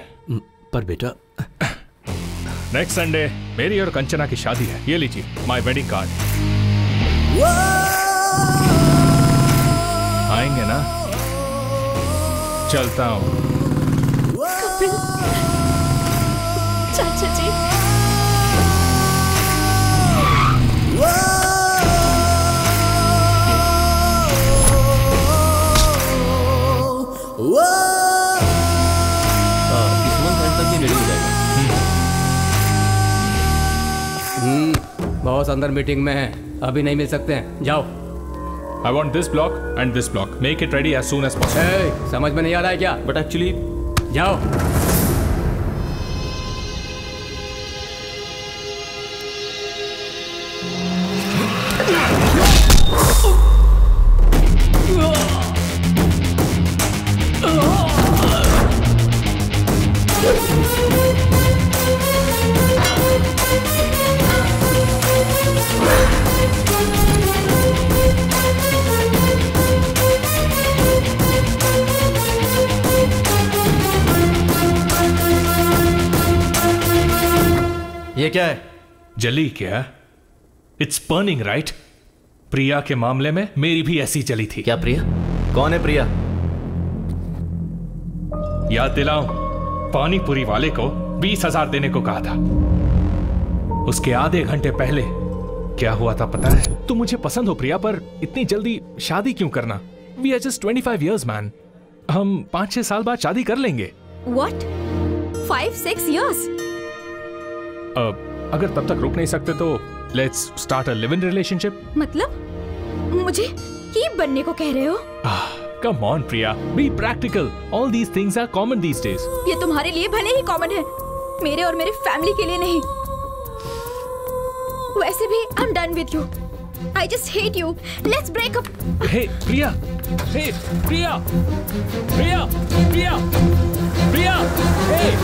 पर बेटा नेक्स्ट संडे मेरी और कंचना की शादी है। ये लीजिए माय वेडिंग कार्ड। आएंगे ना? चलता हूं। चाचा जी बॉस अंदर मीटिंग में है, अभी नहीं मिल सकते हैं, जाओ। I want this block and this block. Make it ready as soon as possible. Hey, समझ में नहीं आ रहा है क्या? But actually, जाओ। ये क्या है? जली क्या? It's burning right? प्रिया के मामले में मेरी भी ऐसी जली थी। क्या प्रिया? कौन है प्रिया? याद दिलाऊं, पानीपुरी वाले को 20,000 देने को कहा था। उसके आधे घंटे पहले क्या हुआ था पता है? तुम मुझे पसंद हो प्रिया, पर इतनी जल्दी शादी क्यों करना? We are just 25 years man. हम 5-6 साल बाद शादी कर लेंगे। What? 5-6 years? अगर तब तक रुक नहीं सकते तो let's start a live in relationship. मतलब मुझे कीप बनने को कह रहे हो? Come on Priya, be practical. All these things are common these days. ये तुम्हारे लिए भले ही कॉमन है, मेरे और मेरे फैमिली के लिए नहीं। वैसे भी I am done with you. I just hate you. Let's break up. Hey Priya, hey Priya, Priya, Priya, Priya, hey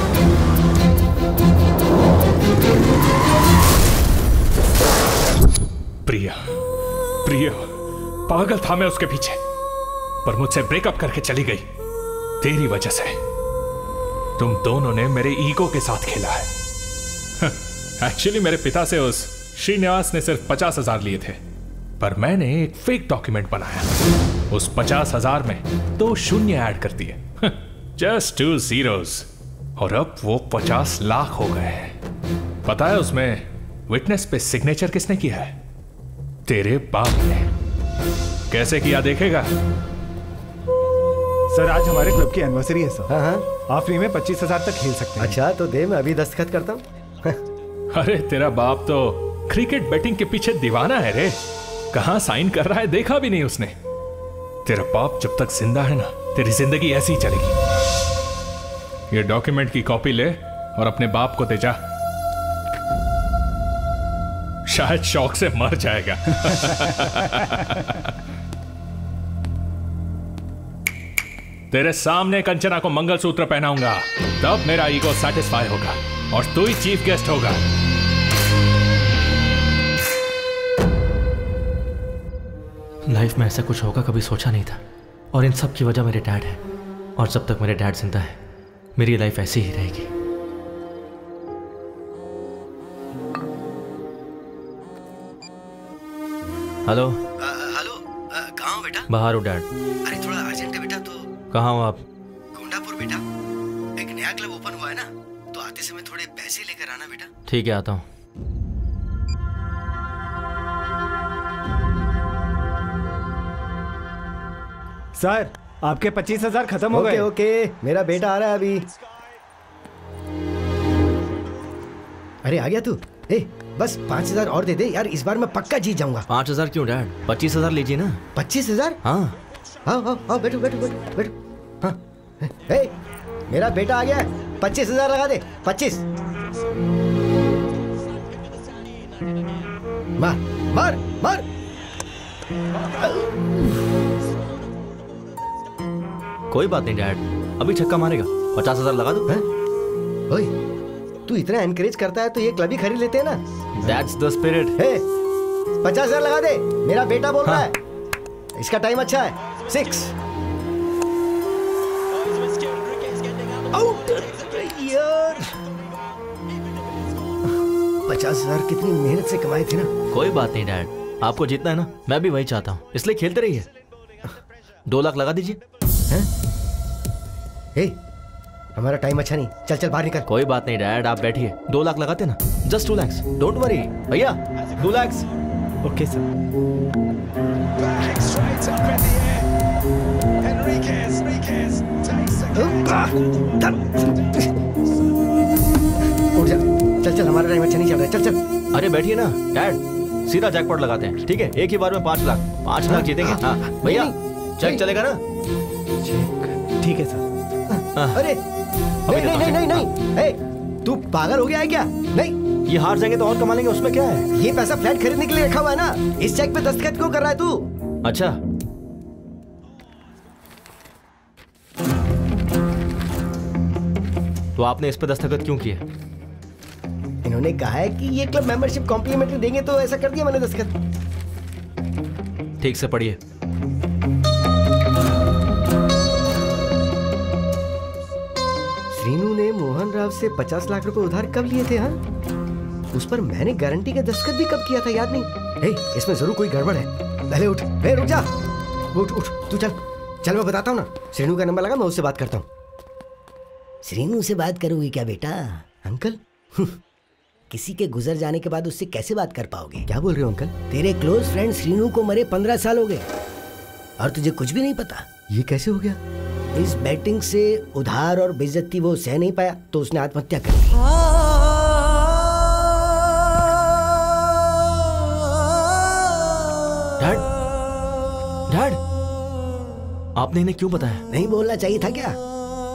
Priya, Priya, पागल था मैं उसके पीछे, पर मुझसे ब्रेकअप करके चली गई तेरी वजह से। तुम दोनों ने मेरे ईगो के साथ खेला है। एक्चुअली मेरे पिता से उस श्रीनिवास ने सिर्फ 50,000 लिए थे, पर मैंने एक फेक डॉक्यूमेंट बनाया। उस 50,000 में 2 शून्य ऐड कर दिए, जस्ट 2 zeros, और अब वो 50 लाख हो गए हैं। पता है उसमें विटनेस पे सिग्नेचर किसने किया है? तेरे बाप ने। कैसे किया देखेगा? सर आज हमारे क्लब की एनिवर्सरी है सर। हाँ। आप फ्री में 25,000 तक खेल सकते हैं। अच्छा तो दे, मैं अभी दस्तखत करता हूँ। अरे तेरा बाप तो क्रिकेट बैटिंग के पीछे दीवाना है रे। कहां साइन कर रहा है देखा भी नहीं उसने। तेरा बाप जब तक जिंदा है ना, तेरी जिंदगी ऐसी ही चलेगी। ये डॉक्यूमेंट की कॉपी ले और अपने बाप को दे जा, शायद शौक से मर जाएगा। तेरे सामने कंचना को मंगलसूत्र पहनाऊंगा, तब मेरा ईगो सेटिस्फाई होगा और तू ही चीफ गेस्ट होगा। लाइफ में ऐसा कुछ होगा कभी सोचा नहीं था, और इन सब की वजह मेरे डैड है। और जब तक मेरे डैड जिंदा है मेरी लाइफ ऐसी ही रहेगी। हेलो हेलो, कहाँ हो बेटा? बाहर हो डैड। अरे थोड़ा अर्जेंट है बेटा। तो कहाँ हो आप? गोंडापुर बेटा, एक नया क्लब ओपन हुआ है ना, तो आते समय थोड़े पैसे लेकर आना बेटा। ठीक है, आता हूँ। सर आपके 25,000 खत्म हो गए। ओके, मेरा बेटा आ रहा है अभी। अरे आ गया तू? बस 5,000 और दे दे यार, इस बार मैं पक्का जीत जाऊंगा। 5,000 क्यों डैड? 25,000 लीजिए ना। 25,000? हाँ। आओ बैठो। हाँ, मेरा बेटा आ गया है। 25,000 लगा दे। 25। मार। कोई बात नहीं डैड, अभी छक्का मारेगा। 50,000 लगा दो। ओए, तू इतना एनकरेज करता है तो ये क्लब ही खरीद लेते हैं ना। That's the spirit। 50,000 लगा दे, मेरा बेटा बोल रहा है। इसका टाइम अच्छा है। 6 आउट यार। 50,000 कितनी मेहनत से कमाए थे ना। कोई बात नहीं डैड, आपको जीतना है ना, मैं भी वही चाहता हूँ, इसलिए खेलते रहिए। 2 लाख लगा दीजिए। हमारा टाइम अच्छा नहीं, चल बाहर निकल। कोई बात नहीं डैड, आप बैठिए। 2 लाख लगाते ना, जस्ट 2 lakhs, डोंट वरी भैया। 2 lakhs। Okay sir. उठ जा, चल हमारा टाइम अच्छा नहीं चल रहा है। चल। अरे बैठिए ना डैड, सीधा जैकपॉट लगाते हैं, ठीक है? एक ही बार में 5 लाख। 5 लाख जीतेंगे। हाँ भैया, चेक चलेगा ना? ठीक है सर। अरे नहीं, तू पागल हो गया है क्या? नहीं, ये हार जाएंगे तो और कमा लेंगे, उसमें क्या है? ये पैसा फ्लैट खरीदने के लिए रखा हुआ है ना। इस चेक पे दस्तखत क्यों कर रहा है तू? अच्छा, तो आपने इस पे दस्तखत क्यों किए? इन्होंने कहा है कि ये क्लब मेंबरशिप कॉम्प्लीमेंट्री देंगे, तो ऐसा कर दिया मैंने दस्तखत। ठीक से पढ़िए। श्रीनू ने मोहन राव से 50 लाख रुपए उधार कब लिए थे? हाँ, उस पर मैंने गारंटी का दस्तखत भी कब किया था, याद नहीं। इसमें जरूर कोई गड़बड़ है। पहले उठ, रुक जा। उठ तू, चल मैं बताता हूँ ना। श्रीनू का नंबर लगा, मैं उससे बात करता हूँ। श्रीनू से बात करोगी क्या बेटा? अंकल, किसी के गुजर जाने के बाद उससे कैसे बात कर पाओगे? क्या बोल रहे हो अंकल? तेरे क्लोज फ्रेंड श्रीनू को मरे 15 साल हो गए और तुझे कुछ भी नहीं पता। ये कैसे हो गया? इस बैटिंग से उधार और बेइज्जती वो सह नहीं पाया, तो उसने आत्महत्या कर ली। डैड, आपने इन्हें क्यों बताया? नहीं बोलना चाहिए था क्या?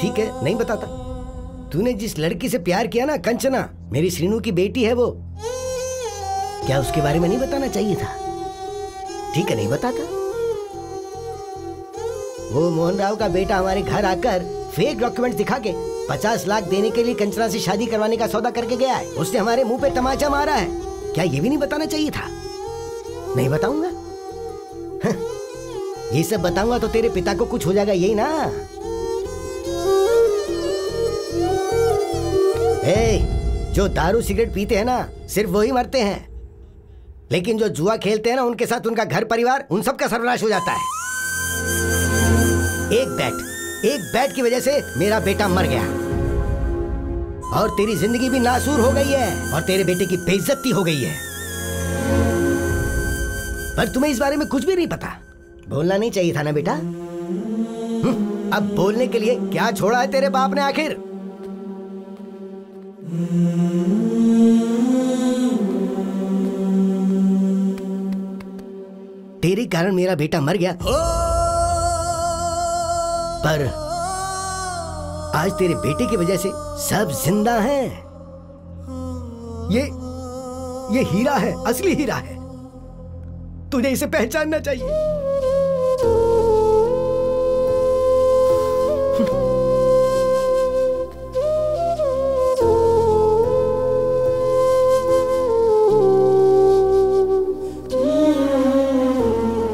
ठीक है, नहीं बताता। तूने जिस लड़की से प्यार किया ना, कंचना, मेरी श्रीनू की बेटी है वो। क्या उसके बारे में नहीं बताना चाहिए था? ठीक है, नहीं बताता। वो मोहन राव का बेटा हमारे घर आकर फेक डॉक्यूमेंट दिखा के 50 लाख देने के लिए कंचना से शादी करवाने का सौदा करके गया है। उसने हमारे मुंह पे तमाचा मारा है। क्या ये भी नहीं बताना चाहिए था? नहीं बताऊंगा। ये सब बताऊंगा तो तेरे पिता को कुछ हो जाएगा, यही ना? जो दारू सिगरेट पीते हैं ना सिर्फ वही मरते हैं, लेकिन जो जुआ खेलते हैं ना उनके साथ उनका घर परिवार उन सब का सर्वनाश हो जाता है। एक बैट की वजह से मेरा बेटा मर गया और तेरी जिंदगी भी नासूर हो गई है और तेरे बेटे की बेइज्जती हो गई है, पर तुम्हें इस बारे में कुछ भी नहीं पता। बोलना नहीं चाहिए था ना बेटा। अब बोलने के लिए क्या छोड़ा है तेरे बाप ने आखिर? तेरे कारण मेरा बेटा मर गया, पर आज तेरे बेटे की वजह से सब जिंदा हैं। ये हीरा है, असली हीरा है। तुझे इसे पहचानना चाहिए।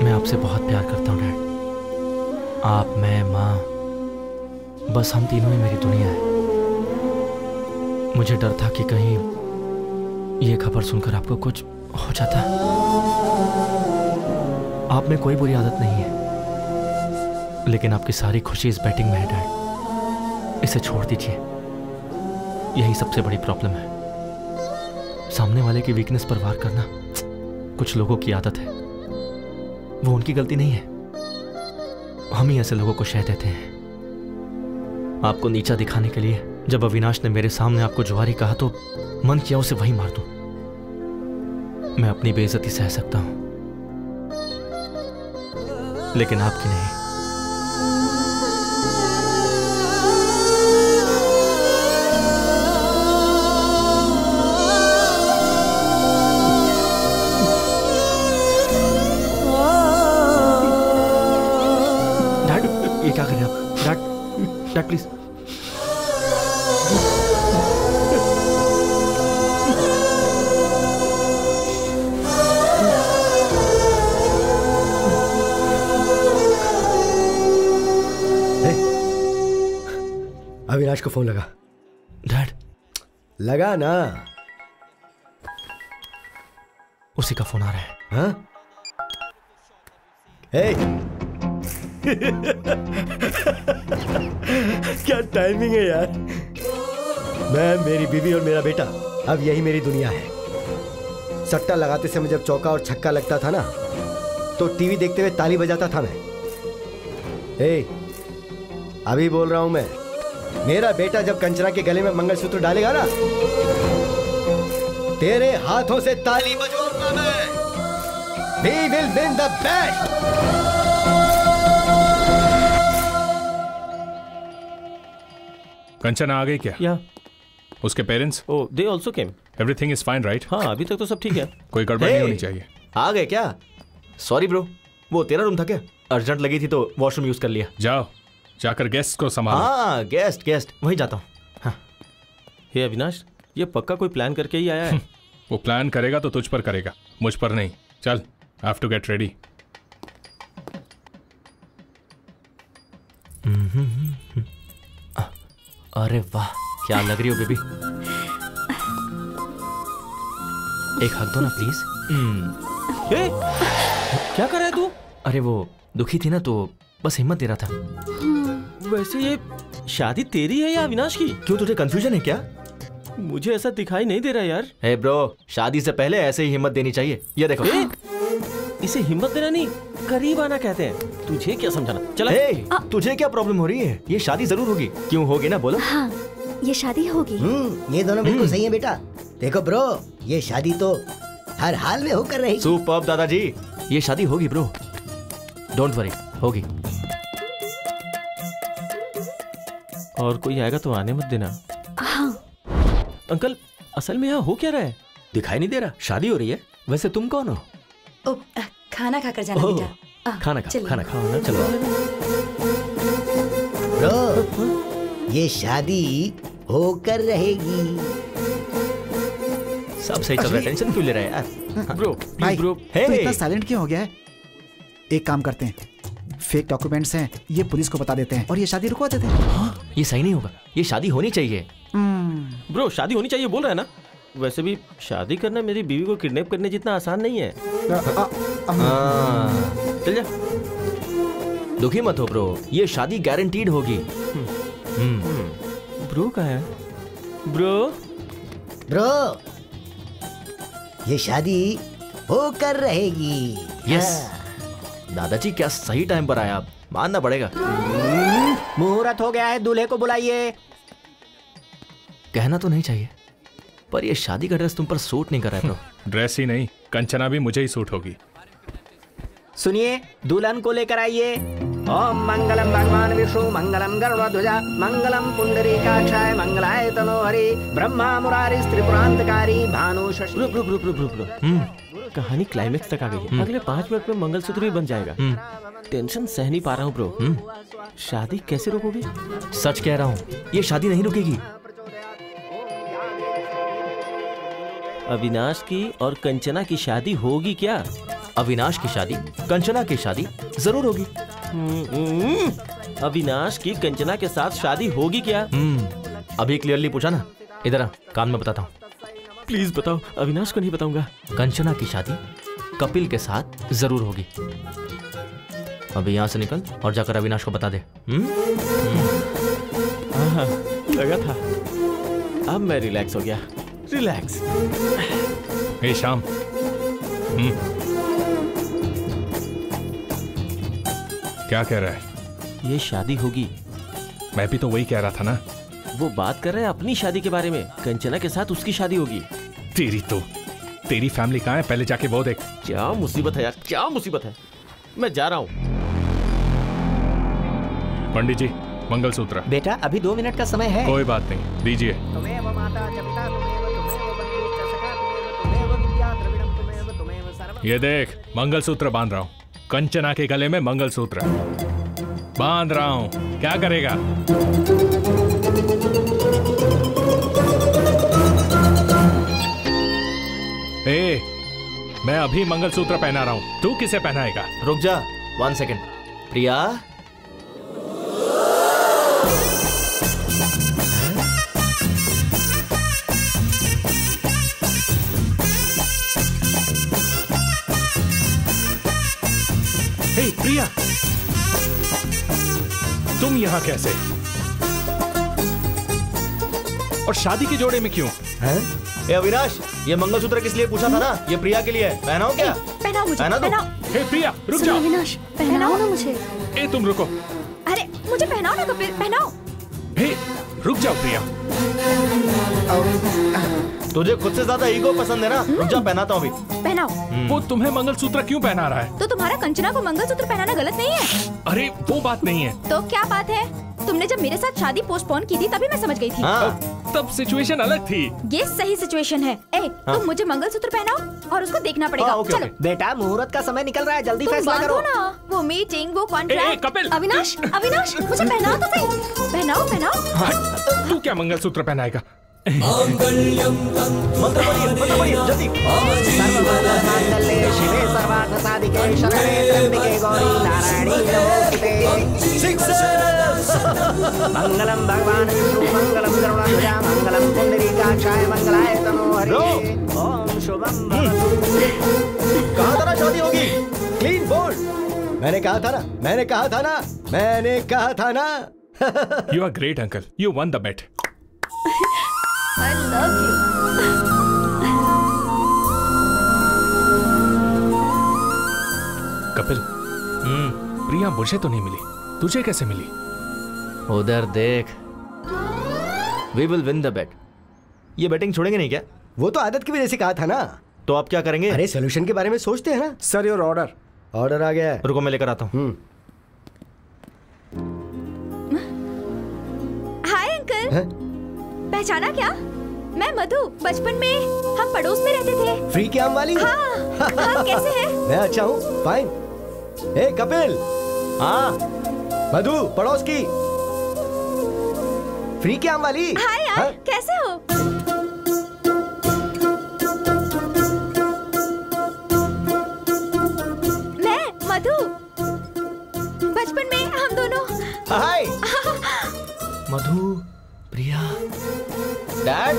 मैं आपसे बहुत प्यार करता हूँ डैड। आप, मैं, माँ, बस हम तीनों ही मेरी दुनिया है। मुझे डर था कि कहीं ये खबर सुनकर आपको कुछ हो जाता। आप में कोई बुरी आदत नहीं है, लेकिन आपकी सारी खुशी इस बैटिंग में है डैड। इसे छोड़ दीजिए, यही सबसे बड़ी प्रॉब्लम है। सामने वाले की वीकनेस पर वार करना कुछ लोगों की आदत है, वो उनकी गलती नहीं है। हम ही ऐसे लोगों को शह देते हैं। आपको नीचा दिखाने के लिए जब अविनाश ने मेरे सामने आपको जुआरी कहा तो मन किया उसे वहीं मार दूं। मैं अपनी बेइज्जती सह सकता हूं, लेकिन आपकी नहीं। डैड, ये क्या कर रहे हैं आप? Dad please. अविनाश को फोन लगा। डैड, लगा ना। उसी का फोन आ रहा है। हाँ? क्या टाइमिंग है यार। मैं, मेरी बीवी और मेरा बेटा, अब यही मेरी दुनिया है। सट्टा लगाते समय जब चौका और छक्का लगता था ना, तो टीवी देखते हुए ताली बजाता था मैं। अभी बोल रहा हूं मैं, मेरा बेटा जब कंचना के गले में मंगलसूत्र डालेगा ना, तेरे हाथों से ताली बजवाऊंगा मैं। We will win the bet. Kanchana आ गई क्या? या उसके parents? Oh, they also came. Everything is fine right? हाँ, अभी तक तो सब ठीक है। कोई गड़बड़ नहीं होनी चाहिए। आ गए क्या? सॉरी ब्रो, वो तेरा रूम था क्या? अर्जेंट लगी थी तो वॉशरूम यूज कर लिया। जाओ, जाकर गेस्ट को संभालो। हाँ, गेस्ट वहीं जाता हूँ। हाँ। हे अविनाश, ये पक्का कोई प्लान करके ही आया है। वो प्लान करेगा तो तुझ पर करेगा, मुझ पर नहीं। चल, I have to get ready. अरे वाह, क्या लग रही हो बेबी। एक हक दो ना प्लीज। क्या कर रहा है तू? अरे वो दुखी थी ना तो बस हिम्मत दे रहा था। वैसे ये शादी तेरी है या अविनाश की? क्यों, तुझे कंफ्यूजन है क्या? मुझे ऐसा दिखाई नहीं दे रहा यार। हे ब्रो, शादी से पहले ऐसे ही हिम्मत देनी चाहिए। ये देखो। इसे हिम्मत देना नहीं, करीब आना कहते हैं। तुझे क्या समझाना? चला। तुझे क्या प्रॉब्लम हो रही है? ये शादी जरूर होगी। क्यों होगी ना, बोलो। हाँ, ये शादी होगी। ये दोनों बिल्कुल सही है बेटा। देखो ब्रो, ये शादी तो हर हाल में होकर रहेगी। सुपर्ब दादाजी, ये शादी होगी ब्रो, डोंट वरी, होगी। और कोई आएगा तो आने मत देना। हाँ। अंकल, असल में यहाँ हो क्या रहा है? दिखाई नहीं दे रहा? शादी हो रही है। वैसे तुम कौन हो? खाना खाकर जाना बेटा। खाना खाओ ना, चलो। ब्रो, ये शादी होकर रहेगी। सब सही चल रहा है, टेंशन क्यों ले रहा है यार? ब्रो, भाई, तू इतना साइलेंट क्यों हो गया है? एक काम करते हैं, फेक डॉक्यूमेंट्स हैं, ये पुलिस को बता देते हैं और ये शादी रुकवा देते हैं। ये सही नहीं होगा, ये शादी होनी चाहिए। ब्रो शादी होनी चाहिए बोल रहा है ना। वैसे भी शादी करना मेरी बीवी को किडनैप करने जितना आसान नहीं है। चल जा। दुखी मत हो ब्रो, ये शादी गारंटीड होगी। ब्रो कहाँ है? ब्रो ये शादी होकर रहेगी। यस दादाजी, क्या सही टाइम पर आया आप, मानना पड़ेगा। मुहूर्त हो गया है, दूल्हे को बुलाइए। कहना तो नहीं चाहिए पर ये शादी का ड्रेस तुम पर सूट नहीं कर रहा है ब्रो। ड्रेस ही नहीं, कंचना भी मुझे ही सूट होगी। सुनिए, दुल्हन को लेकर आइए। ओम मंगलम भगवान विष्णु मंगलम गरुड़ध्वजा मंगलम पुंडरीकाक्षाय मंगलाय तनोहरि ब्रह्मा मुरारी त्रिपुरांतकारी भानु शशि। कहानी क्लाइमेक्स तक आ गई है। अगले 5 मिनट में मंगलसूत्र भी बन जाएगा। टेंशन सह नहीं पा रहा हूँ ब्रो। शादी कैसे रोकोगे? सच कह रहा हूँ, ये शादी नहीं रुकेगी। अविनाश की और कंचना की शादी होगी क्या? अविनाश की शादी, कंचना की शादी जरूर होगी। अविनाश की कंचना के साथ शादी होगी क्या? अभी क्लियरली पूछा ना। इधर आ, कान में बताता हूँ। प्लीज बताओ। अविनाश को नहीं बताऊंगा। कंचना की शादी कपिल के साथ जरूर होगी। अभी यहाँ से निकल और जाकर अविनाश को बता दे। लगा था। अब मैं रिलैक्स हो गया। रिलैक्स। हे श्याम, क्या कह रहा है? ये शादी होगी। मैं भी तो वही कह रहा था ना। वो बात कर रहे हैं अपनी शादी के बारे में। कंचना के साथ उसकी शादी होगी। तेरी फैमिली कहाँ है? पहले जाके वो देख। क्या मुसीबत है यार, क्या मुसीबत है। मैं जा रहा हूँ। पंडित जी, मंगलसूत्र। बेटा अभी 2 मिनट का समय है। कोई बात नहीं, दीजिए। ये देख, मंगलसूत्र बांध रहा हूँ। कंचना के गले में मंगलसूत्र बांध रहा हूँ। क्या करेगा? मैं अभी मंगलसूत्र पहना रहा हूँ, तू किसे पहनाएगा? रुक जा 1 सेकेंड। प्रिया, प्रिया, तुम यहाँ कैसे? और शादी के जोड़े में क्यों? ए अविनाश, ये मंगलसूत्र किस लिए पूछा था ना? ये प्रिया के लिए है। पहनाओ क्या? पहनाओ मुझे, पहनाओ। हे प्रिया, रुक जाओ। अविनाश, पहनाओ ना मुझे। ए तुम रुको। अरे मुझे पहनाओ ना कपिल, पहनाओ। हे रुक जाओ प्रिया। तुझे खुद से ज्यादा ईगो पसंद है ना? रुक जा, पहनाता हूँ अभी। पहनाओ। वो तुम्हें मंगलसूत्र क्यों पहना रहा है? तो तुम्हारा कंचना को मंगलसूत्र पहनाना गलत नहीं है? अरे वो बात नहीं है। तो क्या बात है? तुमने जब मेरे साथ शादी पोस्टपोन की थी तभी मैं समझ गई थी। तब सिचुएशन अलग थी। ये सही सिचुएशन है। तुम मुझे मंगलसूत्र पहनाओ और उसको देखना पड़ेगा। चलो बेटा, मुहूर्त का समय निकल रहा है, जल्दी फैसला करो ना। वो मीटिंग, वो कॉन्ट्रैक्ट। कपिल, अविनाश, अविनाश, मुझे पहनाओ तो सही। पहनाओ, पहनाओ। तू क्या मंगलसूत्र पहनाएगा? मंत्र पढ़िए जल्दी। सर्वमंगलमांगल्ये शिवे सर्वार्थसाधिके शरणे त्र्यंबके गौरी नारायणी नमोस्तुते। मंगलम भगवान विष्णु मंगलम गरुड़ध्वजा मंगलम पुंडरीकाक्षाय मंगलाय तनोहरि। ओम शुभम भवतु। कहा था ना शादी होगी। Clean bowled. मैंने कहा था ना। You are great uncle. You won the bet. I love you. Kapil, प्रिया मुझे तो नहीं मिली, तुझे कैसे मिली? उधर देख। We will win the bet. ये बैटिंग छोड़ेंगे नहीं क्या? वो तो आदत की वजह से कहा था ना। तो आप क्या करेंगे? अरे सोल्यूशन के बारे में सोचते हैं ना। Sir your order. ऑर्डर आ गया है। रुको मैं लेकर आता हूँ। Hi uncle. पहचाना क्या? मैं मधु। बचपन में हम पड़ोस में रहते थे। फ्री की आम वाली? हाँ, कैसे हैं? मैं अच्छा हूँ, फाइन। ए कपिल। हाँ। मधु पड़ोस की फ्री की आम वाली। हाय यार, हाँ? कैसे हो? मैं मधु। बचपन में हम दोनों। हाय। मधु, प्रिया, डैड।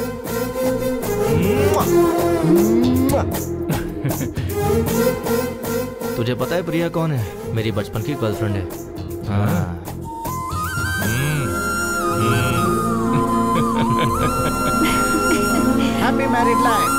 तुझे पता है प्रिया कौन है? मेरी बचपन की गर्लफ्रेंड है। हाँ। Happy married life.